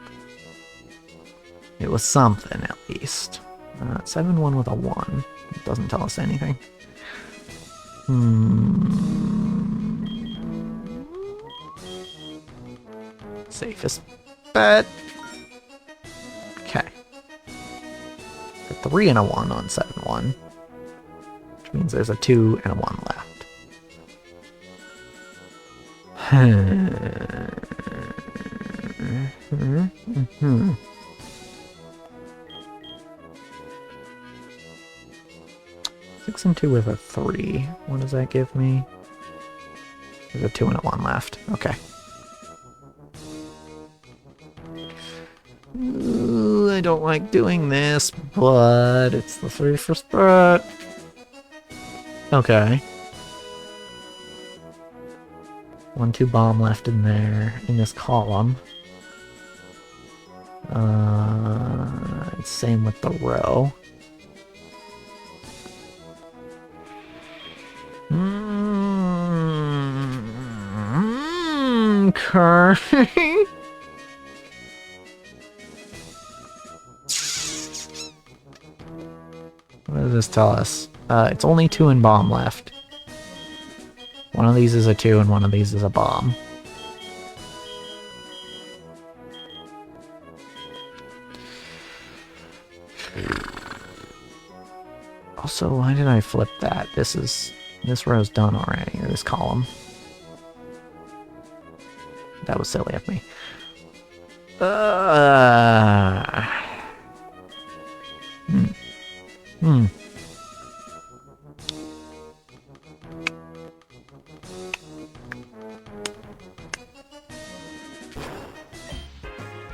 it was something at least. 7-1 with a 1. It doesn't tell us anything. Safest bet. Okay. 3 and a 1 on 7-1. Which means there's a 2 and a 1 left. 6 and 2 with a 3. What does that give me? There's a 2 and a 1 left. Okay. Ooh, I don't like doing this, but it's the 31st bet. Okay. 1-2 bomb left in there, in this column. Same with the row. Okay. What does this tell us? It's only 2 in bomb left. One of these is a 2 and one of these is a bomb. Also, why did I flip that? This row's done already, or this column. That was silly of me.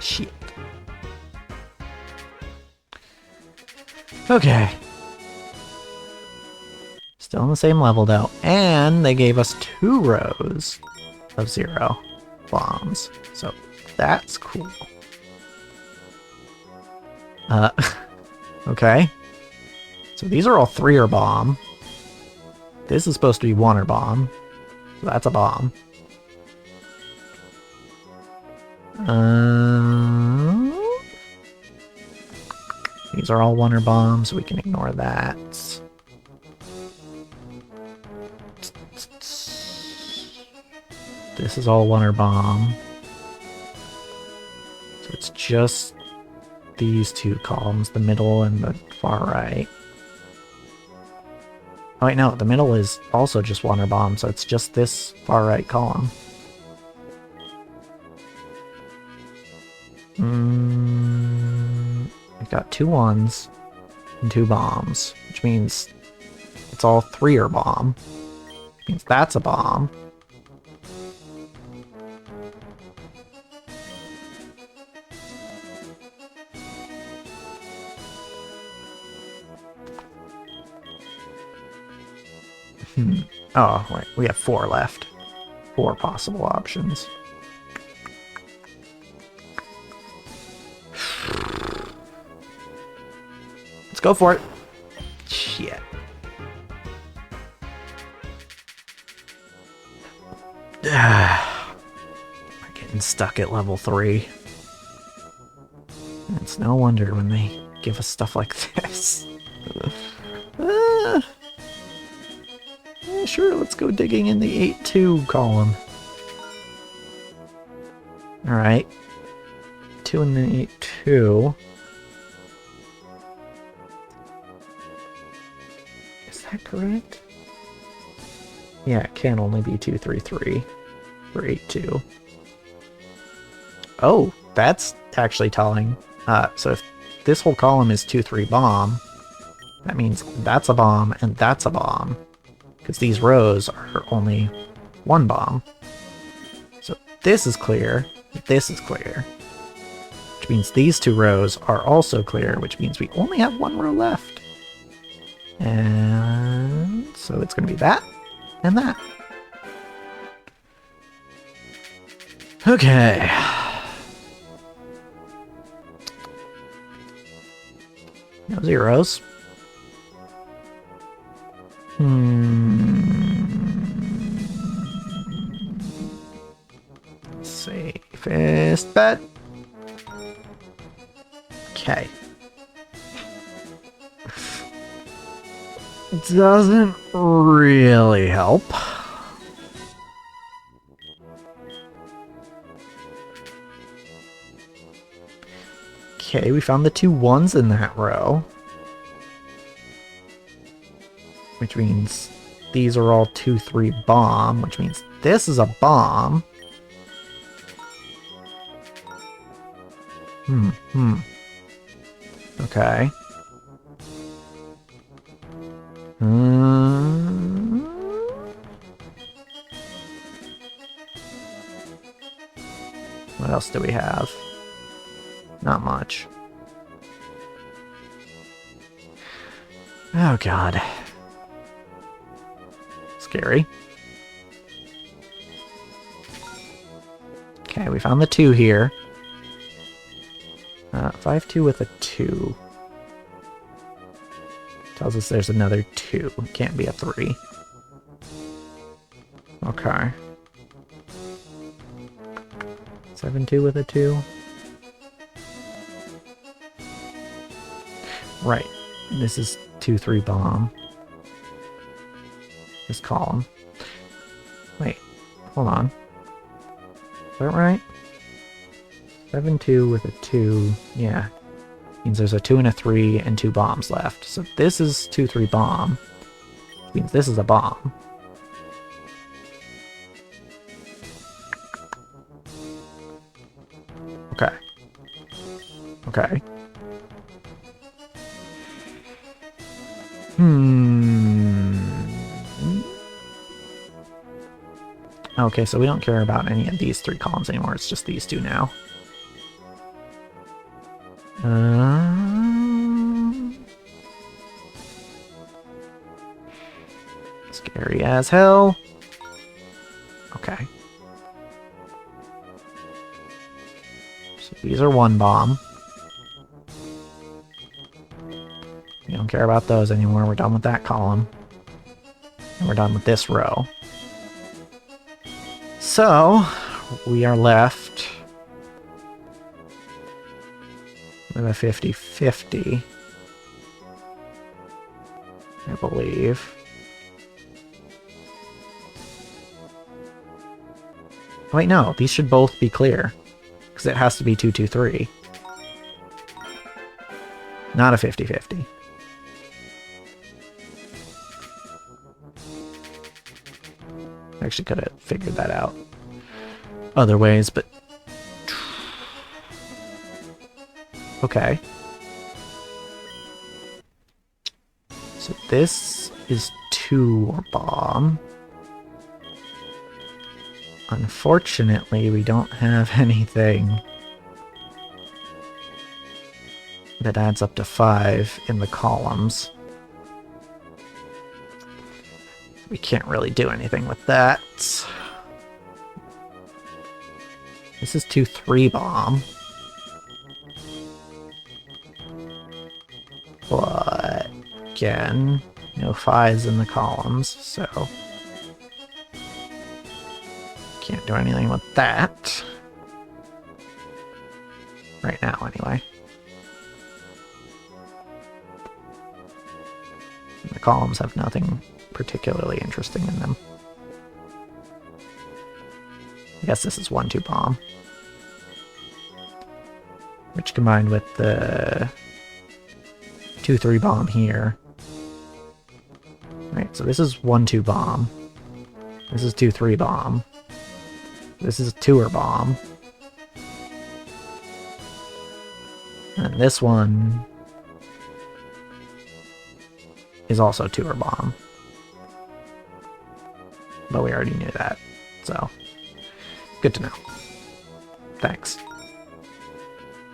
Shit. Okay. Still on the same level though, and they gave us 2 rows of 0 bombs, so that's cool. Okay. So these are all 3-er bomb. This is supposed to be 1-er bomb, so that's a bomb. These are all 1-er bombs, so we can ignore that. This is all 1-er bomb. So it's just these 2 columns, the middle and the far right. Oh wait, no, the middle is also just 1-er bomb, so it's just this far right column. We've got 2 1s and 2 bombs, which means it's all 3-er bomb. Which means that's a bomb. Oh, wait, we have 4 left. 4 possible options. Let's go for it. Shit. I'm getting stuck at level 3. It's no wonder when they give us stuff like this. Sure, let's go digging in the 8-2 column. Alright. 2 and then 8-2. Is that correct? Yeah, it can only be 2-3-3 for 8-2. Oh, that's actually telling. So if this whole column is 2-3 bomb, that means that's a bomb and that's a bomb. Because these rows are only 1 bomb. So this is clear. This is clear. Which means these two rows are also clear, which means we only have one row left. And so it's going to be that and that. Okay. No zeros. Safest bet. Okay. Doesn't really help. Okay, we found the two ones in that row. Which means these are all 2-3 bomb, which means this is a bomb. Okay. What else do we have? Not much. Oh god. Scary. Okay, we found the 2 here. 5-2 with a 2. Tells us there's another 2. It can't be a 3. Okay. 7-2 with a 2. Right. This is 2-3 bomb. This column. Wait. Hold on. Is that right? 7-2 with a 2. Yeah. Means there's a 2 and a 3 and 2 bombs left. So this is 2-3 bomb. Which means this is a bomb. Okay. Okay. Okay, so we don't care about any of these 3 columns anymore. It's just these 2 now. Scary as hell. Okay. So these are 1 bomb. We don't care about those anymore. We're done with that column. And we're done with this row. So, we are left with a 50-50, I believe. Wait, no, these should both be clear, because it has to be 2-2-3. Not a 50-50. Actually could have figured that out other ways, but okay. So this is 2 bomb. Unfortunately, we don't have anything that adds up to 5 in the columns. We can't really do anything with that. This is 2-3 bomb. But again, no 5s in the columns, so can't do anything with that. Right now, anyway. And the columns have nothing particularly interesting in them. I guess this is 1-2 bomb. Which combined with the 2-3 bomb here. Right, so this is 1-2 bomb. This is 2-3 bomb. This is a 2er bomb. And this one is also 2er bomb. But we already knew that, so good to know. Thanks.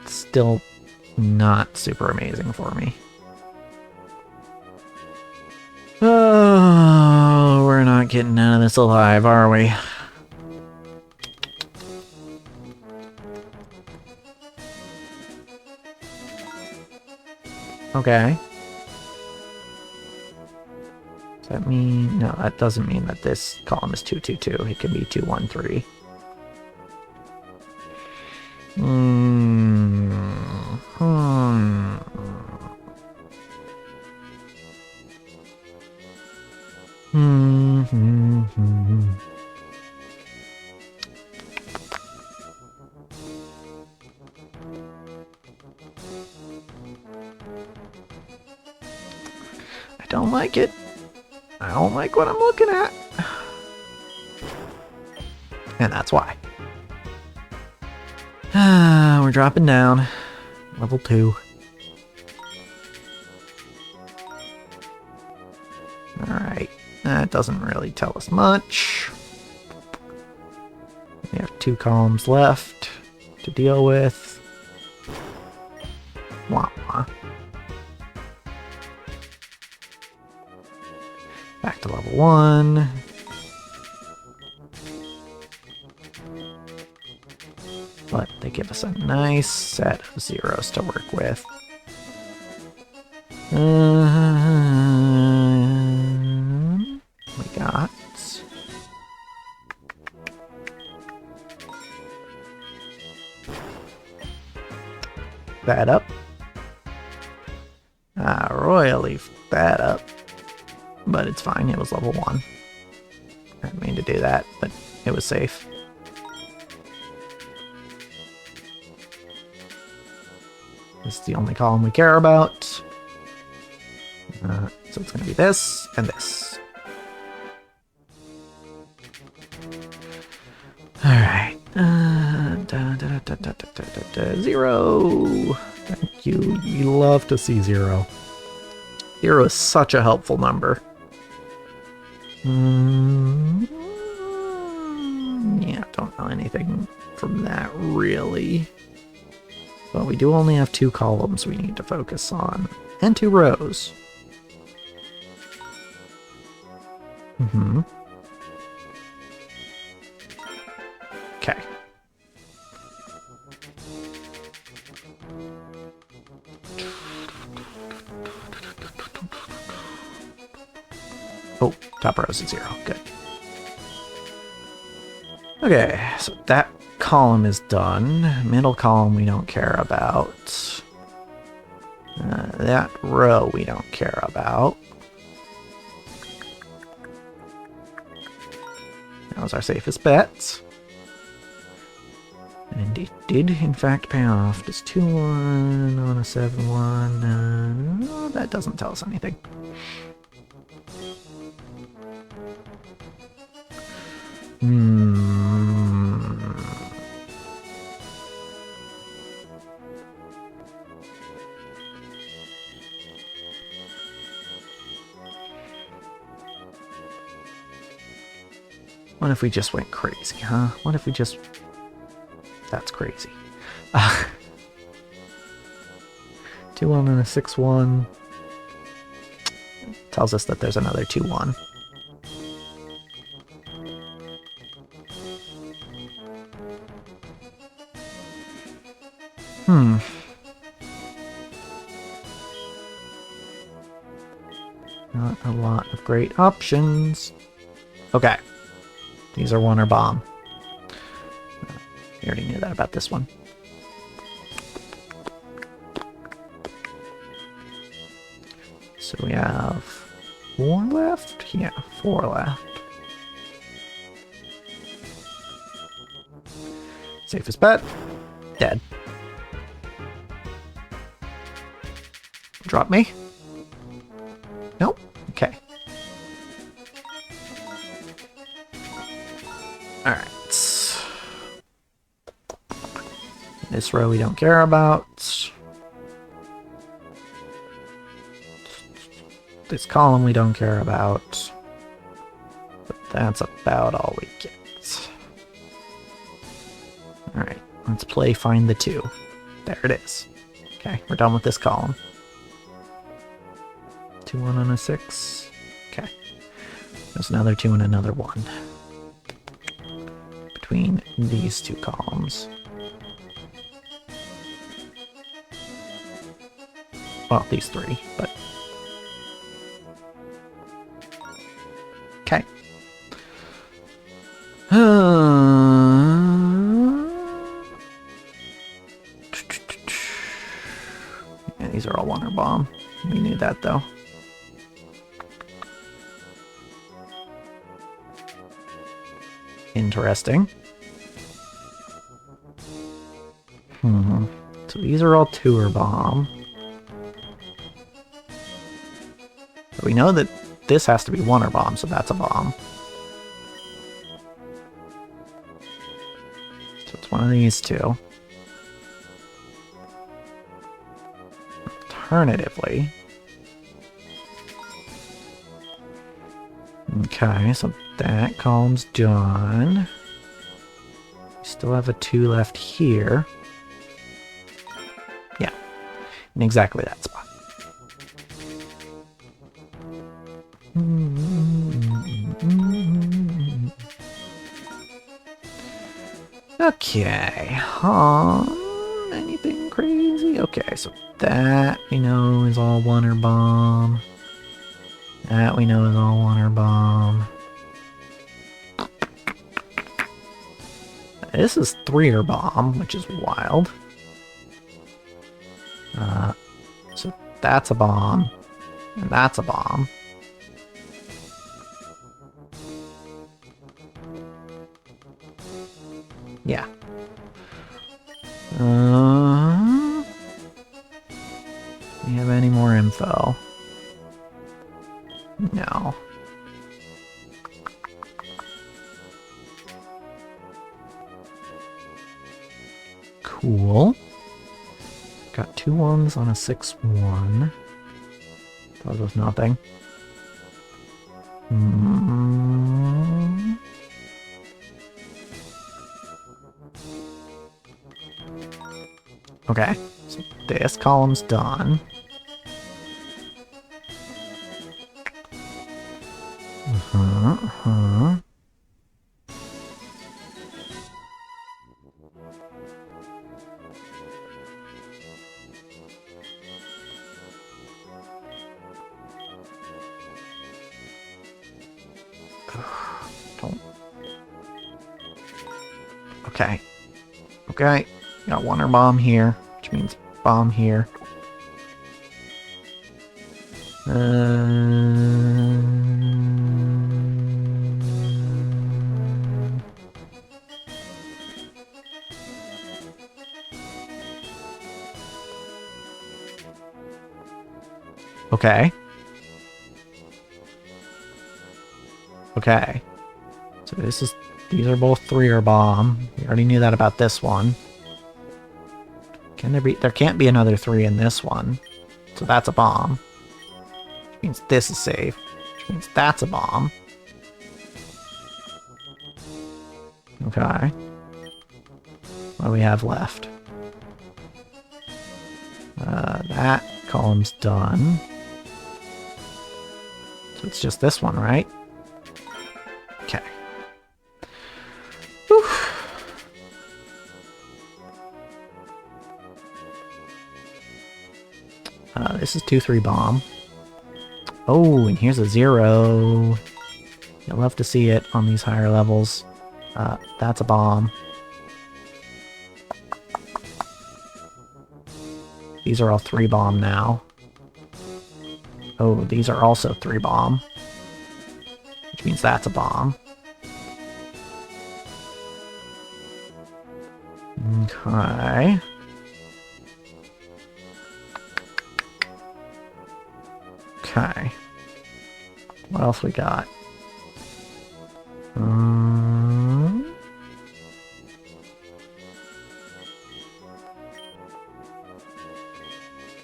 Still not super amazing for me. Oh, we're not getting out of this alive, are we? Okay. Does that mean... No, that doesn't mean that this column is 222. It can be 213. I don't like it. I don't like what I'm looking at. And that's why. We're dropping down. Level 2. Alright. That doesn't really tell us much. We have 2 columns left to deal with. Wah wah. Back to level 1. But they give us a nice set of zeros to work with. We got... that up. I royally that up. But it's fine, it was level 1. I didn't mean to do that, but it was safe. This is the only column we care about. So it's going to be this and this. Alright. 0! Thank you. You love to see 0. 0 is such a helpful number. Yeah, don't know anything from that really. But we do only have 2 columns we need to focus on. And 2 rows. Okay. Oh, top row is at 0. Good. Okay, so that column is done. Middle column we don't care about. That row we don't care about. That was our safest bet. And it did, in fact, pay off. Does 2-1 on a 7-1? No, that doesn't tell us anything. What if we just went crazy, huh? What if we just... That's crazy. 2-1 and a 6-1. Tells us that there's another 2-1. Not a lot of great options. Okay. These are 1 or bomb. We already knew that about this one. So we have 4 left? Yeah, 4 left. Safest bet. Dead. Drop me? Nope. Okay. Alright. This row we don't care about. This column we don't care about. But that's about all we get. Alright. Let's play Find the 2. There it is. Okay, we're done with this column. 2, 1, and a 6. Okay. There's another 2 and another 1. Between these two columns. Well, these 3, but... Okay. Yeah, these are all Wonder Bomb. We need that, though. Interesting. So these are all Tour Bomb. But we know that this has to be Wonder Bomb, so that's a bomb. So it's one of these two. Alternatively... Okay, so that column's done. We still have a 2 left here. Yeah, in exactly that spot. Okay, anything crazy? Okay, so that we know is all Wonder Bomb. That we know is all Wonder Bomb. This is 3-er Bomb, which is wild. So that's a bomb, and that's a bomb. Yeah. Do we have any more info? No. Cool. Got 2 1s on a 6-1. That was nothing. Okay, so this column's done. Don't. Okay. Okay. Got Wonder Bomb here, which means bomb here. Okay. Okay. So these are both 3-er bomb. We already knew that about this one. There can't be another 3 in this one. So that's a bomb. Which means this is safe. Which means that's a bomb. Okay. What do we have left? That column's done. So it's just this one, right? Okay. Whew. This is 2-3 bomb. Oh, and here's a 0. You'll love to see it on these higher levels. That's a bomb. These are all 3 bomb now. Oh, these are also 3 bomb. Which means that's a bomb. Okay. Okay. What else we got?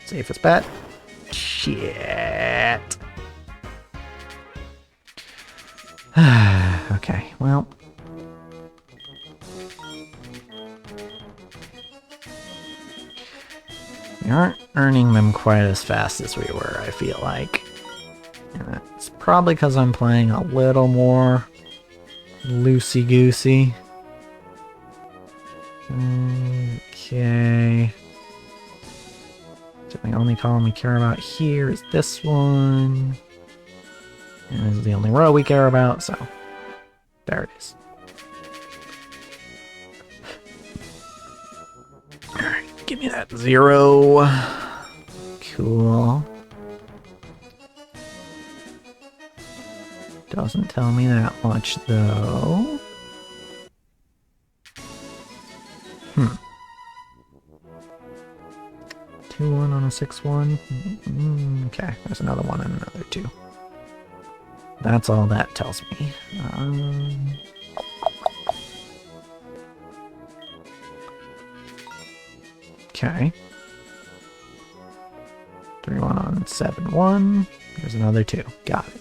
Safest bet. Shit. Okay, well. We aren't earning them quite as fast as we were, I feel like. And it's probably because I'm playing a little more loosey-goosey. Okay. So the only column we care about here is this one. And this is the only row we care about, so there it is. Alright, give me that 0. Cool. Doesn't tell me that much, though. 2-1 on a 6-1. Okay, there's another 1 and another 2. That's all that tells me. Okay. 3-1 on 7-1. There's another 2. Got it.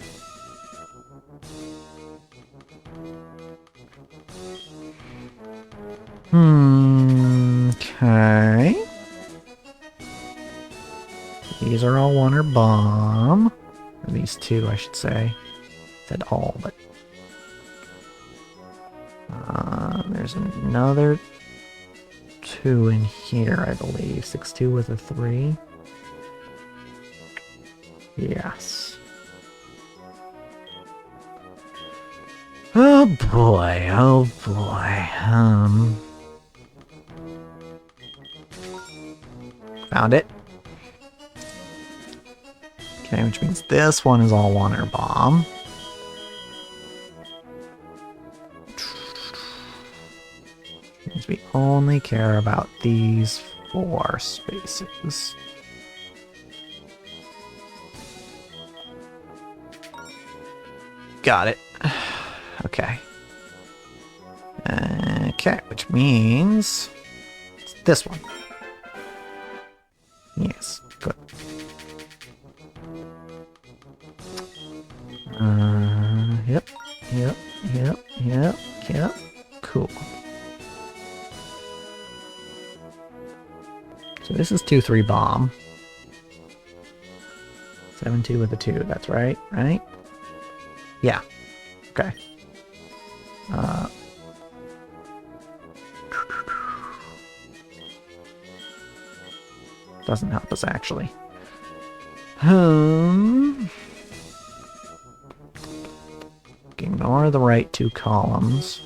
Okay. These are all 1 or bomb. Or these 2, I should say. Said all, but... there's another 2 in here, I believe. 6-2 with a 3. Yes. Oh boy, oh boy. Found it. Okay, which means this one is all 1 or bomb. Means we only care about these 4 spaces. Got it. Okay. Okay, which means it's this one. Yes, good. Yep. Cool. So this is 2-3 bomb. 7-2 with a 2, that's right, right? Yeah. Okay. Doesn't help us, actually. Ignore the right 2 columns.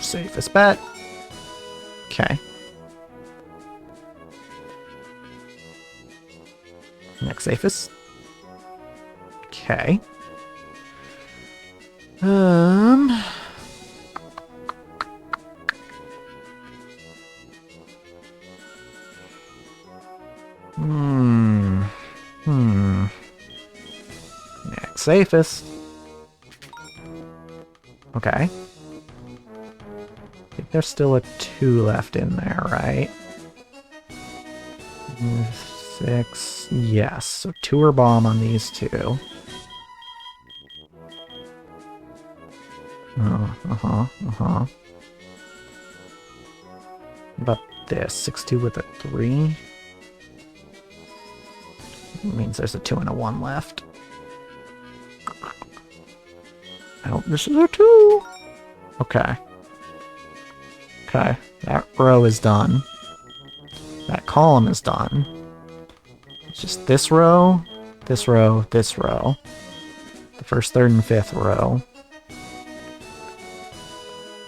Safest bet. Okay. Next safest. Okay. Next safest. Okay. I think there's still a 2 left in there, right? 6. Yes. So 2 are bomb on these 2. What about this? 6-2 with a 3. It means there's a 2 and a 1 left. I hope this is a 2. Okay. Okay. That row is done. That column is done. It's just this row, this row, this row. The first, third, and fifth row.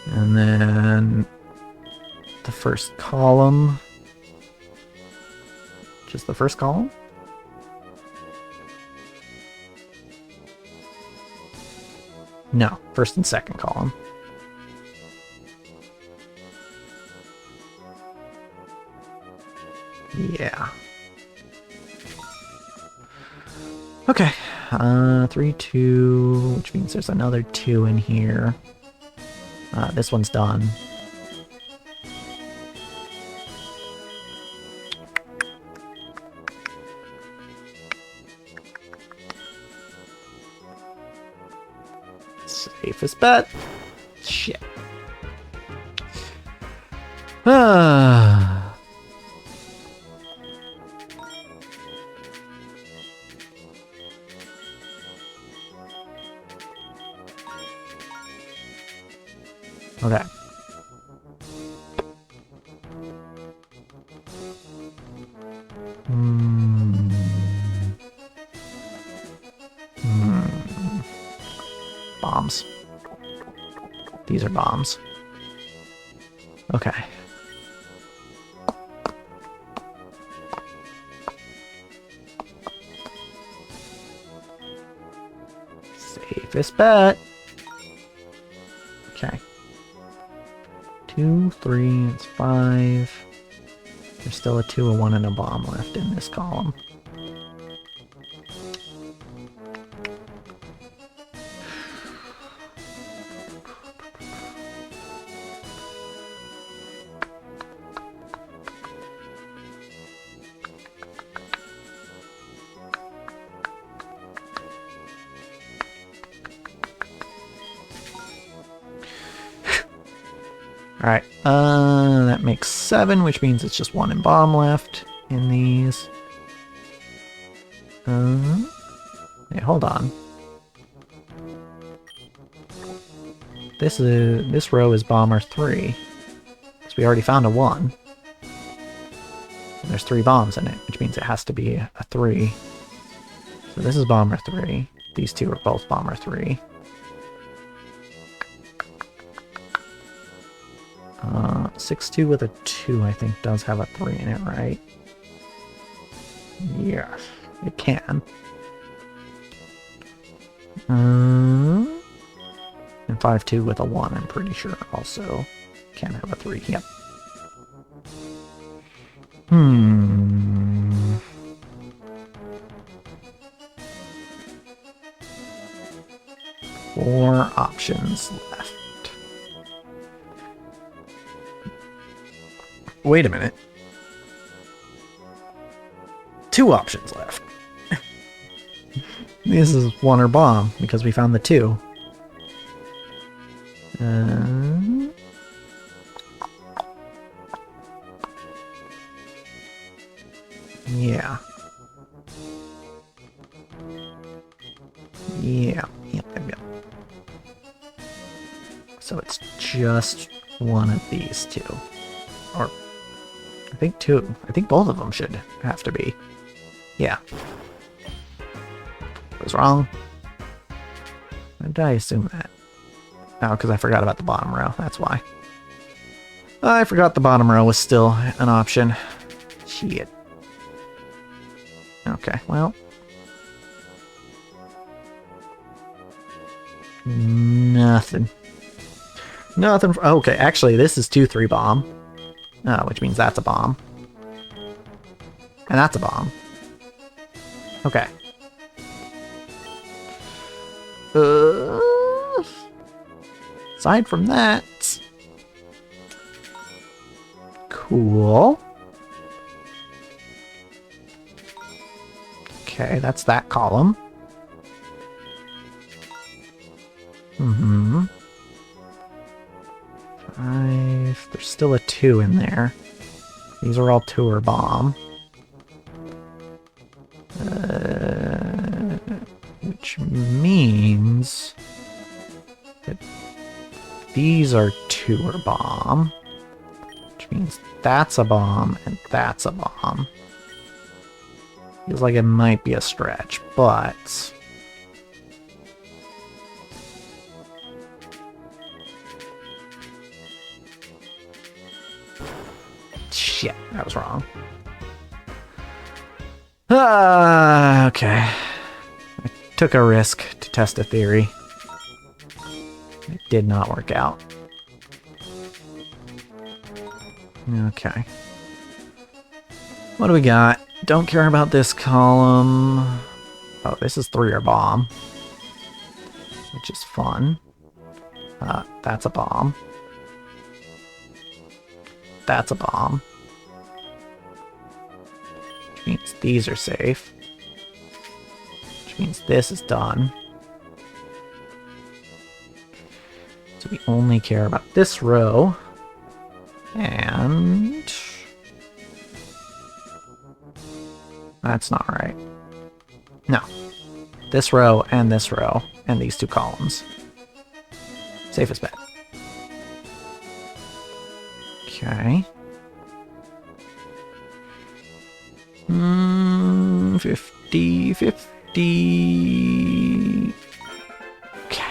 And then the first column. Just the first column? No, first and second column. Yeah. Okay. 3, 2, which means there's another 2 in here. This one's done. Safest bet. Shit. Ah. Okay. Bombs. These are bombs. Okay. Safest bet. Okay. 2, 3, it's 5. There's still a 2, a 1, and a bomb left in this column. Alright, that makes 7, which means it's just 1 and bomb left in these. Hey, hold on. This row is bomber 3. So we already found a 1. And there's 3 bombs in it, which means it has to be a 3. So this is bomber 3. These two are both bomber 3. 6-2 with a 2, I think, does have a 3 in it, right? Yes, it can. And 5-2 with a 1, I'm pretty sure, also can have a 3. Yep. 4 options left. Wait a minute. 2 options left. This is 1 or bomb, because we found the 2. Yeah. Yep. So it's just one of these 2. Or I think 2. I think both of them should have to be. Yeah. I was wrong. Why did I assume that? Oh, because I forgot about the bottom row. That's why. I forgot the bottom row was still an option. Shit. Okay, well. Nothing. Okay, actually, this is 2-3 bomb. Which means that's a bomb. And that's a bomb. Okay. Aside from that... Cool. Okay, that's that column. Mm-hmm. 5. There's still a 2 in there. These are all 2 or bomb. Which means that these are 2 or bomb. Which means that's a bomb and that's a bomb. Feels like it might be a stretch, but... Shit, I was wrong. Okay. I took a risk to test a theory. It did not work out. Okay. What do we got? Don't care about this column. Oh, this is 3 or bomb. Which is fun. That's a bomb. That's a bomb. Which means these are safe. Which means this is done. So we only care about this row. And... that's not right. No. This row, and these two columns. Safest bet. Okay. 50, 50... okay.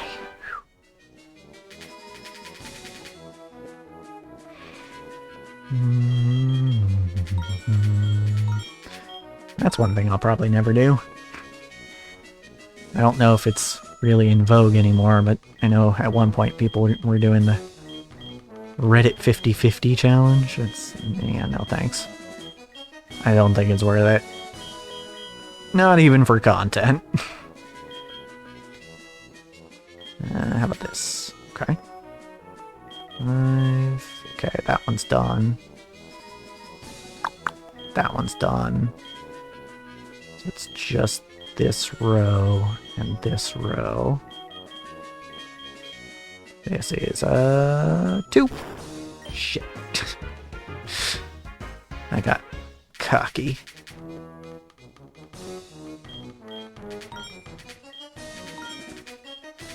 That's one thing I'll probably never do. I don't know if it's really in vogue anymore, but I know at one point people were doing the Reddit 50-50 challenge. Yeah, no thanks. I don't think it's worth it. Not even for content. How about this? Okay. 5. Okay, that one's done. That one's done. So it's just this row and this row. This is 2. Shit. I got cocky.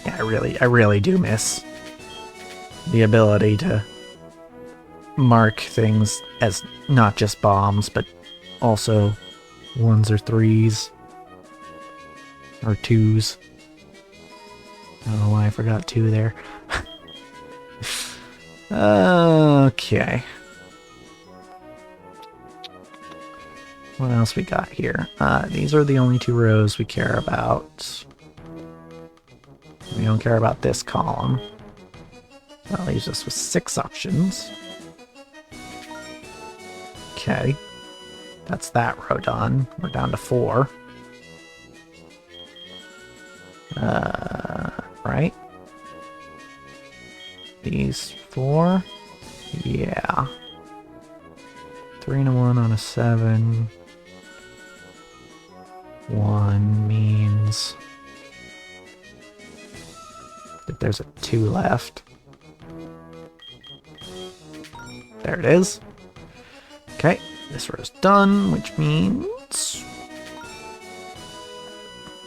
Yeah, I really do miss the ability to mark things as not just bombs, but also 1s or 3s. Or 2s. I don't know why I forgot 2 there. Okay. What else we got here? These are the only 2 rows we care about. We don't care about this column. That leaves us with 6 options. Okay. That's that row done. We're down to 4. Right? These 4? Yeah. 3 and a 1 on a 7. 1 means that there's a 2 left. There it is. Okay, this row's done, which means...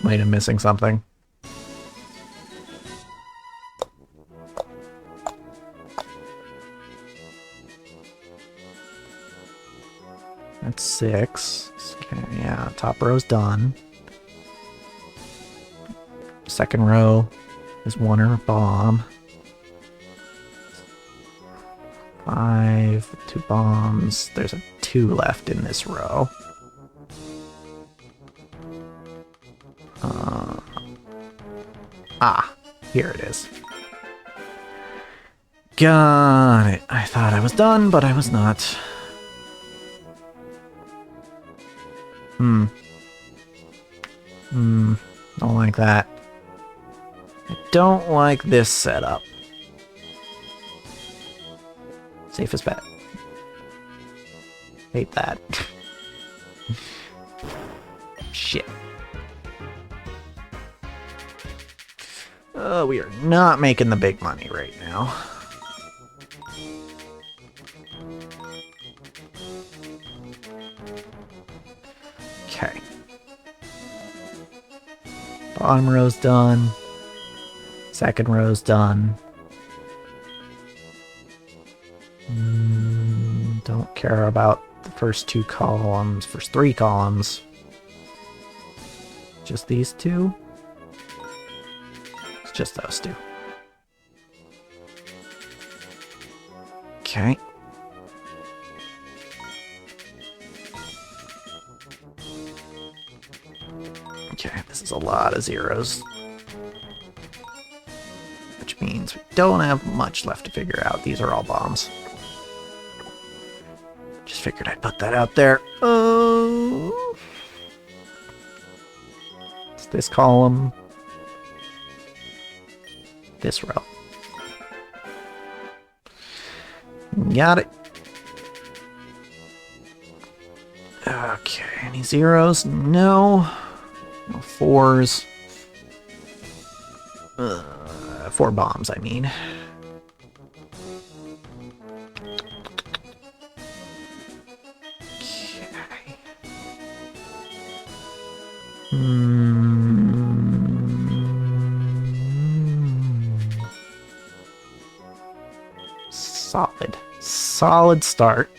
wait, I'm missing something. That's 6. Okay, yeah, top row's done. Second row is 1 or a bomb. 5, 2 bombs. There's a 2 left in this row. Here it is. Got it. I thought I was done, but I was not. Don't like that. I don't like this setup. Safest bet. Hate that. Shit. We are not making the big money right now. Okay. Bottom row's done. Second row's done. Don't care about the first 2 columns, first 3 columns. Just these 2? It's just those 2. Okay. Okay, this is a lot of zeros. Which means we don't have much left to figure out. These are all bombs. Just figured I'd put that out there. It's this column. This row. Got it. Okay, any zeros? No. No 4s. 4 bombs, I mean. Solid. Solid start.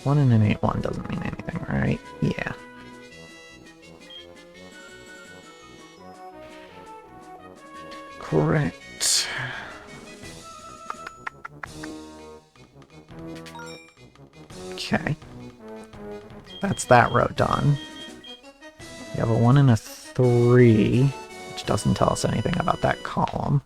1 and an 8-1 doesn't mean anything, right? Yeah. Correct. Okay. That's that row done. We have a 1 and a 3, which doesn't tell us anything about that column.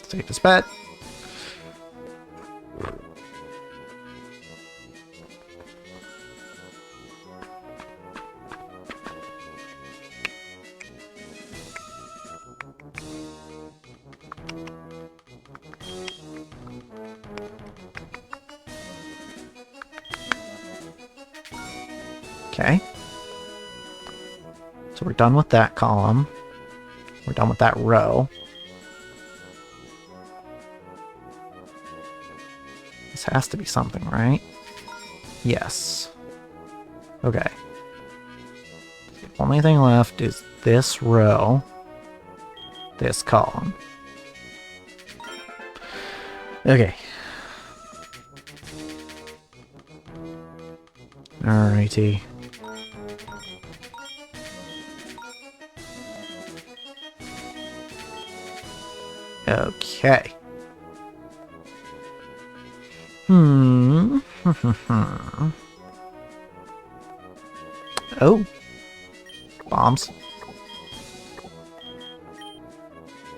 Safest bet. Okay. So we're done with that column. We're done with that row. This has to be something, right? Yes. Okay. The only thing left is this row, this column. Okay. Alrighty. Okay. Oh. Bombs.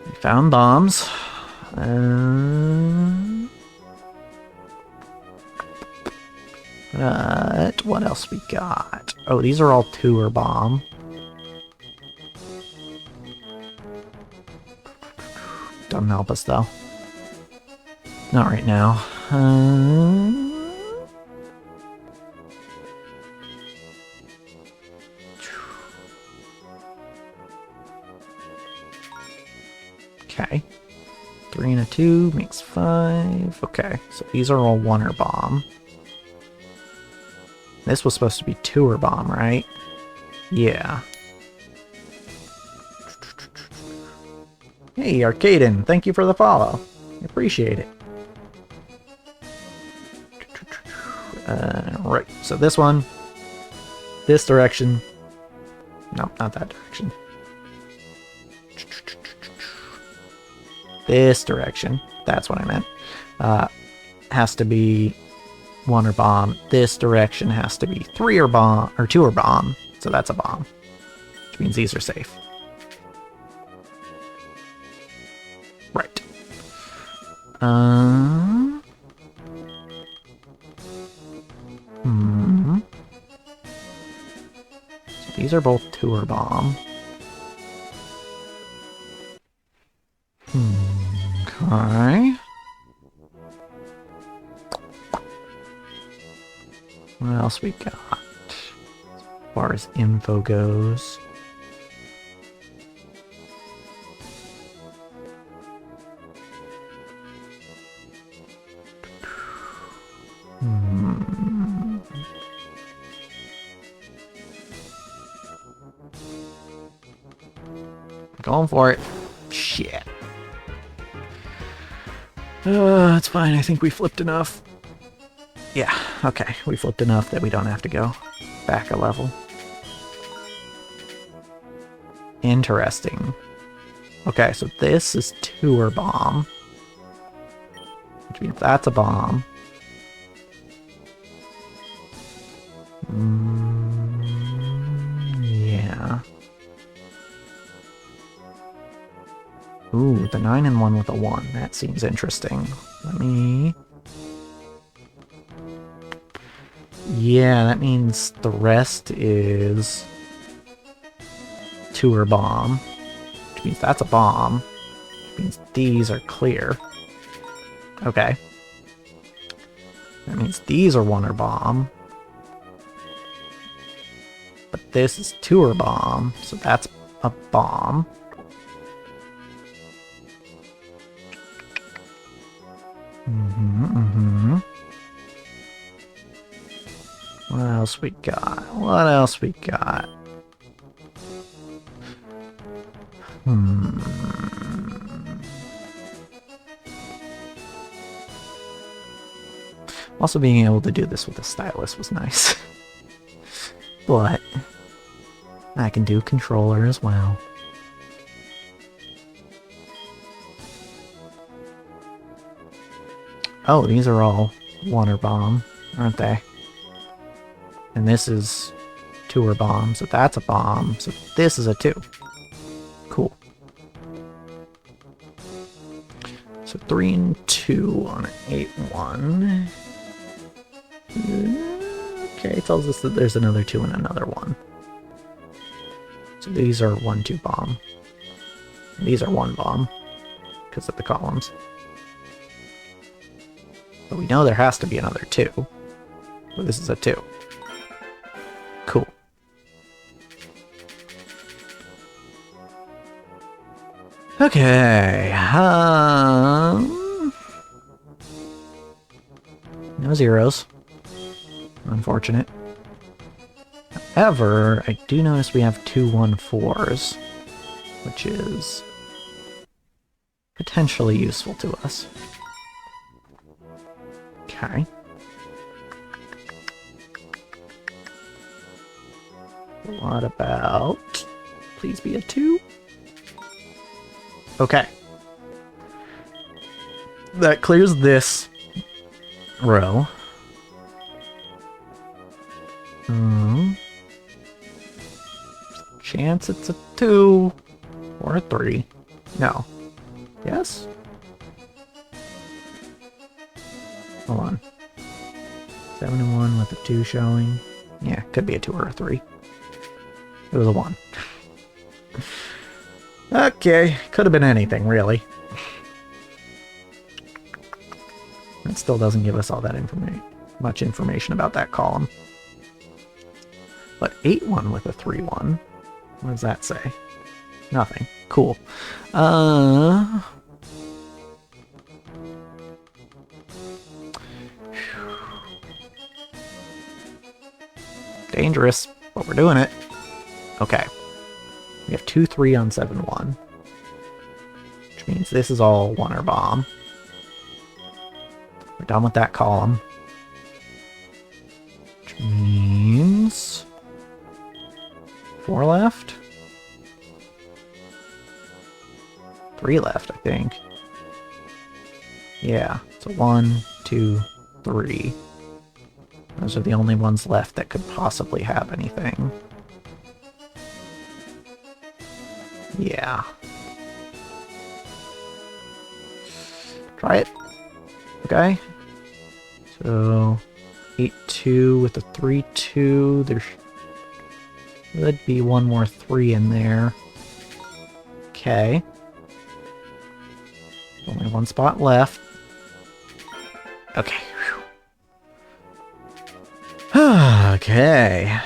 We found bombs. But what else we got? Oh, these are all tour bomb. Doesn't help us though. Not right now. Okay. 3 and a 2 makes 5. Okay, so these are all 1er bomb. This was supposed to be 2er bomb, right? Yeah. Hey, Arcaden, thank you for the follow. I appreciate it. Right, so this one, this direction. No, not that direction. This direction, that's what I meant. Has to be 1er bomb. This direction has to be 3er bomb, or 2er bomb. So that's a bomb, which means these are safe. Right. So these are both 2er bomb. Okay. What else we got? As far as info goes. Going for it. Shit. It's fine. I think we flipped enough. Yeah, okay. We flipped enough that we don't have to go back a level. Interesting. Okay, so this is 2er bomb. Which means that's a bomb. Yeah. Ooh, the 9 and 1 with a 1. That seems interesting. Let me... Yeah, that means the rest is 2er bomb. Which means that's a bomb. Which means these are clear. Okay. That means these are 1er bomb. But this is 2er bomb, so that's a bomb. What else we got? What else we got? Also, being able to do this with a stylus was nice. But I can do controller as well. Oh, these are all one or bomb, aren't they? And this is 2 or bomb, so that's a bomb. So this is a 2. Cool. So 3 and 2 on an 8-1. Okay, it tells us that there's another 2 and another 1. So these are 1-2 bomb. And these are 1 bomb because of the columns. But we know there has to be another 2. So this is a 2. Cool. Okay. No zeros. Unfortunate. However, I do notice we have 2 1-4s, which is potentially useful to us. Okay. What about... Please be a 2? Okay. That clears this row. Chance it's a 2 or a 3. No. Yes? Hold on. 7 and 1 with a 2 showing. Yeah, could be a 2 or a 3. It was a 1. Okay, could have been anything, really. That still doesn't give us all that much information about that column. But 8-1 with a 3-1. What does that say? Nothing. Cool. Dangerous, but we're doing it. Okay. We have 2-3 on 7-1. Which means this is all 1 or bomb. We're done with that column. Which means... 4 left? 3 left, I think. Yeah, so 1, 2, 3. Those are the only ones left that could possibly have anything. Yeah. Try it. Okay. So, 8-2 with a 3-2. There should be one more 3 in there. Okay. Only 1 spot left. Okay. Okay.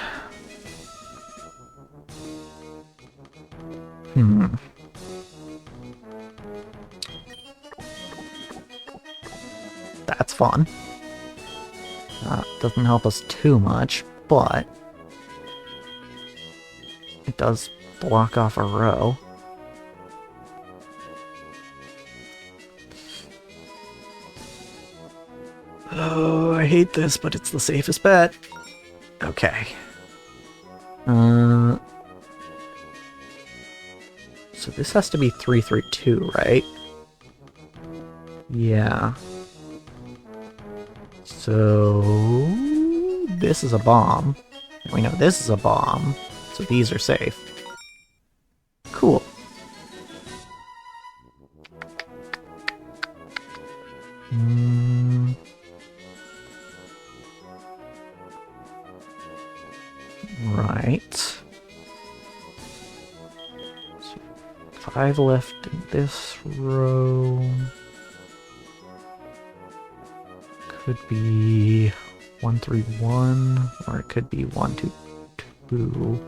That's fun. Doesn't help us too much, but it does block off a row. Oh, I hate this, but it's the safest bet. Okay. So this has to be 3-3-2, right? Yeah. So this is a bomb. And we know this is a bomb, so these are safe. Cool. Right. So 5 left in this row. Could be 1-3-1, or it could be 1-2-2.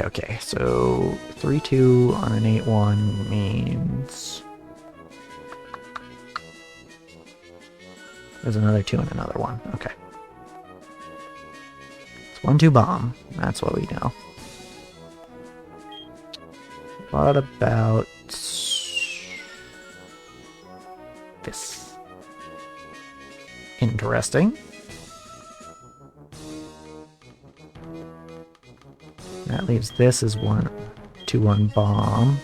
Okay. So 3-2 on an 8-1 means there's another 2 and another 1. Okay. It's 1-2 bomb. That's what we know. What about this? Interesting. That leaves this as 2-1 bomb.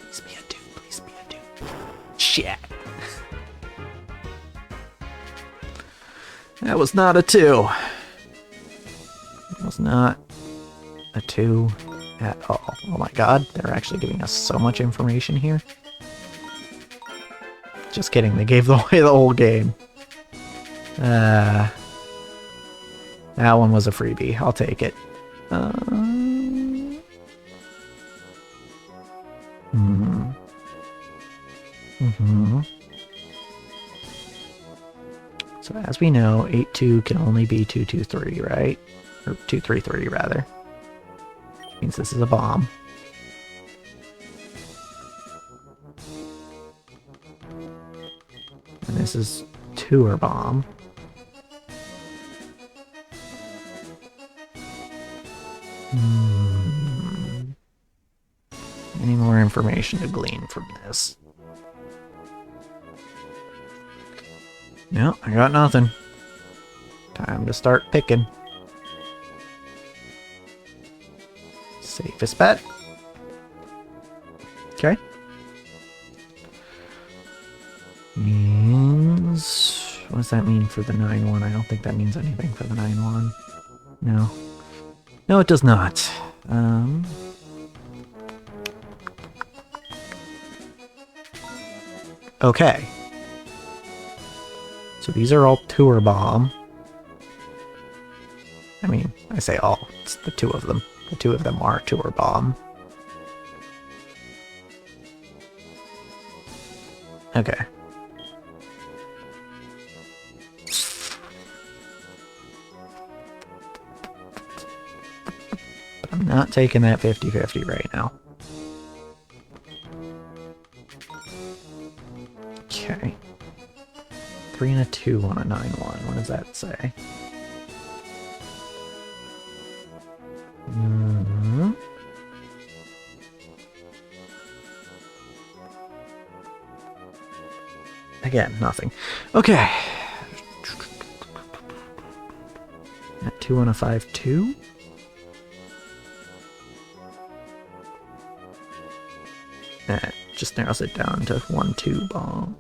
Please be a 2. Please be a 2. Shit. That was not a 2. It was not a 2 at all. Oh my god, they're actually giving us so much information here. Just kidding, they gave away the whole game. That one was a freebie. I'll take it. So as we know, 8-2 can only be 2-2-3, right? Or 2-3-3 rather. Which means this is a bomb. And this is 2 or bomb. Any more information to glean from this? No, I got nothing. Time to start picking. Safest bet. Okay. Means... what does that mean for the 9-1? I don't think that means anything for the 9-1. No. No, it does not. Okay. So these are all 2 or bomb. I mean, I say all. It's the 2 of them. The 2 of them are 2 or bomb. Okay. But I'm not taking that 50-50 right now. Okay. 3 and a 2 on a 9-1. What does that say? Again, nothing. Okay. That 2 on a 5-2. That just narrows it down to 1-2 bomb.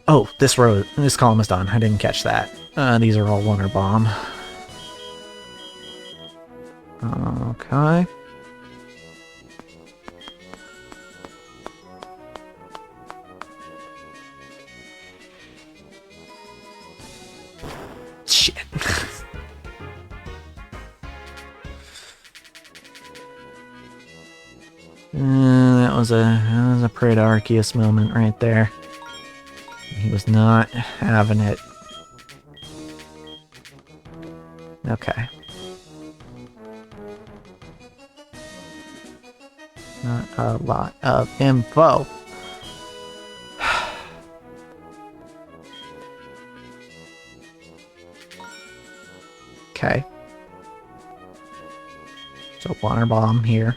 Oh, this column is done. I didn't catch that. These are all 1 or bomb. Okay. Shit. That was a pretty Arceus moment right there. He was not having it. Okay. Not a lot of info. Okay. So water bomb here.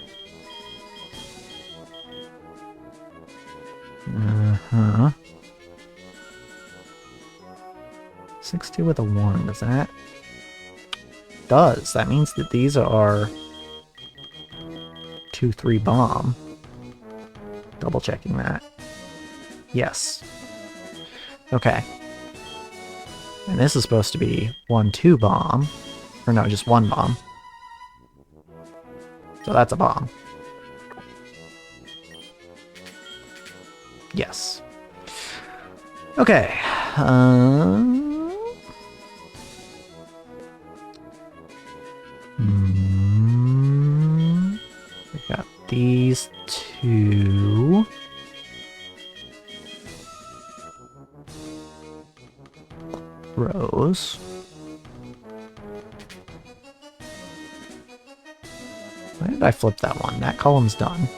Uh-huh. 6-2 with a 1, does that? Does. That means that these are 2-3 bomb. Double checking that. Yes. Okay. And this is supposed to be 1-2 bomb. Or no, just 1 bomb. So that's a bomb. Yes. Okay. We got these 2. Rows. Why did I flip that one? That column's done.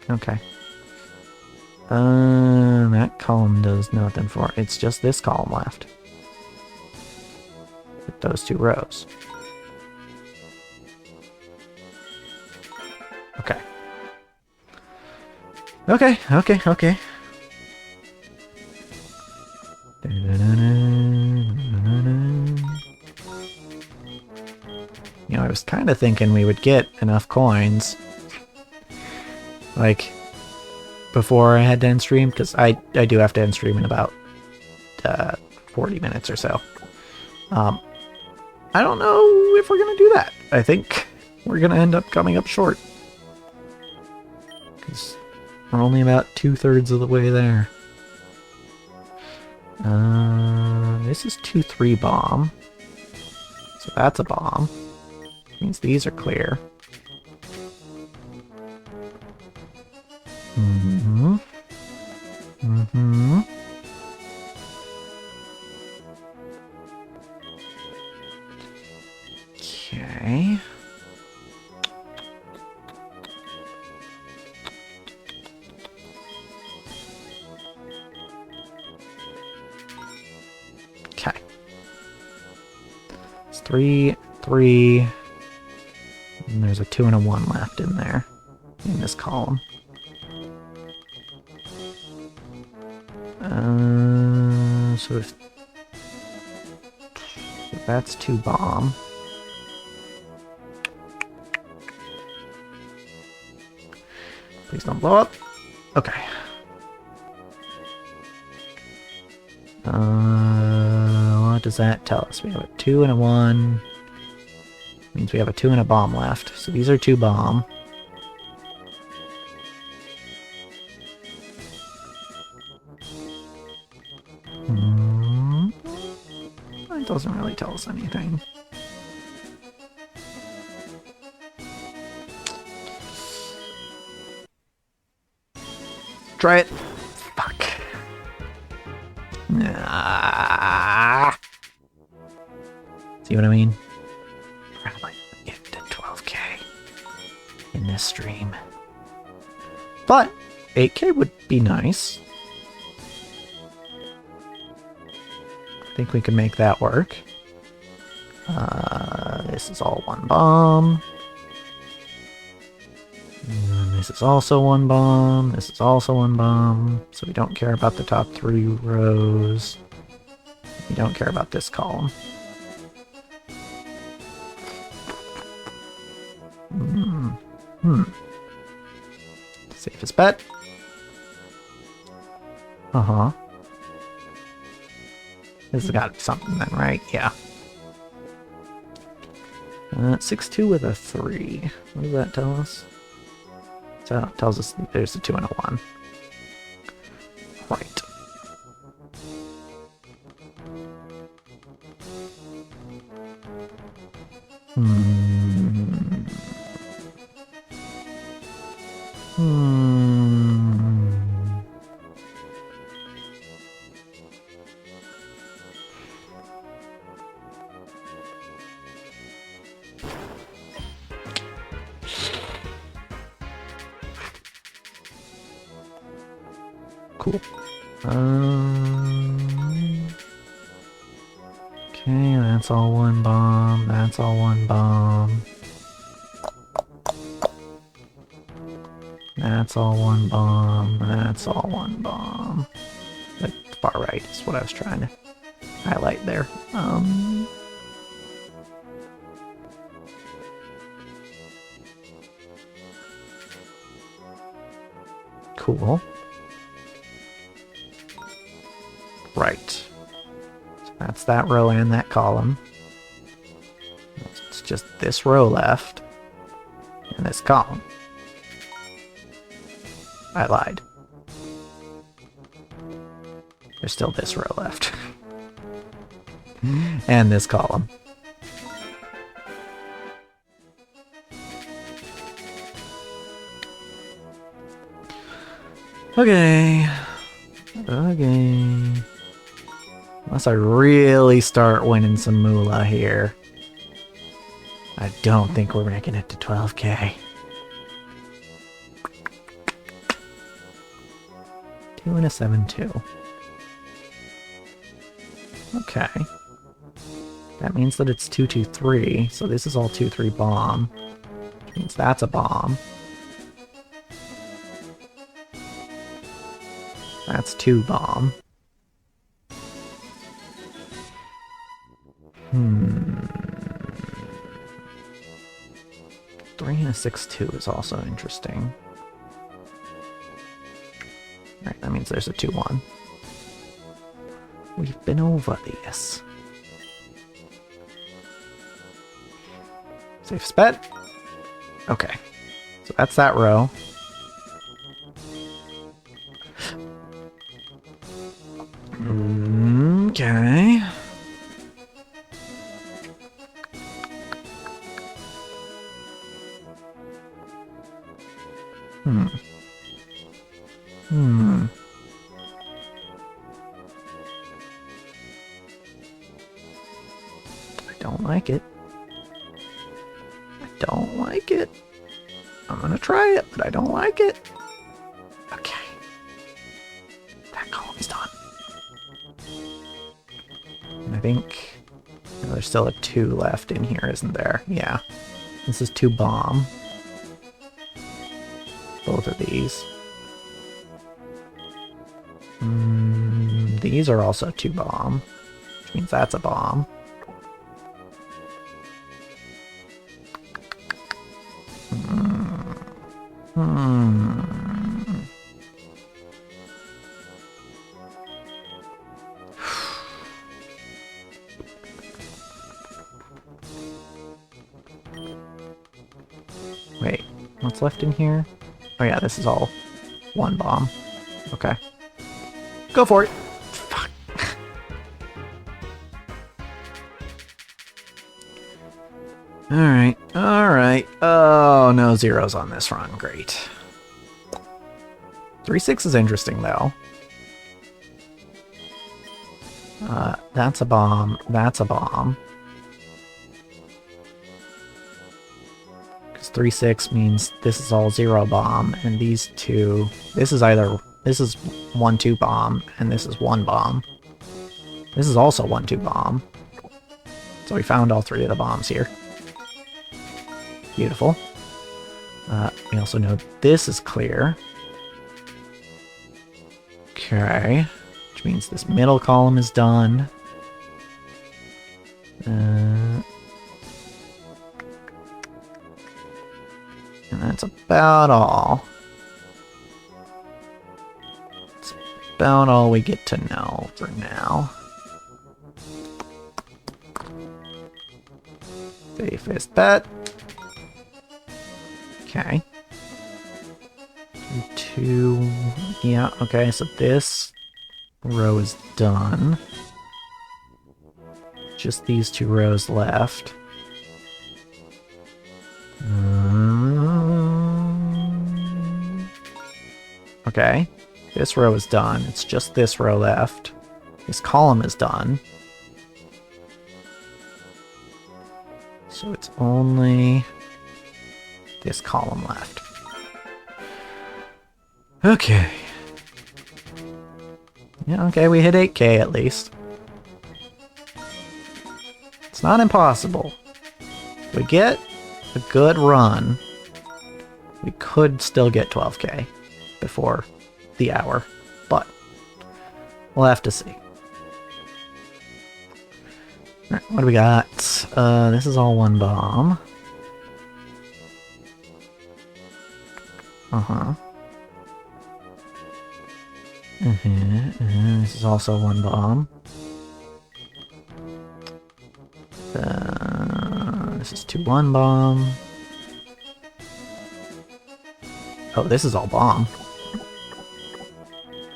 Okay. That column does nothing for it. It's just this column left. With those 2 rows. Okay. Okay. You know, I was kind of thinking we would get enough coins, like, before I had to end stream, because I do have to end stream in about 40 minutes or so. I don't know if we're going to do that. I think we're going to end up coming up short. Because we're only about 2/3 of the way there. This is 2-3 bomb. So that's a bomb. Means these are clear. Okay. Okay. It's 3, 3. And there's a 2 and a 1 left in there, in this column. So if that's 2 bomb. Please don't blow up. Okay. What does that tell us? We have a 2 and a 1. Means we have a 2 and a bomb left. So these are 2 bomb. That doesn't really tell us anything. Try it. Fuck. Ah. See what I mean? Probably get to 12K in this stream. But 8K would be nice. I think we can make that work. This is all 1 bomb. And this is also 1 bomb. This is also 1 bomb. So we don't care about the top 3 rows. We don't care about this column. Safest bet. Uh-huh. This has got to be something then, right? Yeah. 6-2 with a 3. What does that tell us? So it tells us there's a 2 and a 1. Right. Cool. Okay, that's all one bomb. That's all one bomb. That's all one bomb. That's all one bomb. The far right is what I was trying to highlight there. Cool. Right. So that's that row and that column. It's just this row left. And this column. I lied. There's still this row left. And this column. Okay. Okay. Unless I really start winning some moolah here. I don't think we're making it to 12k. 2 and a 7-2. Okay. That means that it's 2-2-3, so this is all 2-3 bomb. Which means that's a bomb. That's 2 bomb. 3 and a 6-2 is also interesting. Alright, that means there's a 2-1. We've been over this. Safe bet. Okay. So that's that row. Okay. I don't like it. I don't like it. I'm gonna try it, but I don't like it. Okay. That column's done. And I think there's still a 2 left in here, isn't there? Yeah. This is 2 bomb. Both of these. These are also 2 bomb, which means that's a bomb. Wait, what's left in here? Oh yeah, this is all 1 bomb. Okay. Go for it! Fuck. Alright, alright. Oh, no zeros on this run. Great. 3-6 is interesting, though. That's a bomb. That's a bomb. 3-6 means this is all 0 bomb, and these 2... This is 1-2 bomb, and this is 1 bomb. This is also 1-2 bomb. So we found all 3 of the bombs here. Beautiful. We also know this is clear. Okay. Which means this middle column is done. And that's about all. It's about all we get to know for now. Safest bet. Okay. 2. Yeah, okay, so this row is done. Just these 2 rows left. Okay, this row is done. It's just this row left. This column is done. So it's only this column left. Okay. Yeah, okay, we hit 8k at least. It's not impossible. If we get a good run, we could still get 12k before the hour, but we'll have to see. Alright, what do we got? This is all one bomb. This is also one bomb. This is 2 1 bomb. Oh, this is all bomb.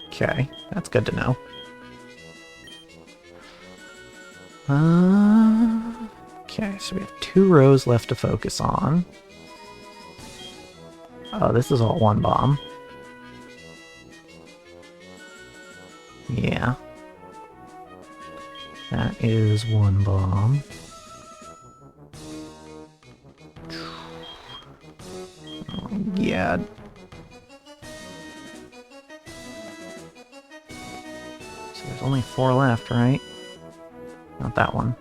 Okay, that's good to know. Okay, so we have 2 rows left to focus on. Oh, this is all one bomb. Yeah. That is one bomb. Oh, yeah. So there's only 4 left, right? Not that one.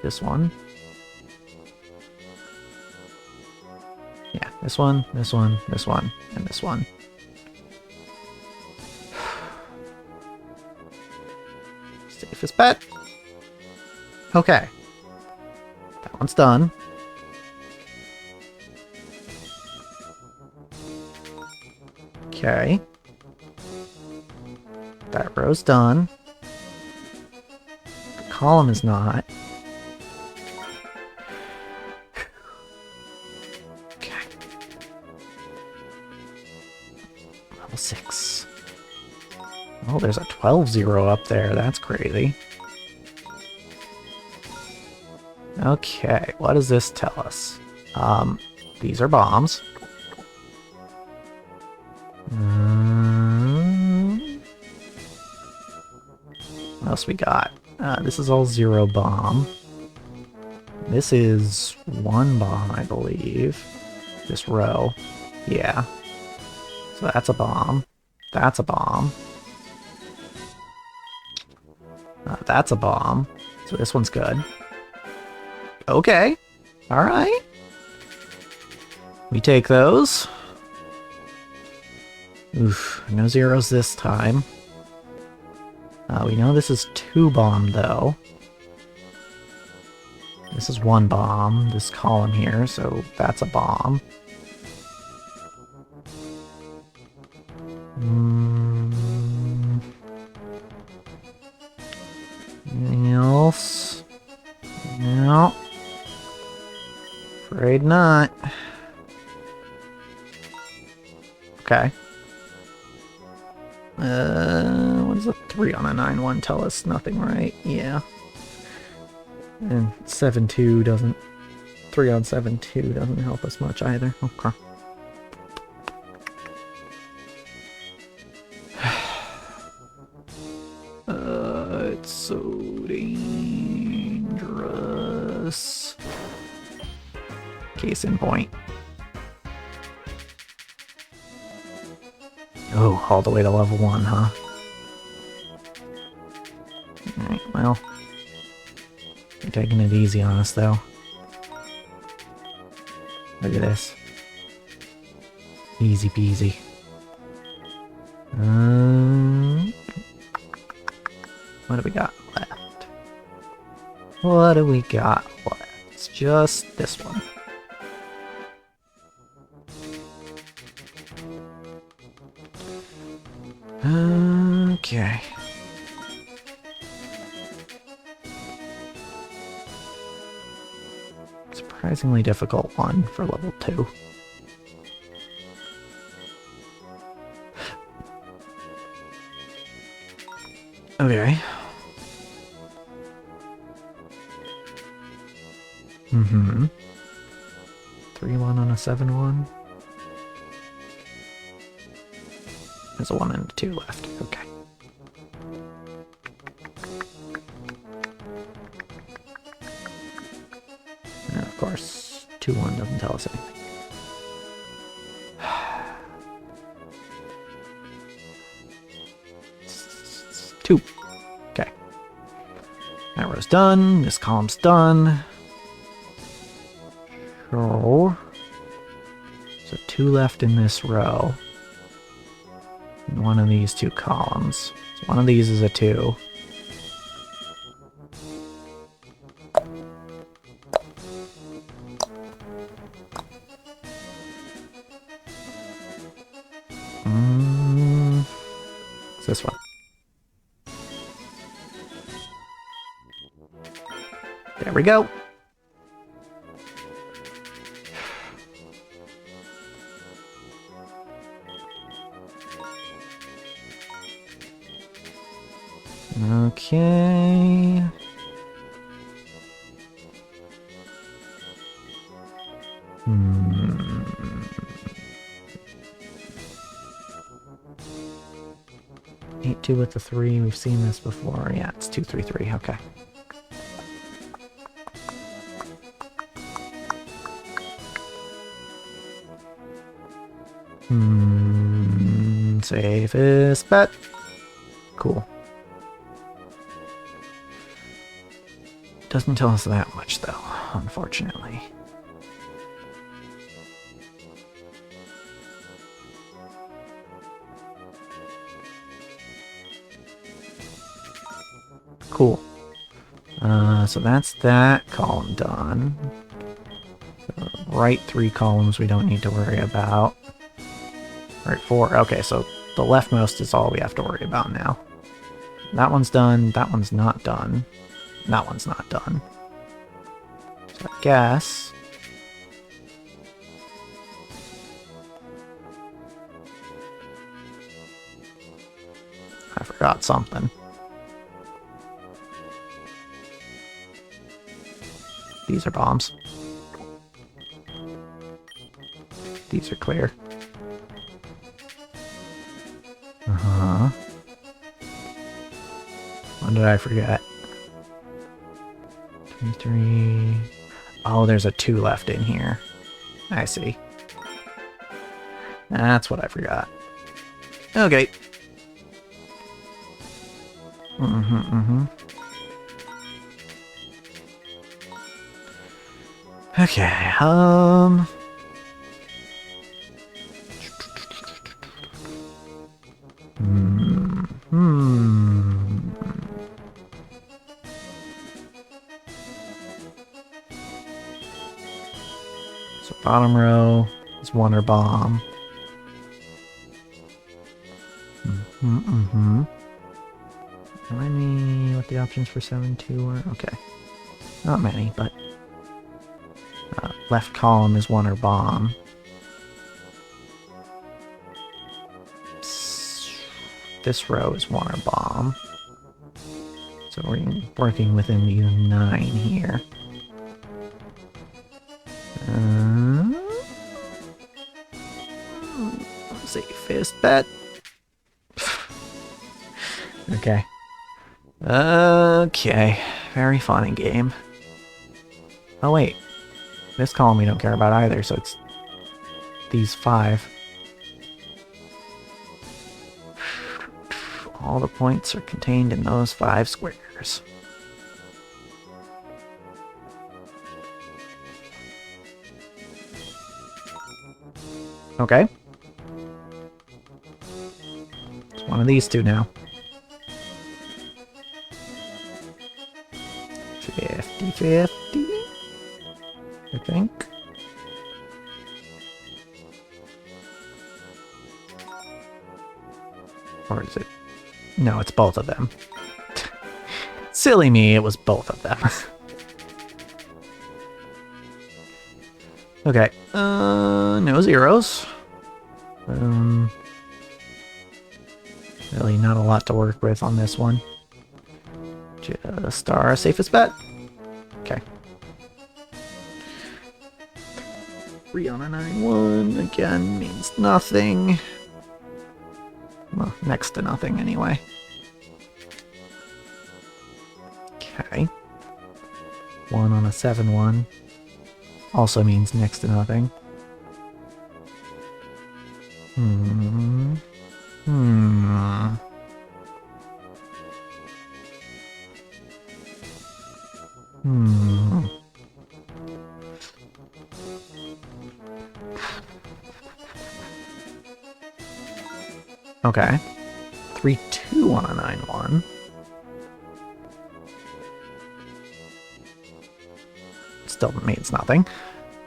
This one. Yeah, this one, this one, this one, and this one. Safest bet. Okay. That one's done. Okay. That row's done. The column is not. Okay. Level 6. Oh, there's a 12-0 up there. That's crazy. Okay, what does this tell us? These are bombs. What else we got? This is all 0 bomb. This is 1 bomb, I believe. This row. Yeah. So that's a bomb. That's a bomb. That's a bomb. So this one's good. Okay. Alright. We take those. Oof. No zeros this time. We know this is 2 bomb, though. This is 1 bomb, this column here, so that's a bomb. Anything else? No. Afraid not. Okay. What does a 3 on a 9-1 tell us? Nothing, right? Yeah. And 7-2 doesn't... 3 on 7-2 doesn't help us much either. Okay. It's so dangerous. Case in point. Oh, all the way to level 1, huh? Alright, well... You're taking it easy on us, though. Look at this. Easy peasy. What do we got left? What do we got left? It's just this one. Okay. Surprisingly difficult one for level 2. Okay. 3-1 on a 7-1. There's a 1 and a 2 left. Okay. And of course, 2-1 doesn't tell us anything. 2. Okay. That row's done. This column's done. So 2 left in this row. And one of these 2 columns. So one of these is a 2. It's this one. There we go. Okay. Hmm. 8-2 with the 3. We've seen this before. Yeah, it's 2-3-3. Okay. Safest bet. Cool. Doesn't tell us that much, though, unfortunately. Cool. So that's that column done. The right 3 columns we don't need to worry about. Right 4. Okay, so the leftmost is all we have to worry about now. That one's done. That one's not done. That one's not done. So I guess... I forgot something. These are bombs. These are clear. Uh-huh. What did I forget? 23... Oh, there's a 2 left in here. I see. That's what I forgot. Okay. Okay, So bottom row is Wonder Bomb. Remind me what the options for 7-2 were? Okay. Not many, but... left column is Wonder Bomb. This row is Wonder Bomb. So we're working within the 9 here. Safest bet. Okay. Okay. Very funny game. Oh wait. This column we don't care about either, so it's these 5. All the points are contained in those 5 squares. Okay. It's one of these 2 now. 50-50. I think. Or is it? No, it's both of them. Silly me, it was both of them. Okay, no zeros. Really not a lot to work with on this one. Just our safest bet. Okay. 3 on a 9-1, again, means nothing. Well, next to nothing, anyway. Okay. 1 on a 7-1. Also means next to nothing. Okay. 3-2 on a 9-1. Still means nothing.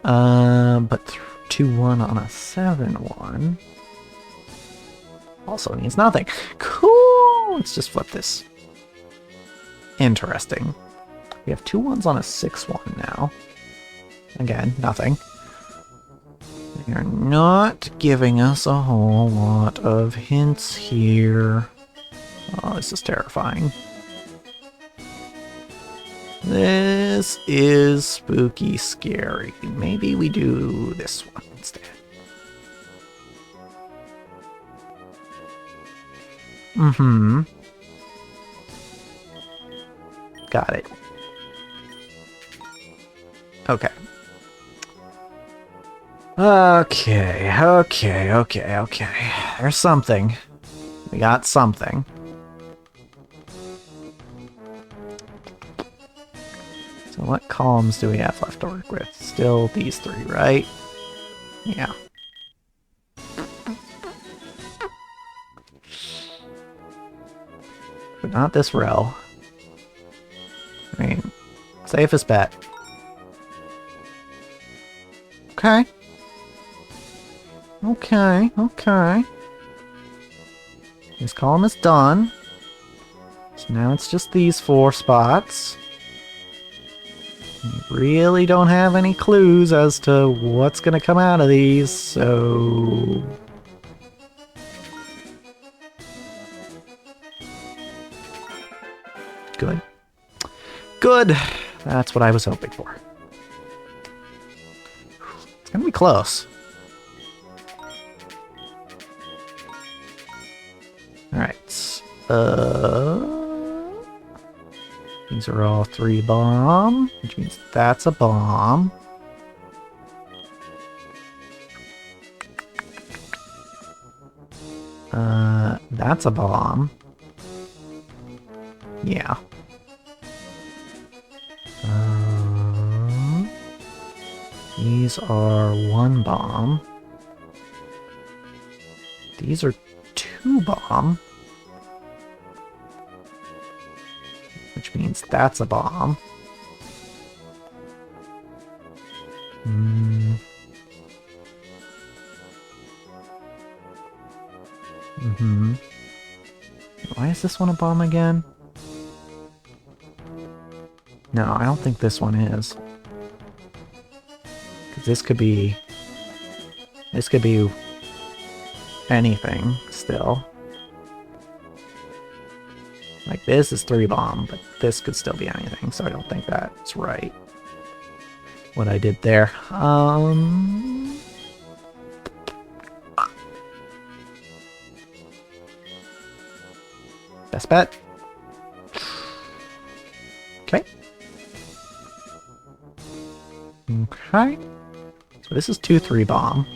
But 2-1 on a 7-1 also means nothing. Cool! Let's just flip this. Interesting. We have 2 1s on a 6-1 now. Again, nothing. They're not giving us a whole lot of hints here. Oh, this is terrifying. This is spooky scary. Maybe we do this one instead. Mm-hmm. Got it. Okay. Okay. There's something. We got something. So what columns do we have left to work with? Still these 3, right? Yeah. But not this row. I mean, safest bet. Okay. Okay. This column is done. So now it's just these 4 spots. We really don't have any clues as to what's going to come out of these, so... Good. Good! That's what I was hoping for. It's going to be close. Alright. These are all 3 bomb, which means that's a bomb. That's a bomb. Yeah. These are 1 bomb. These are 2 bomb. Which means that's a bomb. Why is this one a bomb again? No, I don't think this one is. Because this could be anything still. Like, this is 3 bomb, but this could still be anything, so I don't think that's right. What I did there. Best bet. Okay. Okay. So this is 2-3 bomb.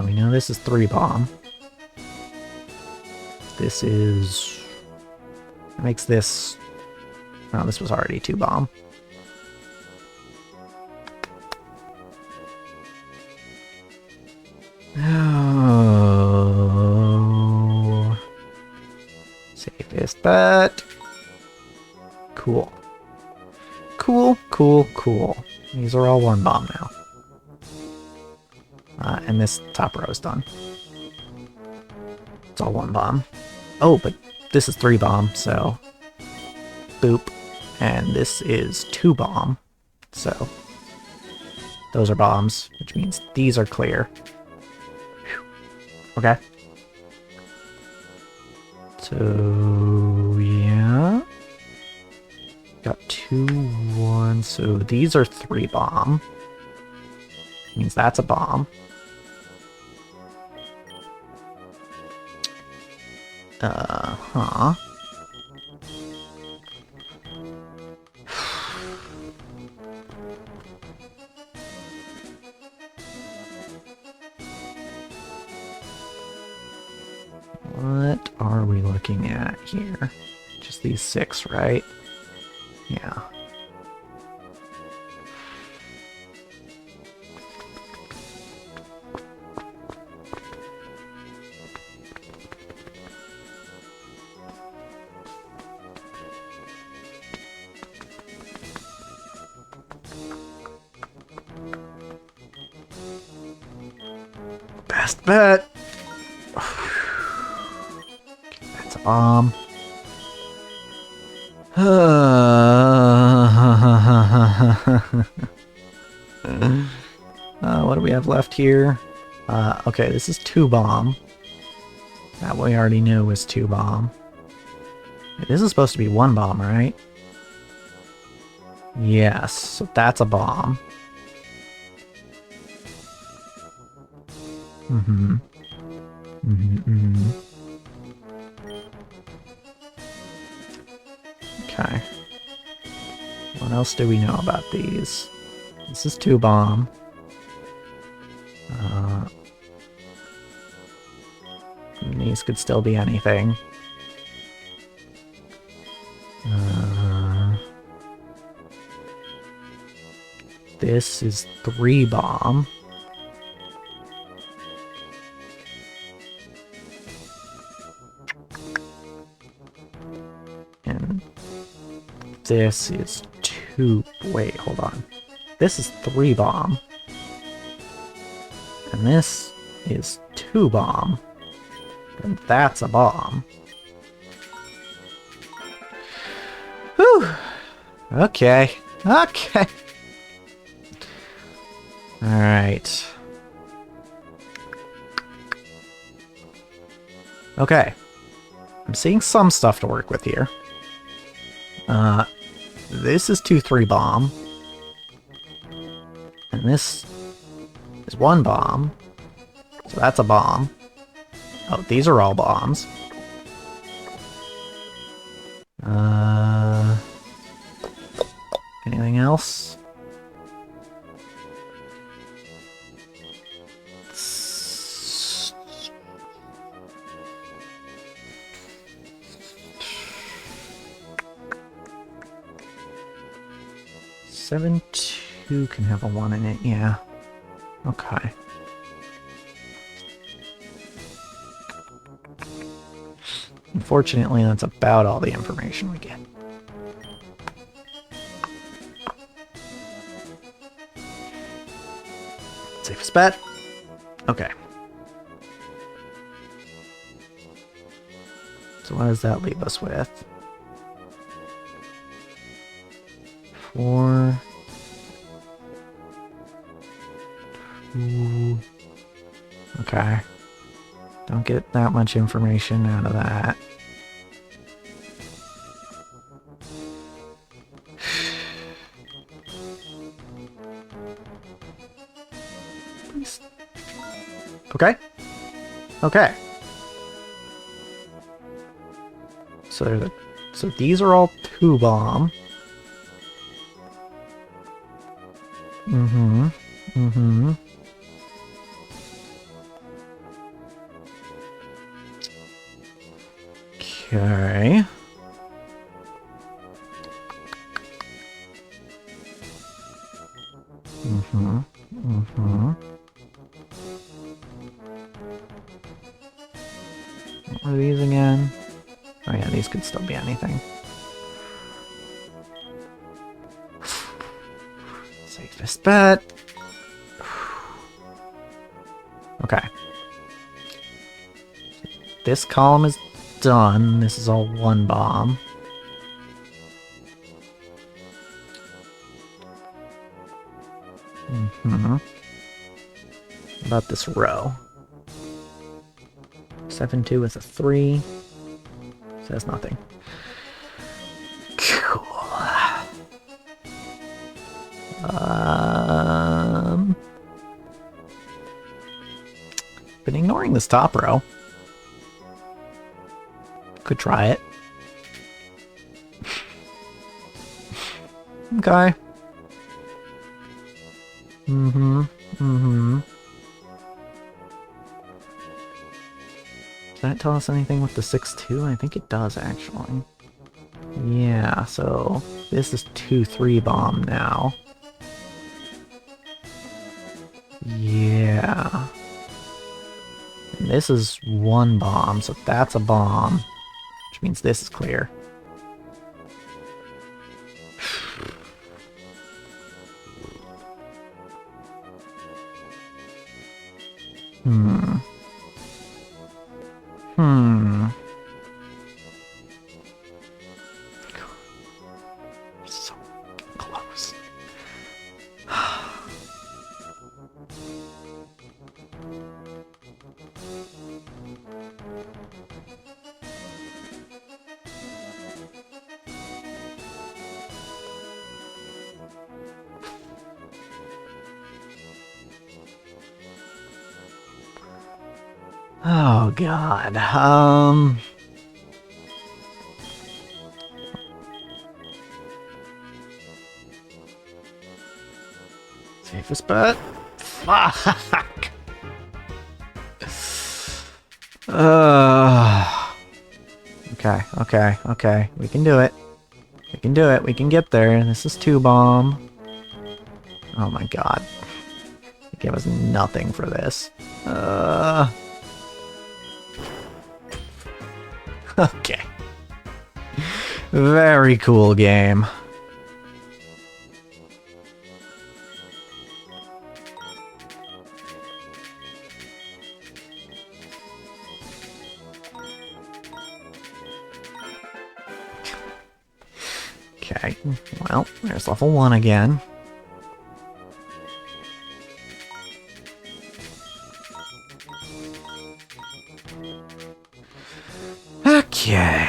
We know this is 3 bomb. This is... makes this... oh, this was already 2 bomb. Oh. Safest bet. Cool. Cool. These are all 1 bomb now. And this top row is done. It's all 1 bomb. Oh, but this is 3 bomb, so... boop. And this is 2 bomb, so... those are bombs, which means these are clear. Whew. Okay. So... yeah... got 2, 1, so these are 3 bomb. Means that's a bomb. Huh. What are we looking at here? Just these 6, right? Yeah. Last bet. That's a bomb. What do we have left here? Okay, this is 2 bomb. That we already knew was 2 bomb. This is supposed to be 1 bomb, right? Yes, so that's a bomb. Mm-hmm. Mm-hmm, mm-hmm. Okay. What else do we know about these? This is 2 bomb. These could still be anything. This is 3 bomb. And this is 2... Wait, hold on. This is 3 bomb. And this is 2 bomb. And that's a bomb. Whew. Okay. Okay. Alright. Okay. I'm seeing some stuff to work with here. This is 2-3 bomb. And this is 1 bomb. So that's a bomb. Oh, these are all bombs. Anything else? Seven, 2 can have a 1 in it, yeah. Okay. Unfortunately, that's about all the information we get. Safest bet. Okay. So what does that leave us with? 4... 2... Okay. Don't get that much information out of that. Okay. Okay. So these are all 2 bomb. Mm-hmm. Mm-hmm. Okay. Mm-hmm. Mm-hmm. What were these again? Oh yeah, these could still be anything. Safest bet. Okay. This column is done. This is all 1 bomb. Mm-hmm. What about this row? 7-2 is a 3. Says nothing. Cool. Been ignoring this top row. Could try it. Okay. Mm-hmm. Mm-hmm. Does that tell us anything with the 6-2? I think it does, actually. Yeah, so this is 2-3 bomb now. Yeah. And this is 1 bomb, so that's a bomb. Which means this is clear. So close. Oh God. Safest bet. Fuck. Okay. We can do it. We can do it. We can get there. This is 2-bomb. Oh my God. They gave us nothing for this. Okay. Very cool game. Okay, well, there's level 1 again. Okay.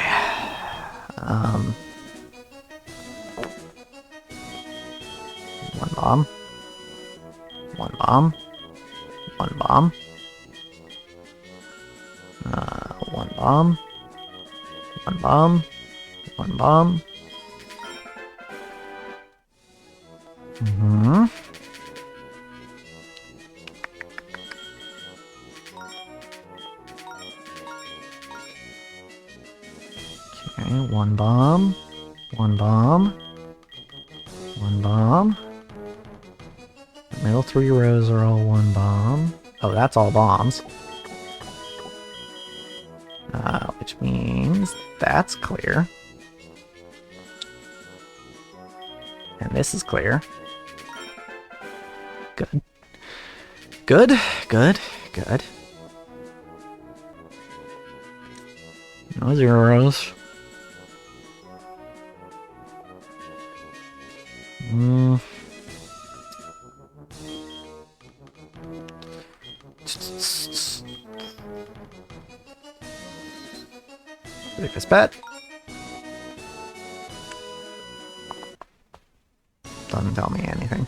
One bomb. One bomb. One bomb. One bomb. One bomb. One bomb. Okay, one bomb. One bomb. One bomb. The middle 3 rows are all 1 bomb. Oh, that's all bombs. Which means that's clear. And this is clear. Good. Good, good, good. No zeros. Safest bet. Doesn't tell me anything.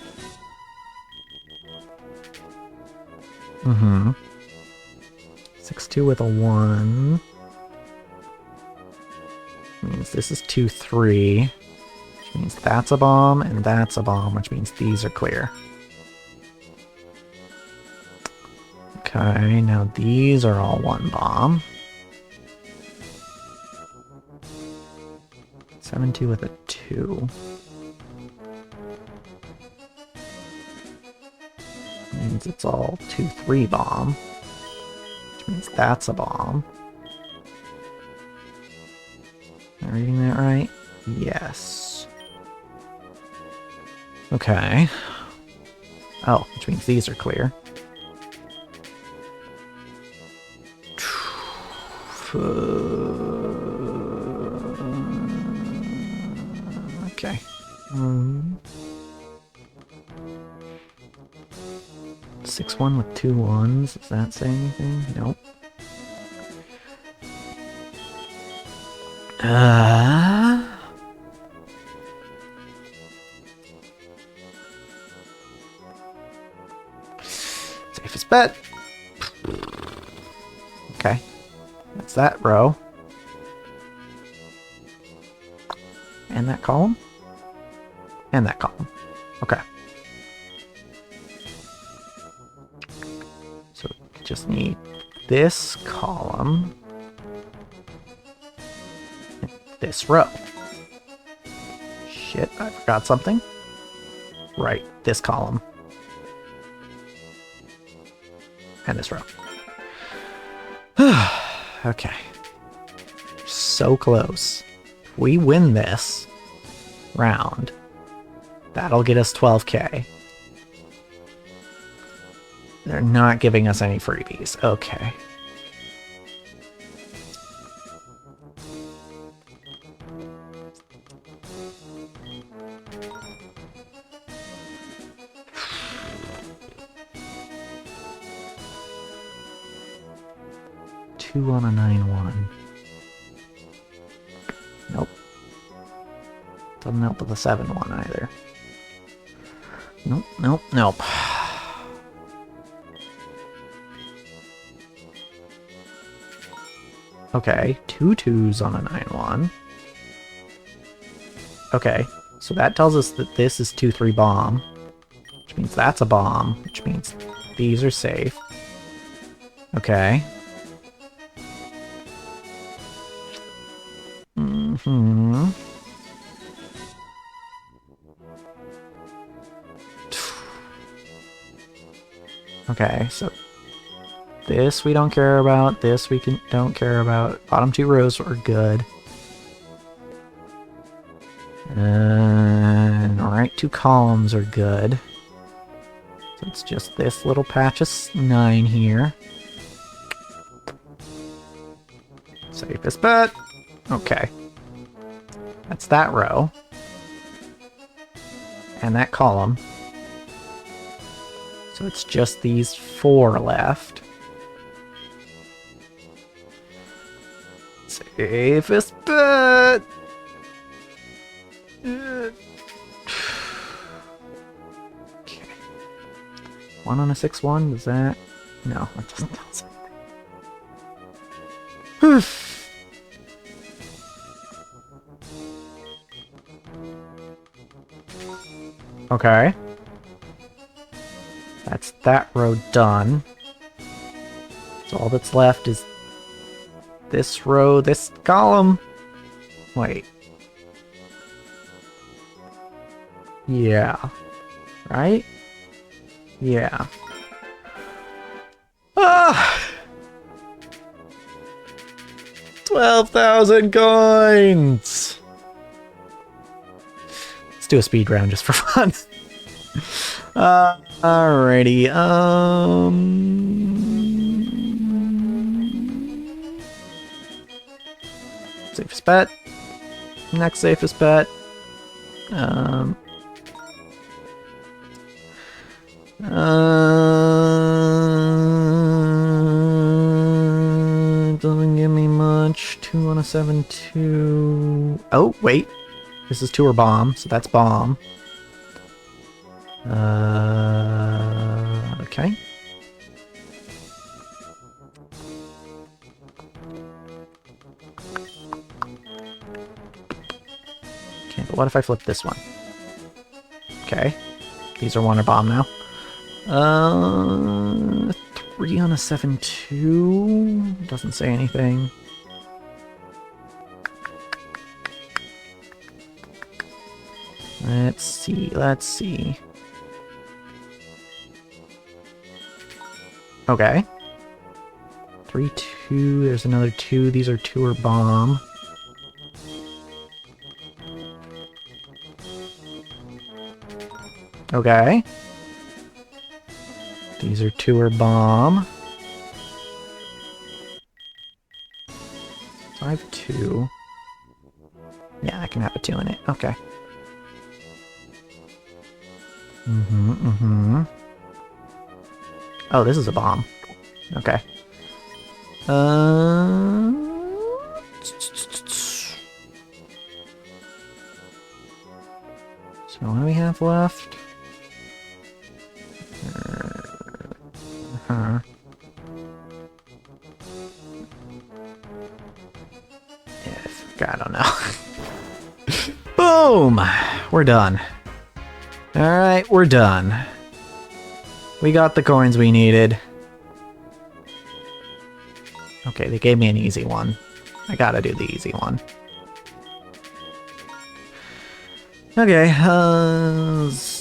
6-2 with a 1. Means this is 2-3. Which means that's a bomb, and that's a bomb, which means these are clear. Okay, now these are all 1 bomb. 7-2 with a 2. Means it's all 2-3 bomb. Which means that's a bomb. Am I reading that right? Yes. Okay. Oh, which means these are clear. Okay. 6-1 with 2 1s. Does that say anything? Nope. Safest bet. Okay. That's that row. And that column. And that column. Okay. So we just need this column. And this row. Shit, I forgot something. Right, this column. And this row. Okay. So close. If we win this round, that'll get us 12K. They're not giving us any freebies. Okay. Two on a 9-1. Nope. Doesn't help with the 7-1 either. Nope, nope, nope. Okay, 2 2s on a 9-1. Okay, so that tells us that this is 2-3 bomb, which means that's a bomb, which means these are safe. Okay. Mm-hmm. Okay, so this we don't care about, this we don't care about. Bottom 2 rows are good. And right 2 columns are good. So it's just this little patch of 9 here. Safest bet. Okay. That's that row. And that column. So it's just these 4 left. Safest bet! Okay. 1 on a 6-1, does that? No, that doesn't tell us anything. Okay. That's that row done. So all that's left is this row, this column. Wait. Yeah. Right? Yeah. Ah! 12,000 coins! Let's do a speed round just for fun. Alrighty, safest bet. Next safest bet. Doesn't give me much. 2 on a 7-2. Oh, wait. This is 2 or bomb, so that's bomb. Okay. Okay, but what if I flip this one? Okay. These are 1 or bomb now. 3 on a 7-2. Doesn't say anything. Let's see, let's see. Okay. 3, 2, there's another 2. These are 2 or bomb. Okay. These are 2 or bomb. 5, 2. Yeah, I can have a 2 in it. Okay. Oh, this is a bomb. Okay. So what do we have left? I don't know. Boom! We're done. Alright, we're done. We got the coins we needed. Okay, they gave me an easy one. I gotta do the easy one. Okay,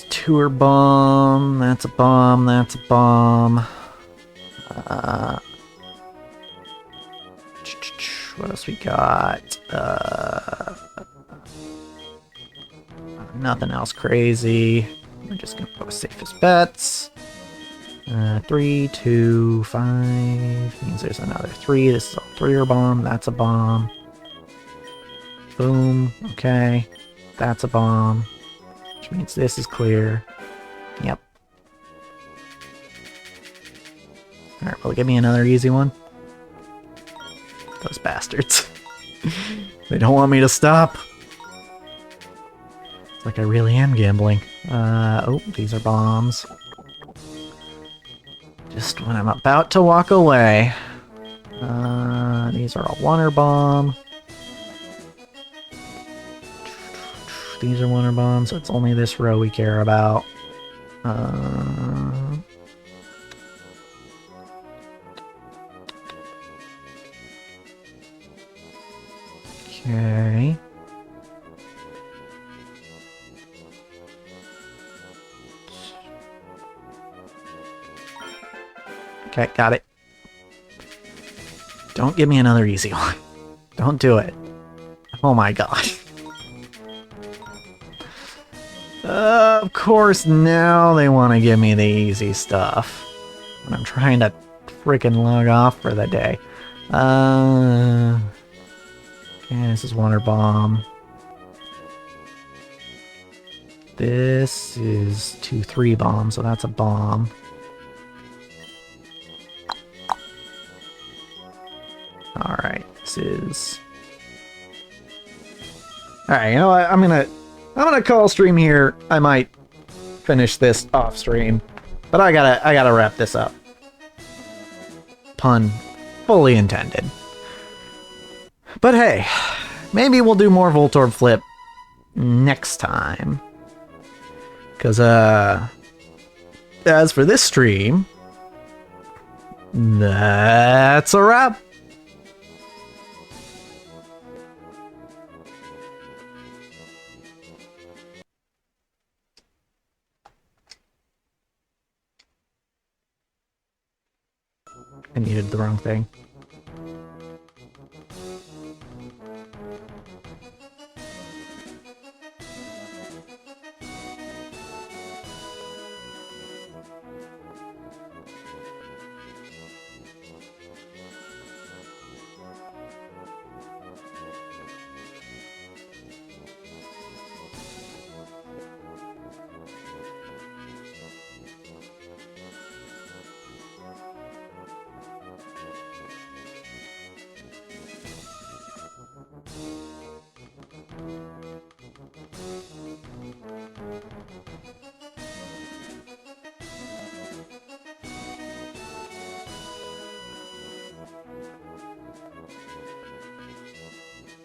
tour bomb. That's a bomb. That's a bomb. What else we got? Nothing else crazy. We're just gonna go with safest bets. 3, 2, 5. Means there's another 3. This is a 3-er bomb. That's a bomb. Boom. Okay. That's a bomb. Which means this is clear. Yep. Alright, will it give me another easy one? Those bastards. They don't want me to stop. It's like I really am gambling. Oh, these are bombs. Just when I'm about to walk away. These are a 1-er bomb. These are 1-er bombs, so it's only this row we care about. Okay. Okay, got it. Don't give me another easy one. Don't do it. Oh my god. Of course, now they want to give me the easy stuff. When I'm trying to freaking log off for the day. Okay, this is 1-er bomb. This is 2, 3 bombs, so that's a bomb. Alright, this is... Alright, you know what? I'm gonna call stream here. I might finish this off stream. But I gotta wrap this up. Pun fully intended. But hey, maybe we'll do more Voltorb Flip next time. Because, as for this stream, that's a wrap. I needed the wrong thing.